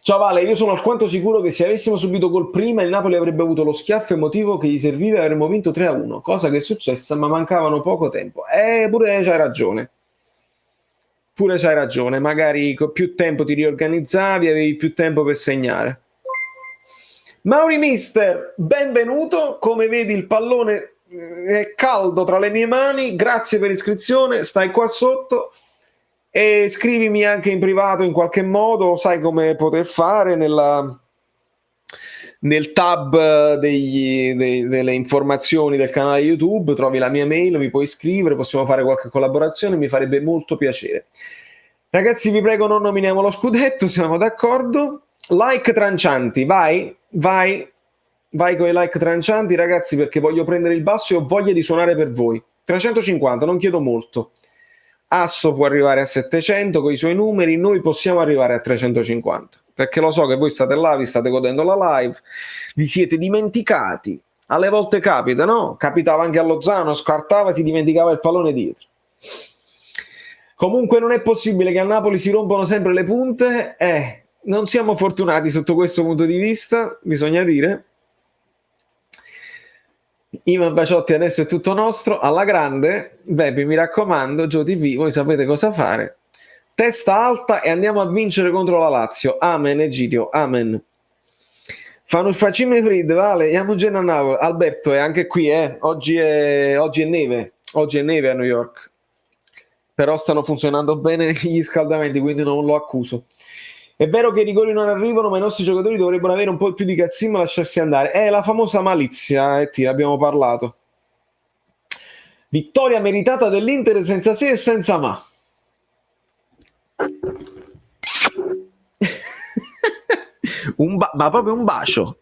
Ciao Vale, io sono alquanto sicuro che se avessimo subito gol prima il Napoli avrebbe avuto lo schiaffo emotivo che gli serviva e avremmo vinto 3-1, cosa che è successa, ma mancavano poco tempo. Pure c'hai ragione, magari con più tempo ti riorganizzavi, avevi più tempo per segnare. Mauri Mister, benvenuto, come vedi il pallone è caldo tra le mie mani, grazie per l'iscrizione, stai qua sotto e scrivimi anche in privato in qualche modo, sai come poter fare nel tab delle informazioni del canale YouTube, trovi la mia mail, mi puoi scrivere, possiamo fare qualche collaborazione, mi farebbe molto piacere. Ragazzi, vi prego, non nominiamo lo scudetto, siamo d'accordo? Like trancianti, vai con i like trancianti, ragazzi, perché voglio prendere il basso e ho voglia di suonare per voi. 350, non chiedo molto. Asso può arrivare a 700 con i suoi numeri, noi possiamo arrivare a 350, perché lo so che voi state là, vi state godendo la live, vi siete dimenticati, alle volte capita, no? Capitava anche a Lozano, scartava, si dimenticava il pallone dietro. Comunque non è possibile che a Napoli si rompano sempre le punte, non siamo fortunati sotto questo punto di vista, bisogna dire. Ivan Baciotti adesso è tutto nostro, alla grande. Beppe, mi raccomando, Gio TV, voi sapete cosa fare. Testa alta e andiamo a vincere contro la Lazio. Amen, Egidio, amen. Fanno facime frid, Vale, andiamo a Napoli. Alberto è anche qui, oggi è neve a New York. però stanno funzionando bene gli scaldamenti, quindi non lo accuso. È vero che i rigori non arrivano, ma i nostri giocatori dovrebbero avere un po' più di cazzimmo e lasciarsi andare. È la famosa malizia, ti abbiamo parlato. Vittoria meritata dell'Inter senza se e senza ma. Ma proprio un bacio.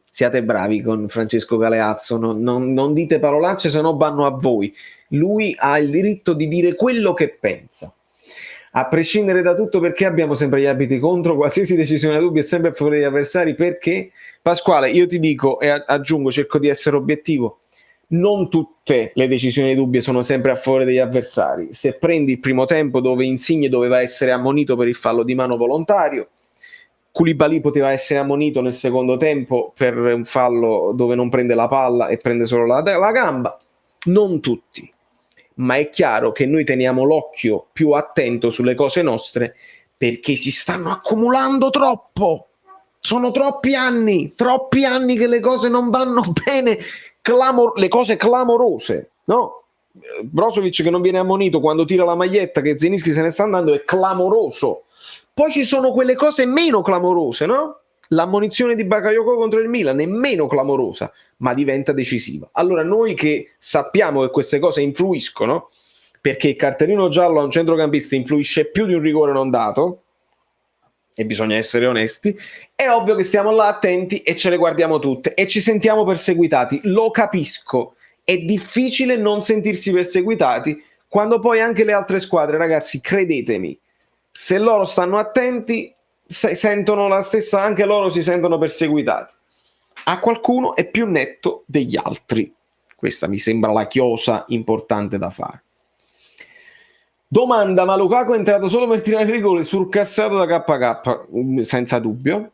Siate bravi con Francesco Galeazzo, non dite parolacce, se no vanno a voi. Lui ha il diritto di dire quello che pensa. A prescindere da tutto, perché abbiamo sempre gli arbitri contro? Qualsiasi decisione dubbia è sempre a favore degli avversari. Perché? Pasquale, io ti dico e aggiungo, cerco di essere obiettivo. Non tutte le decisioni dubbie sono sempre a favore degli avversari. Se prendi il primo tempo dove Insigne doveva essere ammonito per il fallo di mano volontario, Koulibaly poteva essere ammonito nel secondo tempo per un fallo dove non prende la palla e prende solo la gamba, non tutti, ma è chiaro che noi teniamo l'occhio più attento sulle cose nostre perché si stanno accumulando troppo. Sono troppi anni che le cose non vanno bene, le cose clamorose, no? Brozovic che non viene ammonito quando tira la maglietta, che Zielinski se ne sta andando, è clamoroso. Poi ci sono quelle cose meno clamorose, no? L'ammonizione di Bakayoko contro il Milan è meno clamorosa, ma diventa decisiva. Allora noi che sappiamo che queste cose influiscono, perché il cartellino giallo a un centrocampista influisce più di un rigore non dato, e bisogna essere onesti, è ovvio che stiamo là attenti e ce le guardiamo tutte e ci sentiamo perseguitati. Lo capisco, è difficile non sentirsi perseguitati quando poi anche le altre squadre, ragazzi, credetemi, se loro stanno attenti, sentono la stessa, anche loro si sentono perseguitati. A qualcuno è più netto degli altri. Questa mi sembra la chiosa importante da fare. Domanda, ma Lukaku è entrato solo per tirare il rigore surcassato da KK? Senza dubbio.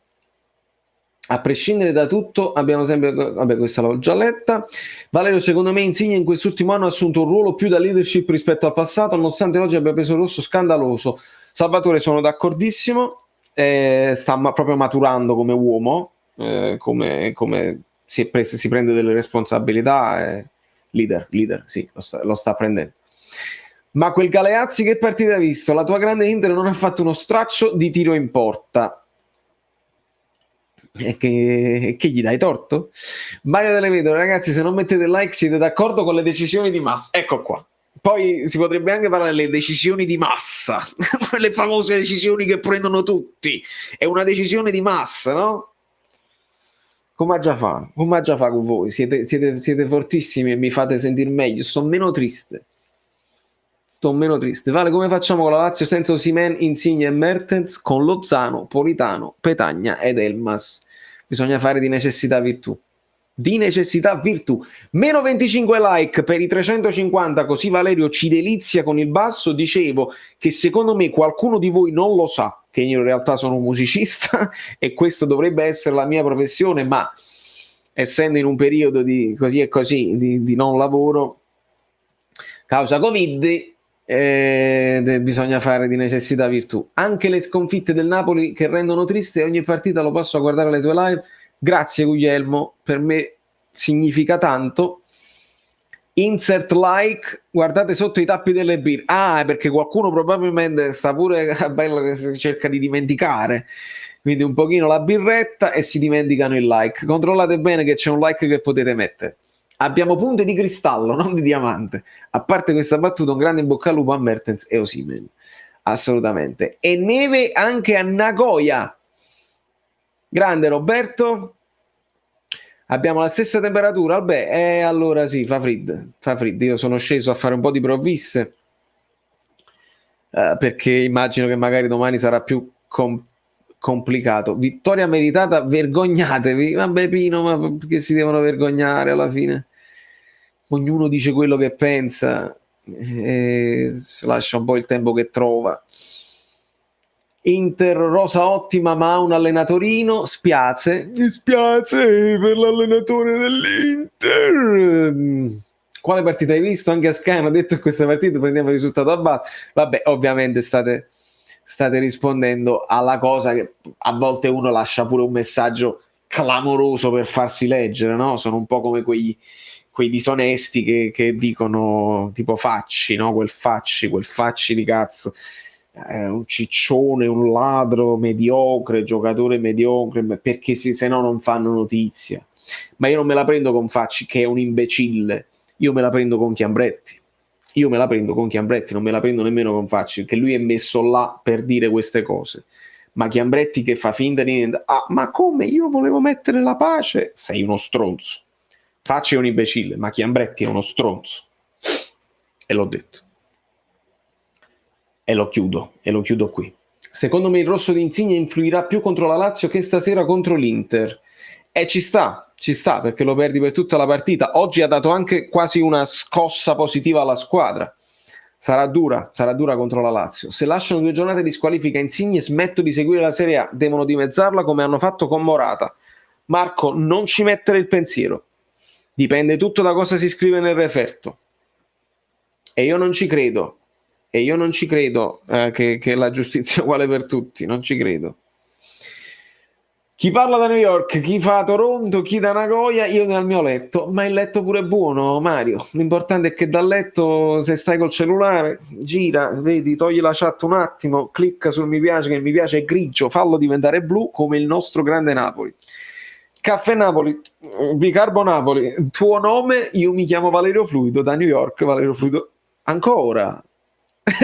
A prescindere da tutto, abbiamo sempre... Vabbè, questa l'ho già letta. Valerio, secondo me Insigne in quest'ultimo anno ha assunto un ruolo più da leadership rispetto al passato, nonostante oggi abbia preso il rosso scandaloso. Salvatore, sono d'accordissimo, sta proprio maturando come uomo, come si prende delle responsabilità, leader, sì, lo sta prendendo. Ma quel Galeazzi che partita ha visto? La tua grande Inter non ha fatto uno straccio di tiro in porta. E che gli dai torto? Mario Delle Vedove, ragazzi, se non mettete like siete d'accordo con le decisioni di massa. Ecco qua. Poi si potrebbe anche parlare delle decisioni di massa, quelle famose decisioni che prendono tutti. È una decisione di massa, no? Come già fa con voi? Siete fortissimi e mi fate sentire meglio. Sto meno triste. Vale, come facciamo con la Lazio senza Osimhen, Insigne e Mertens, con Lozano, Politano, Petagna ed Elmas? Bisogna fare di necessità virtù. Meno 25 like per i 350, così Valerio ci delizia con il basso. Dicevo che secondo me qualcuno di voi non lo sa che io in realtà sono un musicista e questo dovrebbe essere la mia professione, ma essendo in un periodo di così e così di non lavoro causa Covid, bisogna fare di necessità virtù. Anche le sconfitte del Napoli che rendono triste, ogni partita lo posso guardare alle tue live. Grazie Guglielmo, per me significa tanto. Insert like, guardate sotto i tappi delle birre. Perché qualcuno probabilmente sta pure bello che cerca di dimenticare, quindi un pochino la birretta e si dimenticano il like. Controllate bene che c'è un like che potete mettere. Abbiamo punte di cristallo, non di diamante. A parte questa battuta, un grande in bocca al lupo a Mertens e Osimhen. Assolutamente. E neve anche a Nagoya. Grande Roberto. Abbiamo la stessa temperatura? Vabbè, allora sì, fa freddo. Io sono sceso a fare un po' di provviste perché immagino che magari domani sarà più complicato. Vittoria meritata, vergognatevi. Vabbè Pino, ma perché si devono vergognare alla fine? Ognuno dice quello che pensa e si lascia un po' il tempo che trova. Inter rosa ottima ma ha un allenatorino, spiace per l'allenatore dell'Inter. Quale partita hai visto? Anche a Sky hanno detto che questa partita prendiamo il risultato a basso. Vabbè, ovviamente state rispondendo alla cosa che a volte uno lascia pure un messaggio clamoroso per farsi leggere, no? Sono un po' come quegli quei disonesti che dicono tipo Facci, no? Quel Facci di cazzo, un ciccione, un ladro mediocre, giocatore mediocre, perché se no non fanno notizia. Ma io non me la prendo con Facci che è un imbecille, io me la prendo con Chiambretti. Non me la prendo nemmeno con Facci, perché lui è messo là per dire queste cose. Ma Chiambretti che fa finta di niente. Ah, ma come? Io volevo mettere la pace? Sei uno stronzo. Facci è un imbecille, ma Chiambretti è uno stronzo. E l'ho detto. E lo chiudo qui. Secondo me il rosso di Insigne influirà più contro la Lazio che stasera contro l'Inter. E ci sta, perché lo perdi per tutta la partita. Oggi ha dato anche quasi una scossa positiva alla squadra. Sarà dura contro la Lazio. Se lasciano 2 giornate di squalifica Insigne, smetto di seguire la Serie A. Devono dimezzarla come hanno fatto con Morata. Marco, non ci mettere il pensiero. Dipende tutto da cosa si scrive nel referto. E io non ci credo che la giustizia è uguale per tutti. Non ci credo. Chi parla da New York, chi fa Toronto, chi da Nagoya, io nel mio letto. Ma il letto pure è buono, Mario. L'importante è che dal letto, se stai col cellulare, gira, vedi, togli la chat un attimo, clicca sul mi piace, che il mi piace è grigio, fallo diventare blu come il nostro grande Napoli. Caffè Napoli, Bicarbo Napoli, tuo nome, io mi chiamo Valerio Fluido, da New York, Valerio Fluido. Ancora?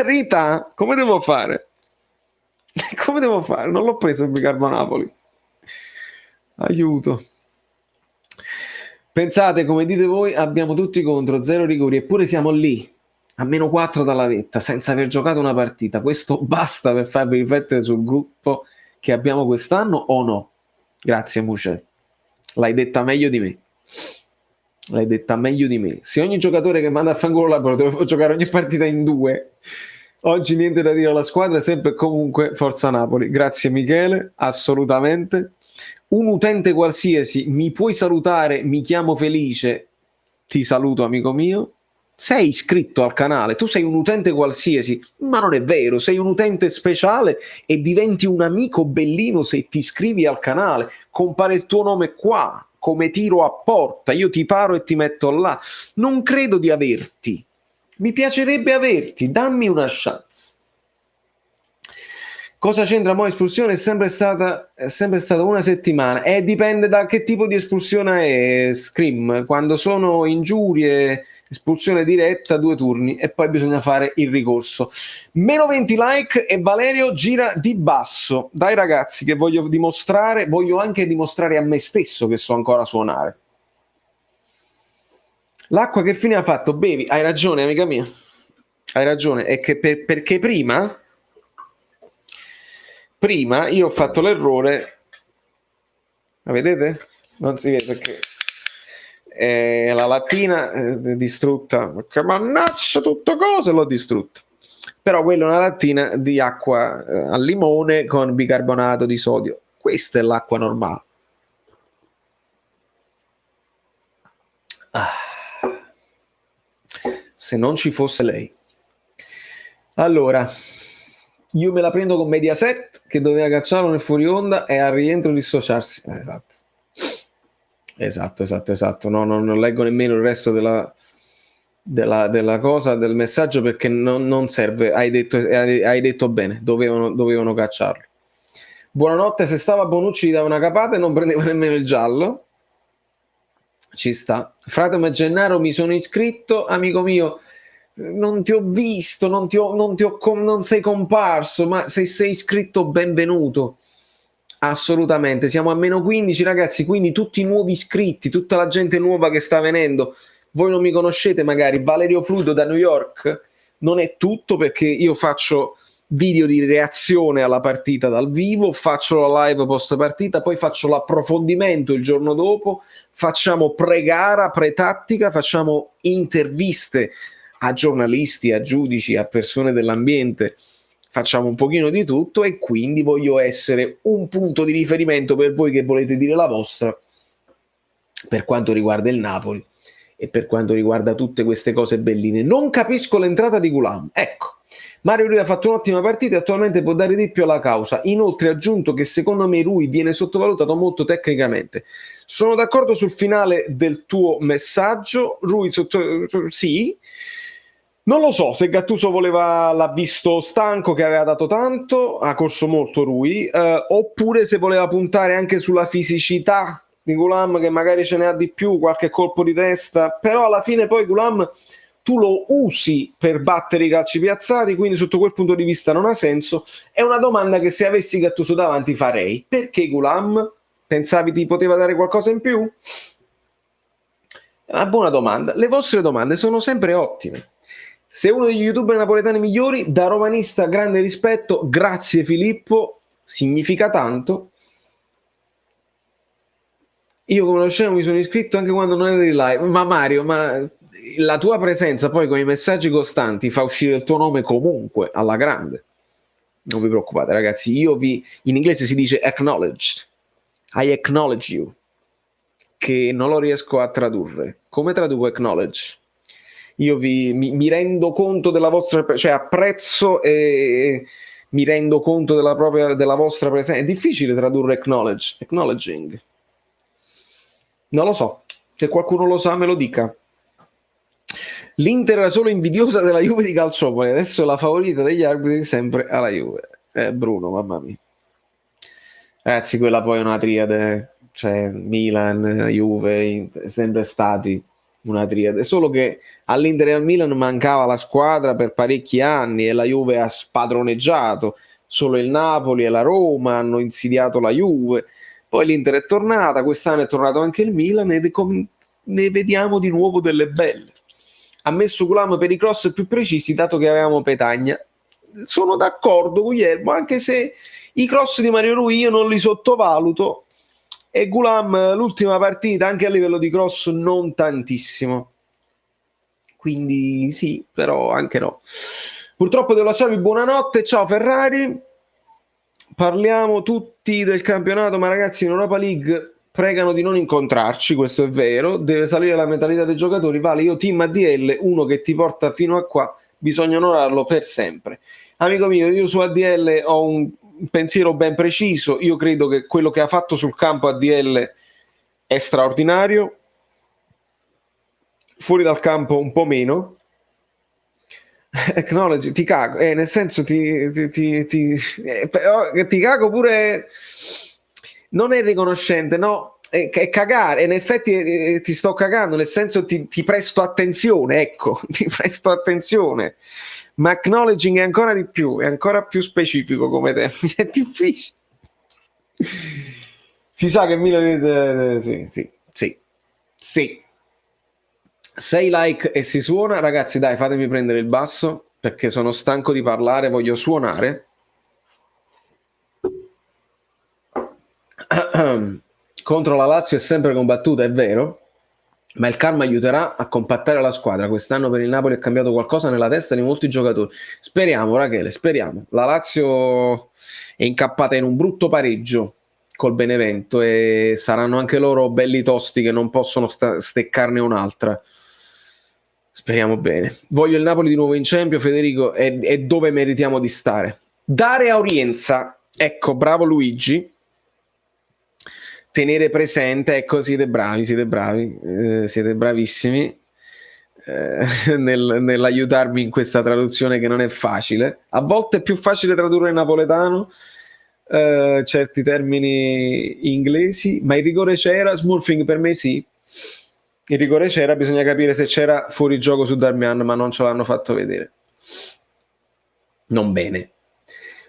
Rita, come devo fare? Non l'ho preso il Bicarbo Napoli. Aiuto. Pensate, come dite voi, abbiamo tutti contro, 0 rigori, eppure siamo lì, a -4 dalla vetta, senza aver giocato una partita. Questo basta per farvi riflettere sul gruppo che abbiamo quest'anno o no? Grazie, Mucè. L'hai detta meglio di me. Se ogni giocatore che manda a fanculo la doveva giocare ogni partita in 2, oggi niente da dire alla squadra, sempre e comunque forza Napoli. Grazie Michele, assolutamente. Un utente qualsiasi, mi puoi salutare, mi chiamo Felice, ti saluto amico mio. Sei iscritto al canale, tu sei un utente qualsiasi, ma non è vero, sei un utente speciale e diventi un amico bellino se ti iscrivi al canale, compare il tuo nome qua, come tiro a porta, io ti paro e ti metto là. Non credo di averti, mi piacerebbe averti, dammi una chance. Cosa c'entra mo' espulsione? È sempre stata una settimana. Dipende da che tipo di espulsione è, Scream. Quando sono ingiurie, espulsione diretta, 2 turni e poi bisogna fare il ricorso. -20 like e Valerio gira di basso. Dai ragazzi, che voglio anche dimostrare a me stesso che so ancora suonare. L'acqua che fine ha fatto? Bevi, hai ragione amica mia. Hai ragione, è che perché prima io ho fatto l'errore, la vedete? Non si vede perché la lattina distrutta, che mannaggia tutto cose, l'ho distrutta. Però quella è una lattina di acqua al limone con bicarbonato di sodio. Questa è l'acqua normale. Se non ci fosse lei. Allora, io me la prendo con Mediaset che doveva cacciarlo nel fuori onda e al rientro dissociarsi. Esatto. No, non leggo nemmeno il resto della cosa, del messaggio, perché non serve. Hai detto bene, dovevano cacciarlo. Buonanotte, se stava Bonucci gli dava una capata e non prendeva nemmeno il giallo. Ci sta. Fratemo e Gennaro, mi sono iscritto, amico mio. Non ti ho visto, non sei comparso, ma se sei iscritto benvenuto, assolutamente. Siamo a -15 ragazzi, quindi tutti i nuovi iscritti, tutta la gente nuova che sta venendo, voi non mi conoscete magari, Valerio Fluido da New York, non è tutto, perché io faccio video di reazione alla partita dal vivo, faccio la live post partita, poi faccio l'approfondimento il giorno dopo, facciamo pre-gara, pre-tattica, facciamo interviste a giornalisti, a giudici, a persone dell'ambiente, facciamo un pochino di tutto e quindi voglio essere un punto di riferimento per voi che volete dire la vostra per quanto riguarda il Napoli e per quanto riguarda tutte queste cose belline. Non capisco l'entrata di Gulam. Ecco, Mario Rui ha fatto un'ottima partita e attualmente può dare di più alla causa. Inoltre ha aggiunto che secondo me Rui viene sottovalutato molto tecnicamente. Sono d'accordo sul finale del tuo messaggio. Rui sì. Non lo so se Gattuso l'ha visto stanco, che aveva dato tanto, ha corso molto Rui, oppure se voleva puntare anche sulla fisicità di Ghoulam, che magari ce ne ha di più, qualche colpo di testa, però alla fine poi Ghoulam tu lo usi per battere i calci piazzati, quindi sotto quel punto di vista non ha senso. È una domanda che se avessi Gattuso davanti farei. Perché Ghoulam? Pensavi ti poteva dare qualcosa in più? È una buona domanda. Le vostre domande sono sempre ottime. Se uno degli youtuber napoletani migliori, da romanista grande rispetto, grazie Filippo, significa tanto. Io come lo scemo mi sono iscritto anche quando non eri live. Ma Mario, ma la tua presenza poi con i messaggi costanti fa uscire il tuo nome comunque alla grande. Non vi preoccupate ragazzi, in inglese si dice acknowledged. I acknowledge you, che non lo riesco a tradurre. Come traduco acknowledge? Io mi rendo conto della vostra, cioè apprezzo e mi rendo conto della vostra presenza. È difficile tradurre acknowledging. Non lo so, se qualcuno lo sa me lo dica. L'Inter era solo invidiosa della Juve di Calciopoli, adesso è la favorita degli arbitri sempre alla Juve. Bruno, mamma mia. Ragazzi, quella poi è una triade, cioè Milan, Juve, sempre stati una triade, solo che all'Inter e al Milan mancava la squadra per parecchi anni e la Juve ha spadroneggiato, solo il Napoli e la Roma hanno insidiato la Juve, poi l'Inter è tornata, quest'anno è tornato anche il Milan e ne vediamo di nuovo delle belle. Ha messo Ghoulam per i cross più precisi dato che avevamo Petagna. Sono d'accordo Guglielmo, anche se i cross di Mario Rui io non li sottovaluto e Ghoulam l'ultima partita anche a livello di cross non tantissimo, quindi sì, però anche no. Purtroppo devo lasciarvi, buonanotte, ciao Ferrari, parliamo tutti del campionato, ma ragazzi in Europa League pregano di non incontrarci, questo è vero, deve salire la mentalità dei giocatori. Vale, io team ADL, uno che ti porta fino a qua, bisogna onorarlo per sempre. Amico mio, io su ADL ho un pensiero ben preciso, io credo che quello che ha fatto sul campo ADL è straordinario, fuori dal campo un po' meno. Acknowledge, ti cago, nel senso ti cago pure, non è riconoscente, no, è cagare, in effetti ti sto cagando, nel senso ti presto attenzione, ecco, ti presto attenzione, ma acknowledging è ancora di più, è ancora più specifico come termine, è difficile. Si sa che Milan sì. 6 like e si suona, ragazzi, dai, fatemi prendere il basso perché sono stanco di parlare, voglio suonare. Contro la Lazio è sempre combattuta, è vero, ma il karma aiuterà a compattare la squadra. Quest'anno per il Napoli è cambiato qualcosa nella testa di molti giocatori. Speriamo, Rachele, speriamo. La Lazio è incappata in un brutto pareggio col Benevento e saranno anche loro belli tosti che non possono steccarne un'altra. Speriamo bene. Voglio il Napoli di nuovo in Champions, Federico, è dove meritiamo di stare. Dare a Orienza, ecco, bravo Luigi. Tenere presente, ecco, siete bravi, siete bravissimi nell'aiutarmi in questa traduzione che non è facile. A volte è più facile tradurre in napoletano certi termini inglesi, ma il rigore c'era, smurfing per me sì. Il rigore c'era, bisogna capire se c'era fuori gioco su Darmian, ma non ce l'hanno fatto vedere. Non bene.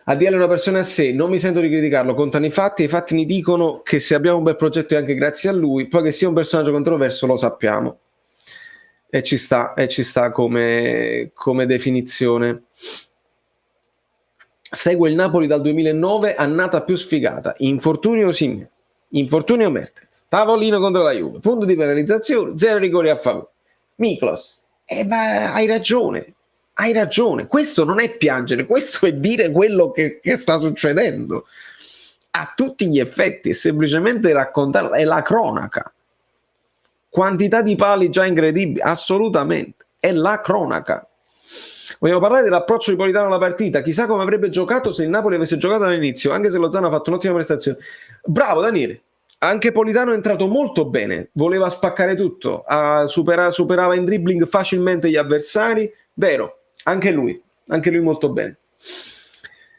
ADL è una persona a sé, non mi sento di criticarlo, contano i fatti e i fatti mi dicono che se abbiamo un bel progetto è anche grazie a lui, poi che sia un personaggio controverso lo sappiamo. E ci sta come definizione. Segue il Napoli dal 2009, annata più sfigata, infortunio Osimhen, infortunio Mertens, tavolino contro la Juve, punto di penalizzazione, 0 rigori a favore. Miklos, ma hai ragione, questo non è piangere, questo è dire quello che sta succedendo a tutti gli effetti, è semplicemente raccontarla, è la cronaca. Quantità di pali già incredibili, assolutamente, è la cronaca. Vogliamo parlare dell'approccio di Politano alla partita. Chissà come avrebbe giocato se il Napoli avesse giocato all'inizio, anche se Lozano ha fatto un'ottima prestazione. Bravo Daniele. Anche Politano è entrato molto bene, voleva spaccare tutto, superava in dribbling facilmente gli avversari, vero, anche lui molto bene.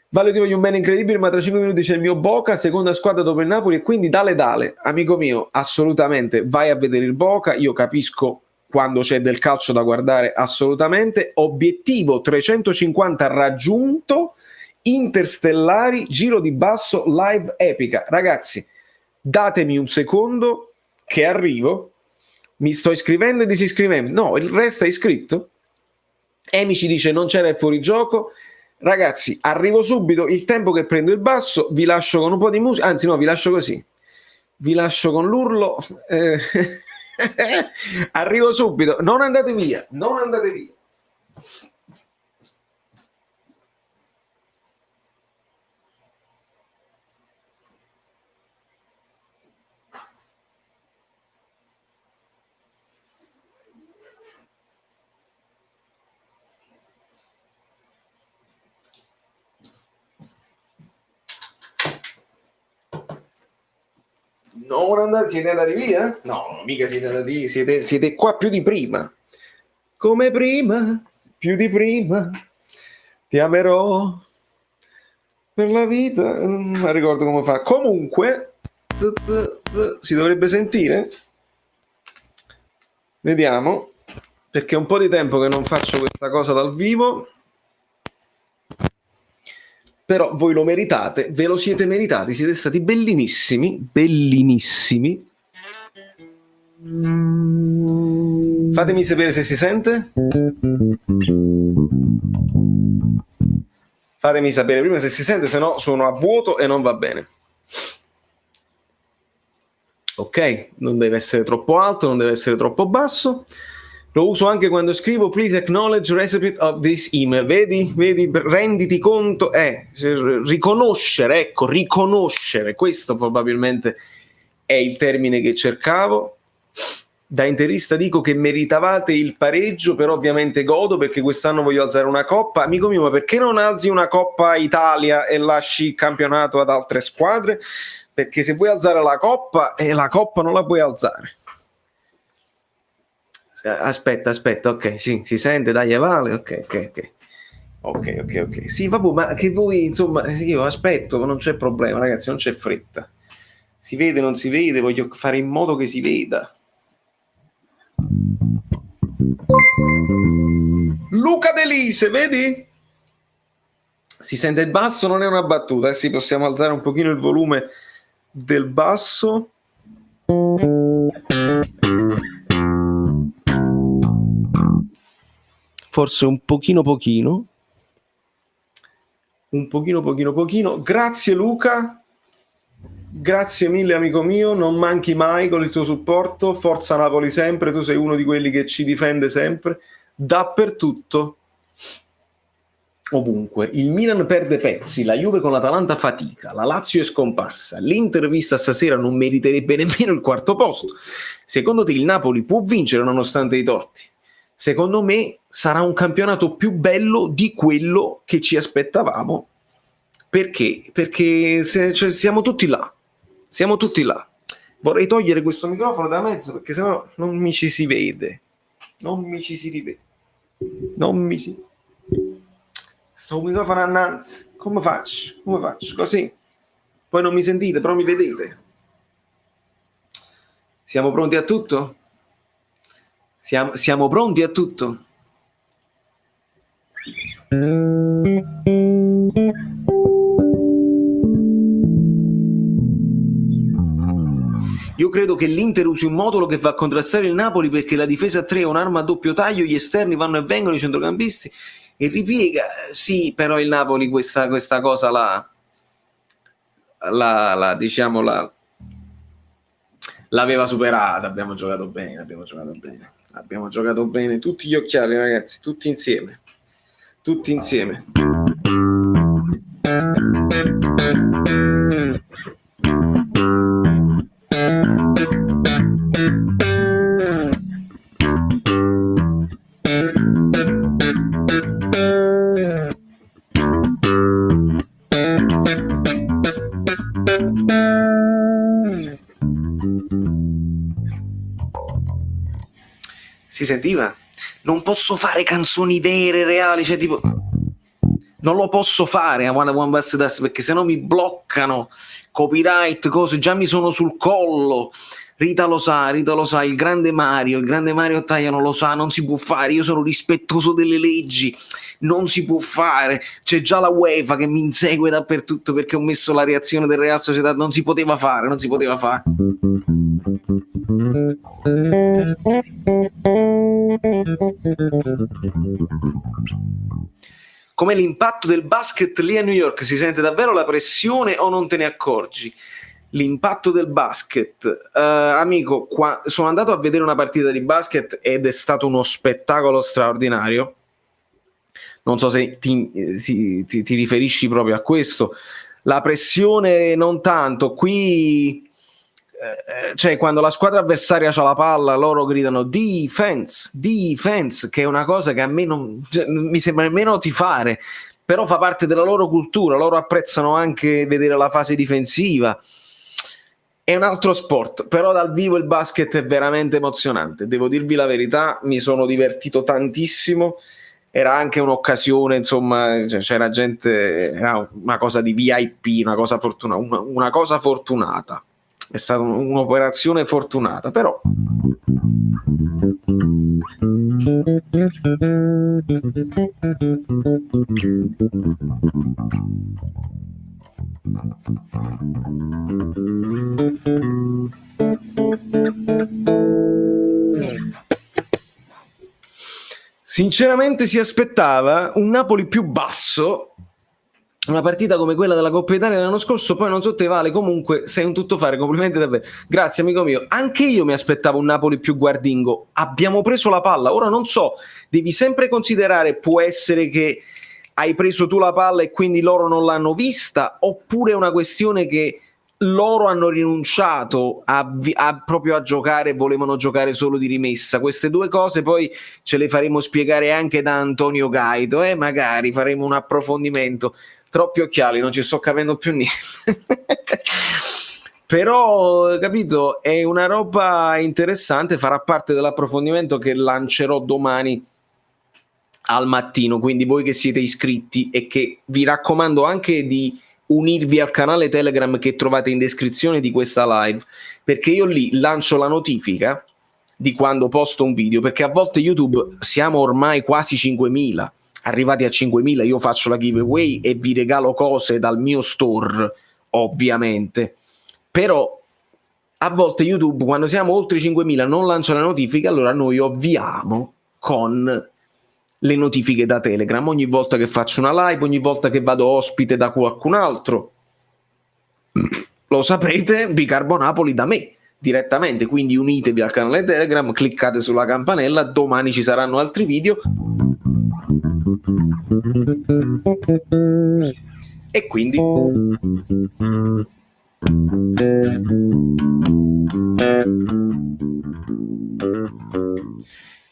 Vale, ti voglio un bene incredibile, ma tra 5 minuti c'è il mio Boca, seconda squadra dopo il Napoli, e quindi dale, amico mio, assolutamente, vai a vedere il Boca, io capisco quando c'è del calcio da guardare, assolutamente. Obiettivo 350 raggiunto, Interstellari, giro di basso, live epica. Ragazzi, datemi un secondo che arrivo, mi sto iscrivendo e disiscrivendo. No, il resto è iscritto. Emi ci dice non c'era il fuorigioco. Ragazzi, arrivo subito, il tempo che prendo il basso, vi lascio con un po' di musica, anzi no, vi lascio così. Vi lascio con l'urlo. Arrivo subito, non andate via. Non andate, siete andati via? No, mica siete andati via, siete qua più di prima. Come prima, più di prima, ti amerò per la vita. Non ricordo come fa. Comunque, si dovrebbe sentire? Vediamo, perché è un po' di tempo che non faccio questa cosa dal vivo. Però voi lo meritate, ve lo siete meritati, siete stati bellinissimi. Fatemi sapere se si sente. Fatemi sapere prima se si sente, se no sono a vuoto e non va bene. Ok, non deve essere troppo alto, non deve essere troppo basso. Lo uso anche quando scrivo please acknowledge recipient of this email. Vedi, renditi conto, riconoscere, questo probabilmente è il termine che cercavo. Da interista dico che meritavate il pareggio, però ovviamente godo perché quest'anno voglio alzare una coppa. Amico mio, ma perché non alzi una Coppa Italia e lasci il campionato ad altre squadre? Perché se vuoi alzare la coppa non la puoi alzare. Aspetta, ok, sì, si sente, dai, vale, ok. Sì, vabbè, ma che voi, insomma, io aspetto, non c'è problema, ragazzi, non c'è fretta. Si vede, non si vede, voglio fare in modo che si veda. Luca Delise, vedi? Si sente il basso, non è una battuta, sì, possiamo alzare un pochino il volume del basso. Forse un pochino. Grazie Luca, grazie mille amico mio, non manchi mai con il tuo supporto, forza Napoli sempre, tu sei uno di quelli che ci difende sempre, dappertutto, ovunque. Il Milan perde pezzi, la Juve con l'Atalanta fatica, la Lazio è scomparsa, l'Inter vista stasera non meriterebbe nemmeno il quarto posto. Secondo te il Napoli può vincere nonostante i torti? Secondo me sarà un campionato più bello di quello che ci aspettavamo. Perché? Perché siamo tutti là. Vorrei togliere questo microfono da mezzo perché sennò non mi ci si vede. Sto microfono annanzi. Come faccio? Così. Poi non mi sentite, però mi vedete. Siamo pronti a tutto? Siamo pronti a tutto? Io credo che l'Inter usi un modulo che va a contrastare il Napoli perché la difesa a 3 è un'arma a doppio taglio, gli esterni vanno e vengono, i centrocampisti e ripiega. Sì, però il Napoli questa cosa l'aveva superata. Abbiamo giocato bene, tutti gli occhiali ragazzi, tutti insieme. Si sentiva? Non posso fare canzoni vere, reali, cioè tipo non lo posso fare a One Bus Dust perché sennò mi bloccano copyright, cose, già mi sono sul collo. Rita lo sa, il grande Mario Tagliano lo sa, non si può fare, io sono rispettoso delle leggi, non si può fare, c'è già la UEFA che mi insegue dappertutto perché ho messo la reazione del Real Sociedad, non si poteva fare. Come l'impatto del basket lì a New York, si sente davvero la pressione o non te ne accorgi? L'impatto del basket, amico, sono andato a vedere una partita di basket ed è stato uno spettacolo straordinario. Non so se ti riferisci proprio a questo. La pressione non tanto, qui cioè quando la squadra avversaria c'ha la palla loro gridano defense, che è una cosa che a me non mi sembra nemmeno tifare, però fa parte della loro cultura, loro apprezzano anche vedere la fase difensiva. È un altro sport, però dal vivo il basket è veramente emozionante, devo dirvi la verità, mi sono divertito tantissimo, era anche un'occasione, insomma, c'era gente, era una cosa di VIP, una cosa fortunata, è stata un'operazione fortunata, però sinceramente si aspettava un Napoli più basso, una partita come quella della Coppa Italia dell'anno scorso. Poi non so te, Vale, comunque sei un tuttofare, complimenti davvero, grazie amico mio. Anche io mi aspettavo un Napoli più guardingo, abbiamo preso la palla, ora non so, devi sempre considerare, può essere che hai preso tu la palla e quindi loro non l'hanno vista, oppure è una questione che loro hanno rinunciato proprio a giocare, volevano giocare solo di rimessa. Queste due cose poi ce le faremo spiegare anche da Antonio Gaito, magari faremo un approfondimento. Troppi occhiali, non ci sto capendo più niente. Però, capito, è una roba interessante, farà parte dell'approfondimento che lancerò domani al mattino, quindi voi che siete iscritti e che vi raccomando anche di unirvi al canale Telegram che trovate in descrizione di questa live, perché io lì lancio la notifica di quando posto un video, perché a volte YouTube siamo ormai quasi 5.000, arrivati a 5.000 io faccio la giveaway e vi regalo cose dal mio store, ovviamente, però a volte YouTube quando siamo oltre 5.000 non lancia la notifica, allora noi ovviamo con le notifiche da Telegram ogni volta che faccio una live, ogni volta che vado ospite da qualcun altro. Lo saprete, Bicarbo Napoli da me direttamente, quindi unitevi al canale Telegram, cliccate sulla campanella, domani ci saranno altri video e quindi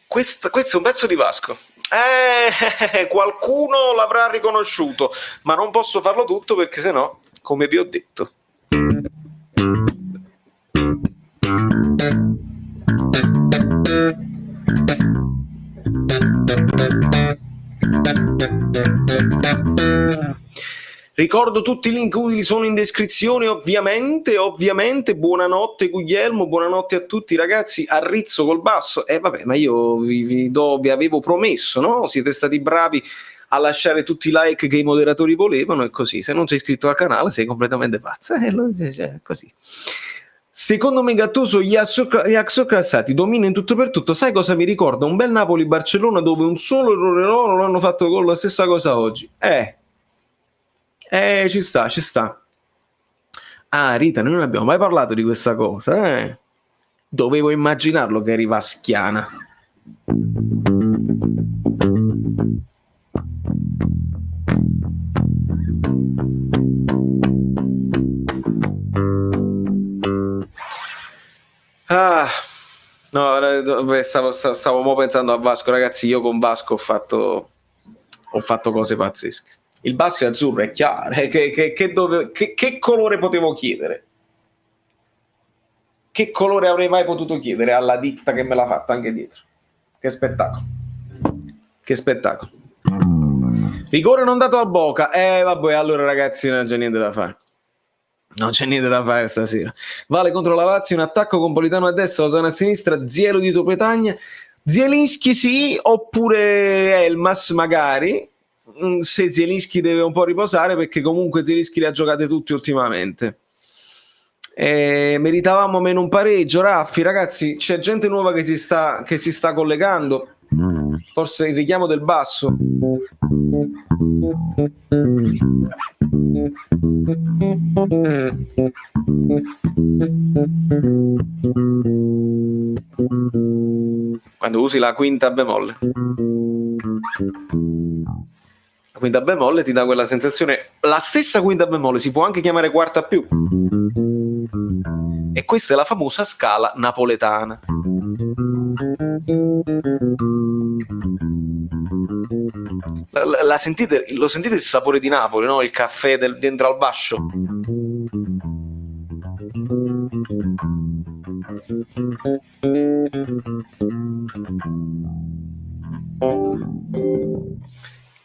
questo è un pezzo di Vasco. Qualcuno l'avrà riconosciuto, ma non posso farlo tutto perché sennò, come vi ho detto. Ricordo tutti i link utili sono in descrizione, ovviamente. Buonanotte Guglielmo, buonanotte a tutti ragazzi. Arrizzo col basso, vabbè, ma io vi avevo promesso, no? Siete stati bravi a lasciare tutti i like che i moderatori volevano, e così. Se non sei iscritto al canale sei completamente pazzo, così. Secondo me Gattuso gli ha socrassati, domina in tutto per tutto. Sai cosa mi ricorda? Un bel Napoli-Barcellona dove un solo errore loro l'hanno fatto con la stessa cosa oggi. Ci sta. Ah, Rita, noi non abbiamo mai parlato di questa cosa, Dovevo immaginarlo che eri vaschiana. No, stavo pensando a Vasco, ragazzi. Io con Vasco ho fatto cose pazzesche. Il basso è azzurro, è chiaro. Che colore potevo chiedere? Che colore avrei mai potuto chiedere alla ditta che me l'ha fatta anche dietro? che spettacolo. Che spettacolo. Rigore non dato al Boca. Vabbè, allora ragazzi non c'è niente da fare. Non c'è niente da fare stasera. Vale contro la Lazio in attacco con Politano a destra, Lozano a sinistra, Zielo di Topetagna, Zielinski sì, oppure Elmas magari, se Zielinski deve un po' riposare, perché comunque Zielinski li ha giocate tutti ultimamente. Meritavamo meno un pareggio. Raffi, ragazzi, c'è gente nuova che si sta collegando. Forse il richiamo del basso. Quando usi la quinta bemolle. La quinta bemolle ti dà quella sensazione. La stessa quinta bemolle si può anche chiamare quarta più. E questa è la famosa scala napoletana. Sentite, lo sentite il sapore di Napoli, no? Il caffè dentro al bascio.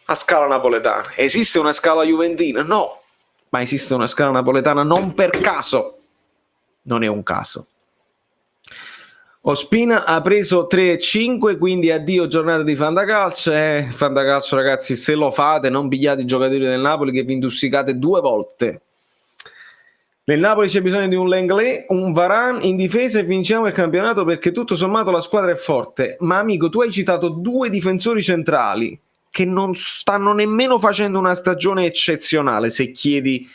A scala napoletana. Esiste una scala juventina? No, ma esiste una scala napoletana non per caso. Non è un caso. Ospina ha preso 3-5, quindi addio giornata di Fantacalcio. Fantacalcio, ragazzi, se lo fate non pigliate i giocatori del Napoli che vi intossicate 2 volte. Nel Napoli c'è bisogno di un Lenglet, un Varane in difesa e vinciamo il campionato, perché tutto sommato la squadra è forte. Ma amico, tu hai citato 2 difensori centrali che non stanno nemmeno facendo una stagione eccezionale, se chiedi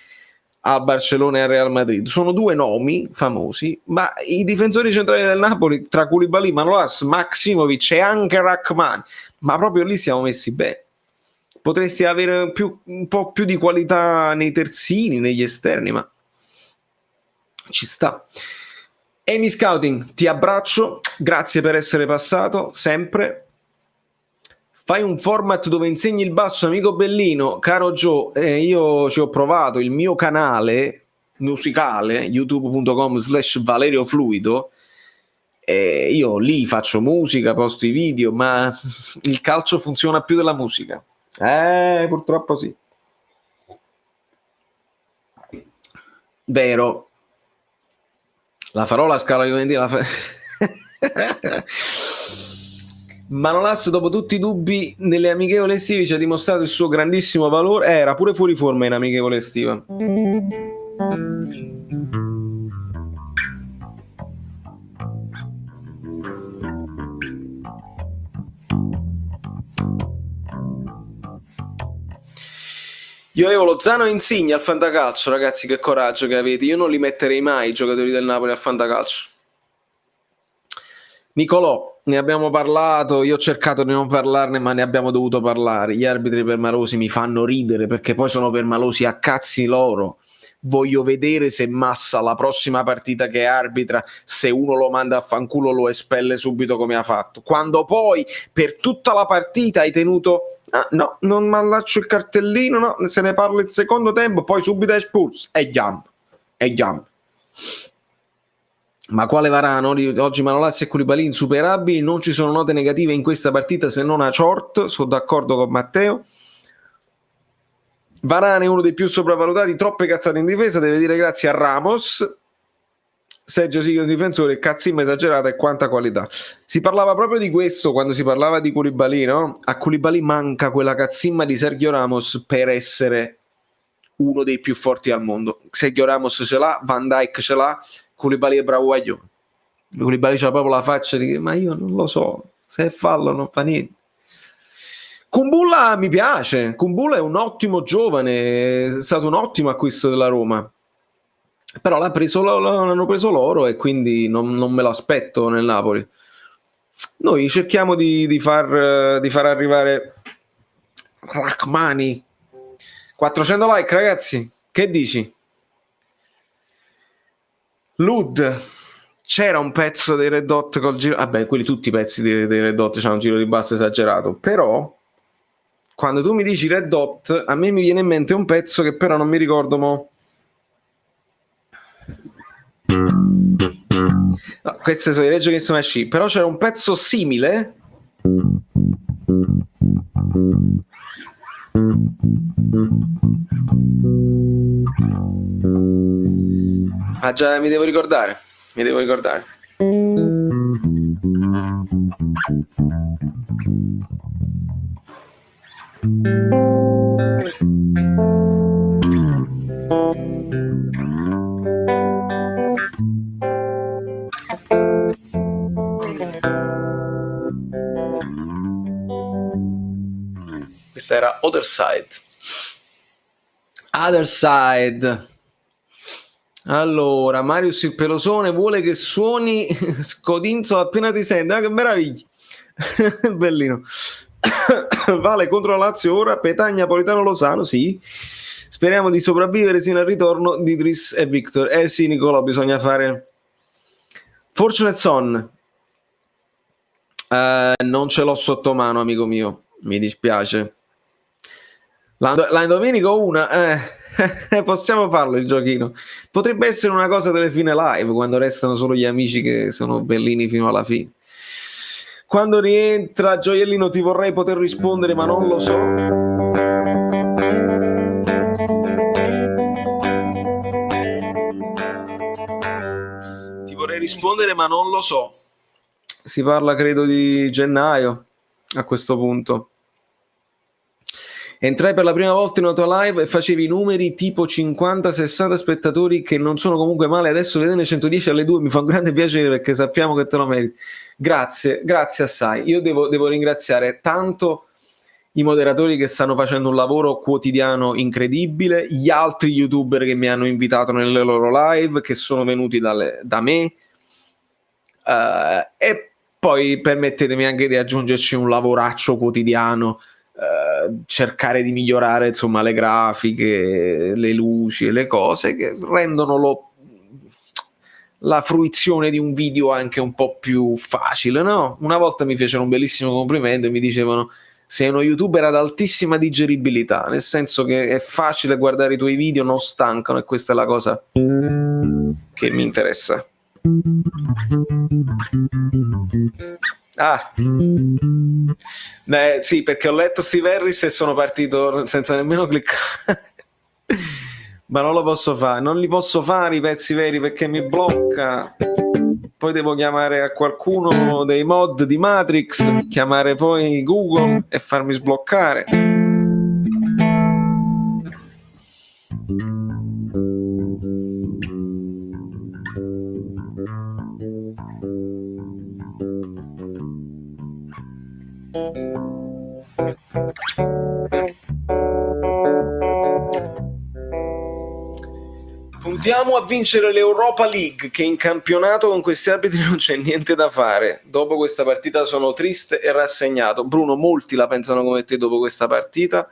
a Barcellona e al Real Madrid. Sono 2 nomi famosi, ma i difensori centrali del Napoli, tra Koulibaly, Manolas, Maksimovic e anche Rachmani, ma proprio lì siamo messi bene. Potresti avere un po' più di qualità nei terzini, negli esterni, ma ci sta. Amy Scouting, ti abbraccio, grazie per essere passato, sempre. Fai un format dove insegni il basso, amico Bellino. Caro Joe, io ci ho provato, il mio canale musicale, youtube.com/Valerio Fluido, io lì faccio musica, posto i video, ma il calcio funziona più della musica. Purtroppo sì. Vero. La farò la scala juventina. Manolas, dopo tutti i dubbi nelle amichevoli estive, ci ha dimostrato il suo grandissimo valore. Era pure fuori forma in amichevole estiva. Io avevo Lozano e Insigne al Fantacalcio, ragazzi, che coraggio che avete. Io non li metterei mai i giocatori del Napoli al Fantacalcio. Nicolò, ne abbiamo parlato, io ho cercato di non parlarne, ma ne abbiamo dovuto parlare. Gli arbitri permalosi mi fanno ridere, perché poi sono permalosi a cazzi loro. Voglio vedere se Massa la prossima partita che arbitra, se uno lo manda a fanculo lo espelle subito come ha fatto, quando poi per tutta la partita hai tenuto no, non mi allaccio il cartellino, no, se ne parla il secondo tempo, poi subito è espulso e jump. Ma quale Varano? Oggi Manolas e Koulibaly insuperabili, non ci sono note negative in questa partita se non a Chort, sono d'accordo con Matteo. Varane è uno dei più sopravvalutati, troppe cazzate in difesa, deve dire grazie a Ramos. Sergio Sighi, un difensore, cazzimma esagerata e quanta qualità. Si parlava proprio di questo quando si parlava di Koulibaly, no? A Koulibaly manca quella cazzimma di Sergio Ramos per essere uno dei più forti al mondo. Sergio Ramos ce l'ha, Van Dijk ce l'ha, Koulibaly è bravo guaglione. Koulibaly c'ha proprio la faccia di ma io non lo so, se è fallo non fa niente. Kumbulla mi piace, Kumbulla è un ottimo giovane, è stato un ottimo acquisto della Roma, però l'hanno preso loro e quindi non me lo aspetto nel Napoli. Noi cerchiamo di far arrivare Rachmani. 400 like, ragazzi, che dici? Lud, c'era un pezzo dei Red Hot col giro, vabbè, quelli tutti i pezzi dei Red Hot c'hanno un giro di basso esagerato, però quando tu mi dici Red Hot a me mi viene in mente un pezzo che però non mi ricordo mo. No, queste sono i Rage Against the Machine, però c'era un pezzo simile Ah già, mi devo ricordare. Questa era Other Side. Allora, Marius il pelosone vuole che suoni Scodinzo appena ti sente. Che meraviglia. Bellino. Vale contro la Lazio ora, Petagna, Politano, Lozano, sì. Speriamo di sopravvivere sino al ritorno di Idris e Victor. Sì, Nicola, bisogna fare Fortunate Son. Non ce l'ho sotto mano, amico mio. Mi dispiace. La indovini con una? Possiamo farlo il giochino. Potrebbe essere una cosa delle fine live, quando restano solo gli amici che sono bellini fino alla fine. Quando rientra Gioiellino ti vorrei poter rispondere, ma non lo so. Ti vorrei rispondere, ma non lo so. Si parla, credo, di gennaio a questo punto. Entrai per la prima volta in una tua live e facevi numeri tipo 50-60 spettatori, che non sono comunque male. Adesso vederne 110 alle 2 mi fa un grande piacere, perché sappiamo che te lo meriti. Grazie assai. Io devo ringraziare tanto i moderatori che stanno facendo un lavoro quotidiano incredibile, gli altri youtuber che mi hanno invitato nelle loro live, che sono venuti da me, e poi permettetemi anche di aggiungerci un lavoraccio quotidiano, cercare di migliorare insomma le grafiche, le luci e le cose che rendono la fruizione di un video anche un po' più facile, no? Una volta mi fecero un bellissimo complimento e mi dicevano: sei uno youtuber ad altissima digeribilità, nel senso che è facile guardare i tuoi video, non stancano, e questa è la cosa che mi interessa. Beh, sì, perché ho letto Steve Harris e sono partito senza nemmeno cliccare. Ma non lo posso fare, non li posso fare i pezzi veri perché mi blocca. Poi devo chiamare a qualcuno dei mod di Matrix, chiamare poi Google e farmi sbloccare. Puntiamo a vincere l'Europa League, che in campionato con questi arbitri non c'è niente da fare. Dopo questa partita sono triste e rassegnato. Bruno, molti la pensano come te dopo questa partita.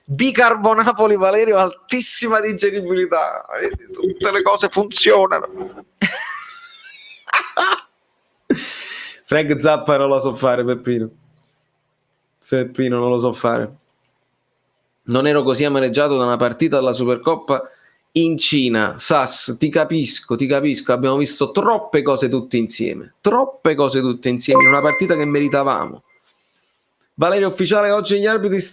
Bicarbonapoli Valerio, altissima digeribilità. Tutte le cose funzionano. Frank Zappa non la so fare, Peppino non lo so fare. Non ero così amareggiato da una partita della Supercoppa in Cina. Sass, ti capisco, abbiamo visto troppe cose tutte insieme in una partita che meritavamo. Valerio ufficiale, oggi gli arbitri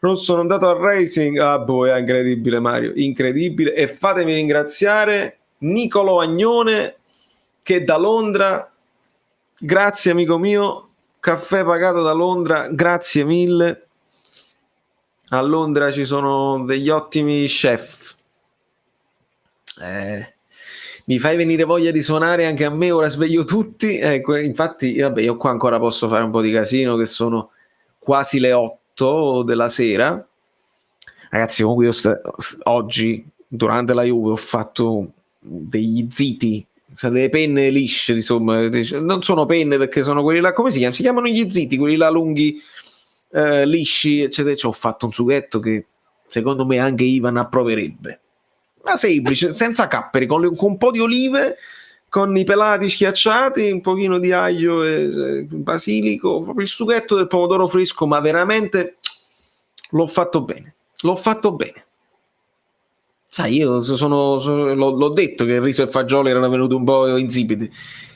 non sono andato al Racing. È incredibile, Mario, incredibile. E fatemi ringraziare Nicolo Agnone, che da Londra, grazie amico mio, caffè pagato da Londra, grazie mille. A Londra ci sono degli ottimi chef. Mi fai venire voglia di suonare anche a me, ora sveglio tutti. Infatti, vabbè, io qua ancora posso fare un po' di casino, che sono quasi le 8 della sera. Ragazzi, comunque io oggi, durante la Juve, ho fatto degli ziti, delle penne lisce, insomma. Non sono penne perché sono quelli là, come si chiamano? Si chiamano gli ziti, quelli là lunghi, lisci, eccetera. Ho fatto un sughetto che secondo me anche Ivan approverebbe, ma semplice, senza capperi, con un po' di olive, con i pelati schiacciati, un pochino di aglio e basilico, proprio il sughetto del pomodoro fresco. Ma veramente l'ho fatto bene. Sai, io l'ho detto che il riso e il fagioli erano venuti un po' insipidi.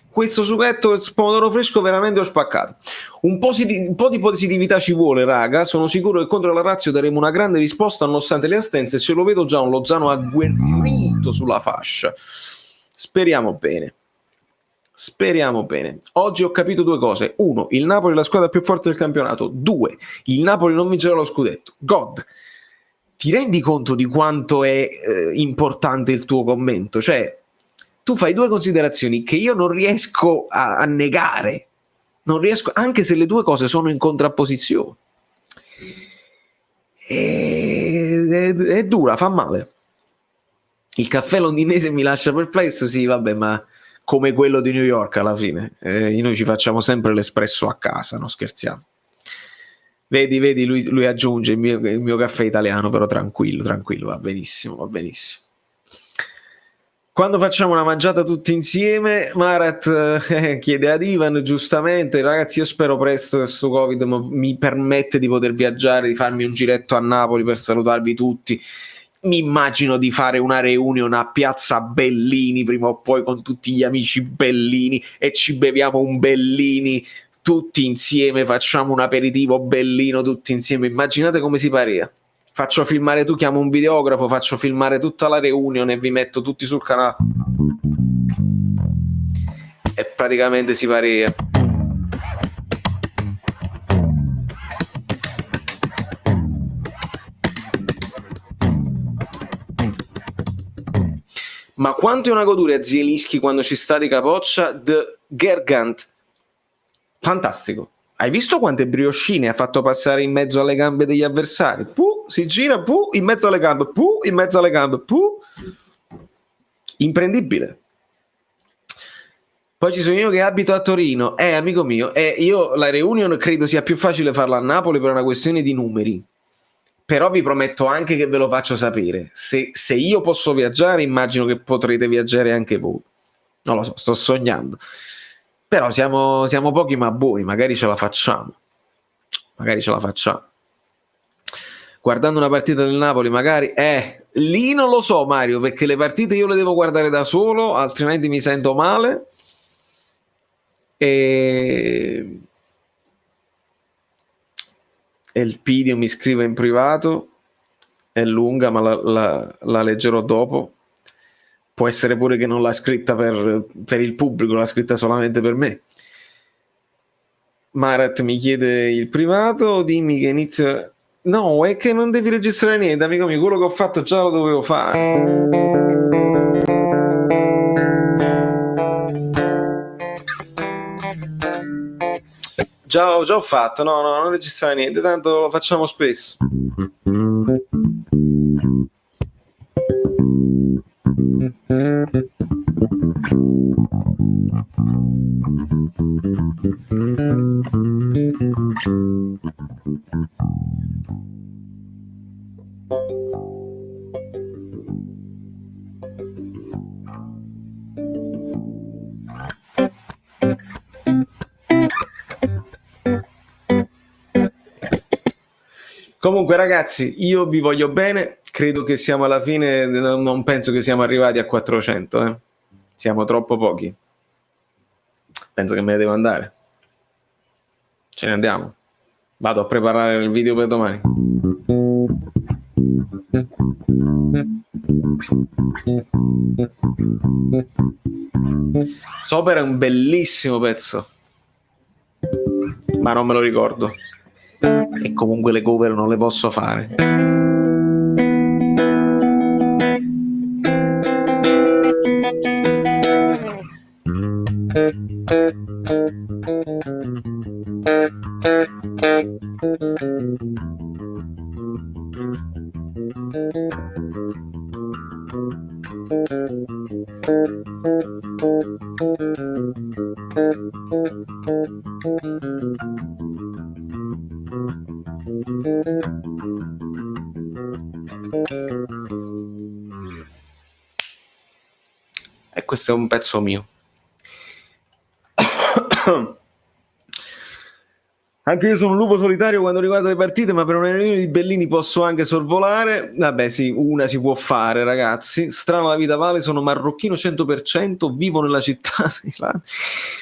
Questo sughetto del pomodoro fresco veramente ho spaccato. Un po' di positività ci vuole, raga. Sono sicuro che contro la Lazio daremo una grande risposta nonostante le assenze. Ce lo vedo già un Lozano agguerrito tutto sulla fascia. Speriamo bene. Oggi ho capito due cose: uno, il Napoli è la squadra più forte del campionato; due, il Napoli non vincerà lo scudetto. God, ti rendi conto di quanto è importante il tuo commento? Cioè, tu fai due considerazioni che io non riesco a negare, non riesco, anche se le due cose sono in contrapposizione. È dura, fa male. Il caffè londinese mi lascia perplesso, sì, vabbè, ma come quello di New York alla fine. Noi ci facciamo sempre l'espresso a casa, non scherziamo. Vedi, lui aggiunge il mio caffè italiano, però tranquillo, va benissimo. Quando facciamo una mangiata tutti insieme, Marat chiede ad Ivan, giustamente, ragazzi, io spero presto che sto Covid mi permette di poter viaggiare, di farmi un giretto a Napoli per salutarvi tutti. Mi immagino di fare una reunion a Piazza Bellini prima o poi con tutti gli amici Bellini e ci beviamo un Bellini tutti insieme, facciamo un aperitivo bellino tutti insieme. Immaginate come si parea. Faccio filmare, tu chiamo un videografo, faccio filmare tutta la reunion e vi metto tutti sul canale. E praticamente si parea. Ma quanto è una goduria Zielinski quando ci sta di capoccia? The Gergant. Fantastico. Hai visto quante brioscine ha fatto passare in mezzo alle gambe degli avversari? Si gira, in mezzo alle gambe, in mezzo alle gambe, imprendibile. Poi ci sono io che abito a Torino, amico mio, io la reunion credo sia più facile farla a Napoli per una questione di numeri, però vi prometto anche che ve lo faccio sapere. Se io posso viaggiare, immagino che potrete viaggiare anche voi. Non lo so, sto sognando. Però siamo pochi ma buoni, magari ce la facciamo. Guardando una partita del Napoli, magari, lì non lo so, Mario, perché le partite io le devo guardare da solo, altrimenti mi sento male. E Elpidio mi scrive in privato, è lunga, ma la leggerò dopo. Può essere pure che non l'ha scritta per il pubblico, l'ha scritta solamente per me. Marat mi chiede il privato, dimmi che inizia... No, è che non devi registrare niente, amico mio, quello che ho fatto già lo dovevo fare. Già ho fatto, no, non registrare niente, tanto lo facciamo spesso. Comunque ragazzi, io vi voglio bene, credo che siamo alla fine, non penso che siamo arrivati a 400, siamo troppo pochi. Penso che me ne devo andare. Ce ne andiamo. Vado a preparare il video per domani. Soper è un bellissimo pezzo, ma non me lo ricordo. E comunque le cover non le posso fare. E questo è un pezzo mio. Anche io sono un lupo solitario quando riguarda le partite, ma per una riunione di Bellini posso anche sorvolare. Vabbè sì, una si può fare, ragazzi. Strano la vita vale, sono marrocchino 100%, vivo nella città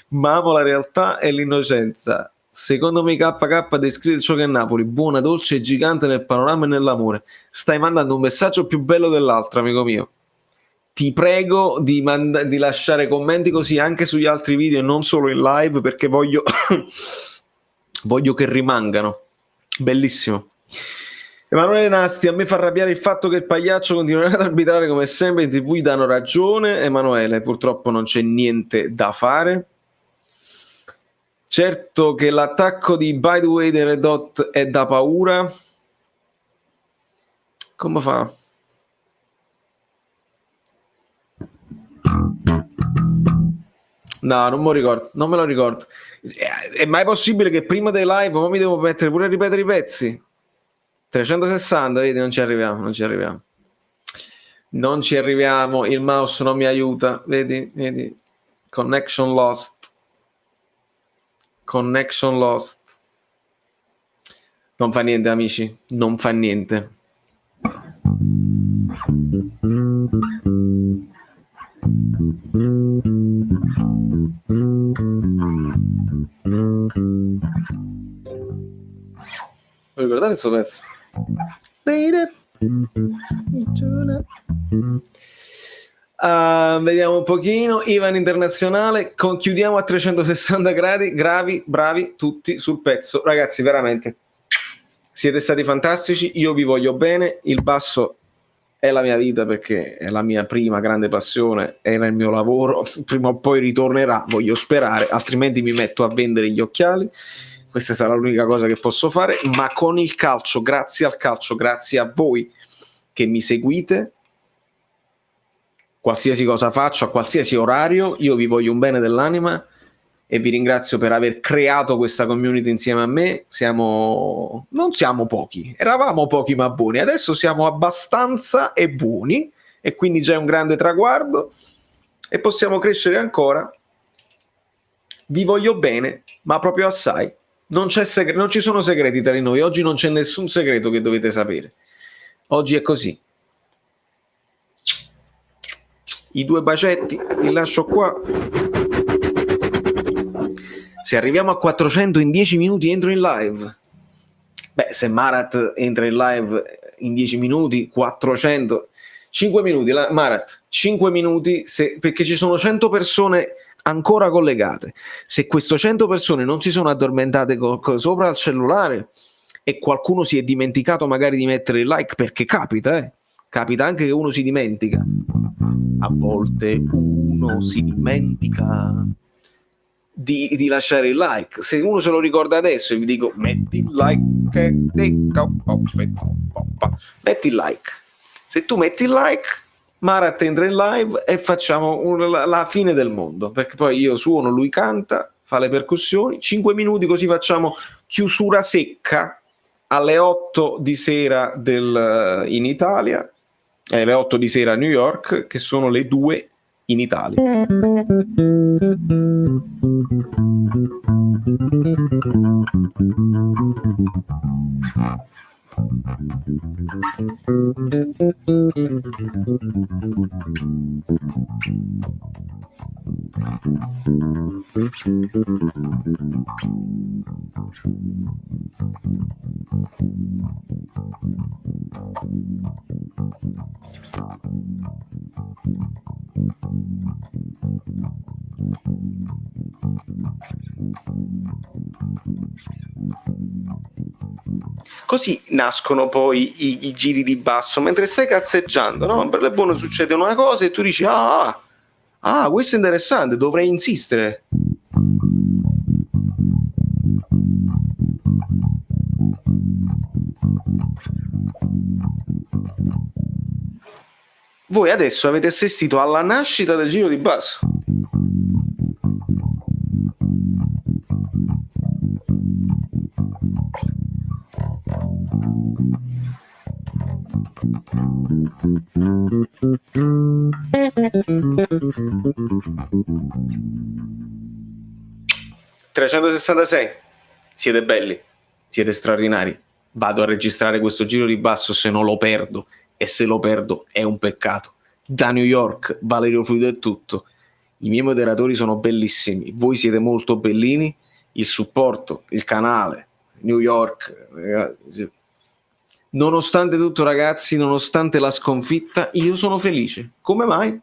ma amo la realtà e l'innocenza. Secondo me KK descrive ciò che è Napoli, buona, dolce e gigante nel panorama e nell'amore. Stai mandando un messaggio più bello dell'altro, amico mio. ti prego di lasciare commenti così anche sugli altri video e non solo in live, perché voglio voglio che rimangano. Bellissimo. Emanuele Nasti: a me fa arrabbiare il fatto che il pagliaccio continuerà ad arbitrare come sempre, in TV gli danno ragione. Emanuele, purtroppo non c'è niente da fare. Certo che l'attacco di By the Way dei Red Hot è da paura. Come fa? No, non me lo ricordo, non me lo ricordo. È mai possibile che prima dei live poi mi devo mettere pure a ripetere i pezzi? 360, vedi, non ci arriviamo. Non ci arriviamo, il mouse non mi aiuta, vedi. Connection lost. Non fa niente, amici, non fa niente. Lo ricordate questo pezzo? Vediamo un pochino. Ivan Internazionale, chiudiamo a 360 gradi. Bravi tutti sul pezzo, ragazzi, veramente siete stati fantastici, io vi voglio bene. Il basso è la mia vita perché è la mia prima grande passione, era il mio lavoro, prima o poi ritornerà, voglio sperare, altrimenti mi metto a vendere gli occhiali. Questa sarà l'unica cosa che posso fare, ma con il calcio, grazie al calcio, grazie a voi che mi seguite, qualsiasi cosa faccio, a qualsiasi orario, io vi voglio un bene dell'anima e vi ringrazio per aver creato questa community insieme a me. Non siamo pochi, eravamo pochi ma buoni, adesso siamo abbastanza e buoni, e quindi già è un grande traguardo e possiamo crescere ancora. Vi voglio bene, ma proprio assai. Non ci sono segreti tra di noi, oggi non c'è nessun segreto che dovete sapere. Oggi è così. I 2 bacetti li lascio qua. Se arriviamo a 400 in 10 minuti entro in live. Beh, se Marat entra in live in 10 minuti, 400, 5 minuti, Marat, 5 minuti, perché ci sono 100 persone ancora collegate. Se queste 100 persone non si sono addormentate sopra il cellulare e qualcuno si è dimenticato magari di mettere il like, perché capita anche che uno si dimentica, a volte uno si dimentica di lasciare il like. Se uno se lo ricorda adesso e vi dico metti il like, metti il like. Se tu metti il like, Marat entra in live e facciamo la fine del mondo, perché poi io suono, lui canta, fa le percussioni, 5 minuti, così facciamo chiusura secca alle 8 di sera in Italia, alle 8 di sera a New York, che sono le 2 in Italia. Così nascono poi i giri di basso mentre stai cazzeggiando, no? Per le buone succede una cosa e tu dici questo è interessante, dovrei insistere. Voi adesso avete assistito alla nascita del giro di basso. (366) Siete belli, siete straordinari. Vado a registrare questo giro di basso se non lo perdo, e se lo perdo è un peccato. Da New York, Valerio Fluido è tutto. I miei moderatori sono bellissimi, voi siete molto bellini, il supporto, il canale, New York, ragazzi. Nonostante tutto, ragazzi, nonostante la sconfitta, io sono felice. Come mai?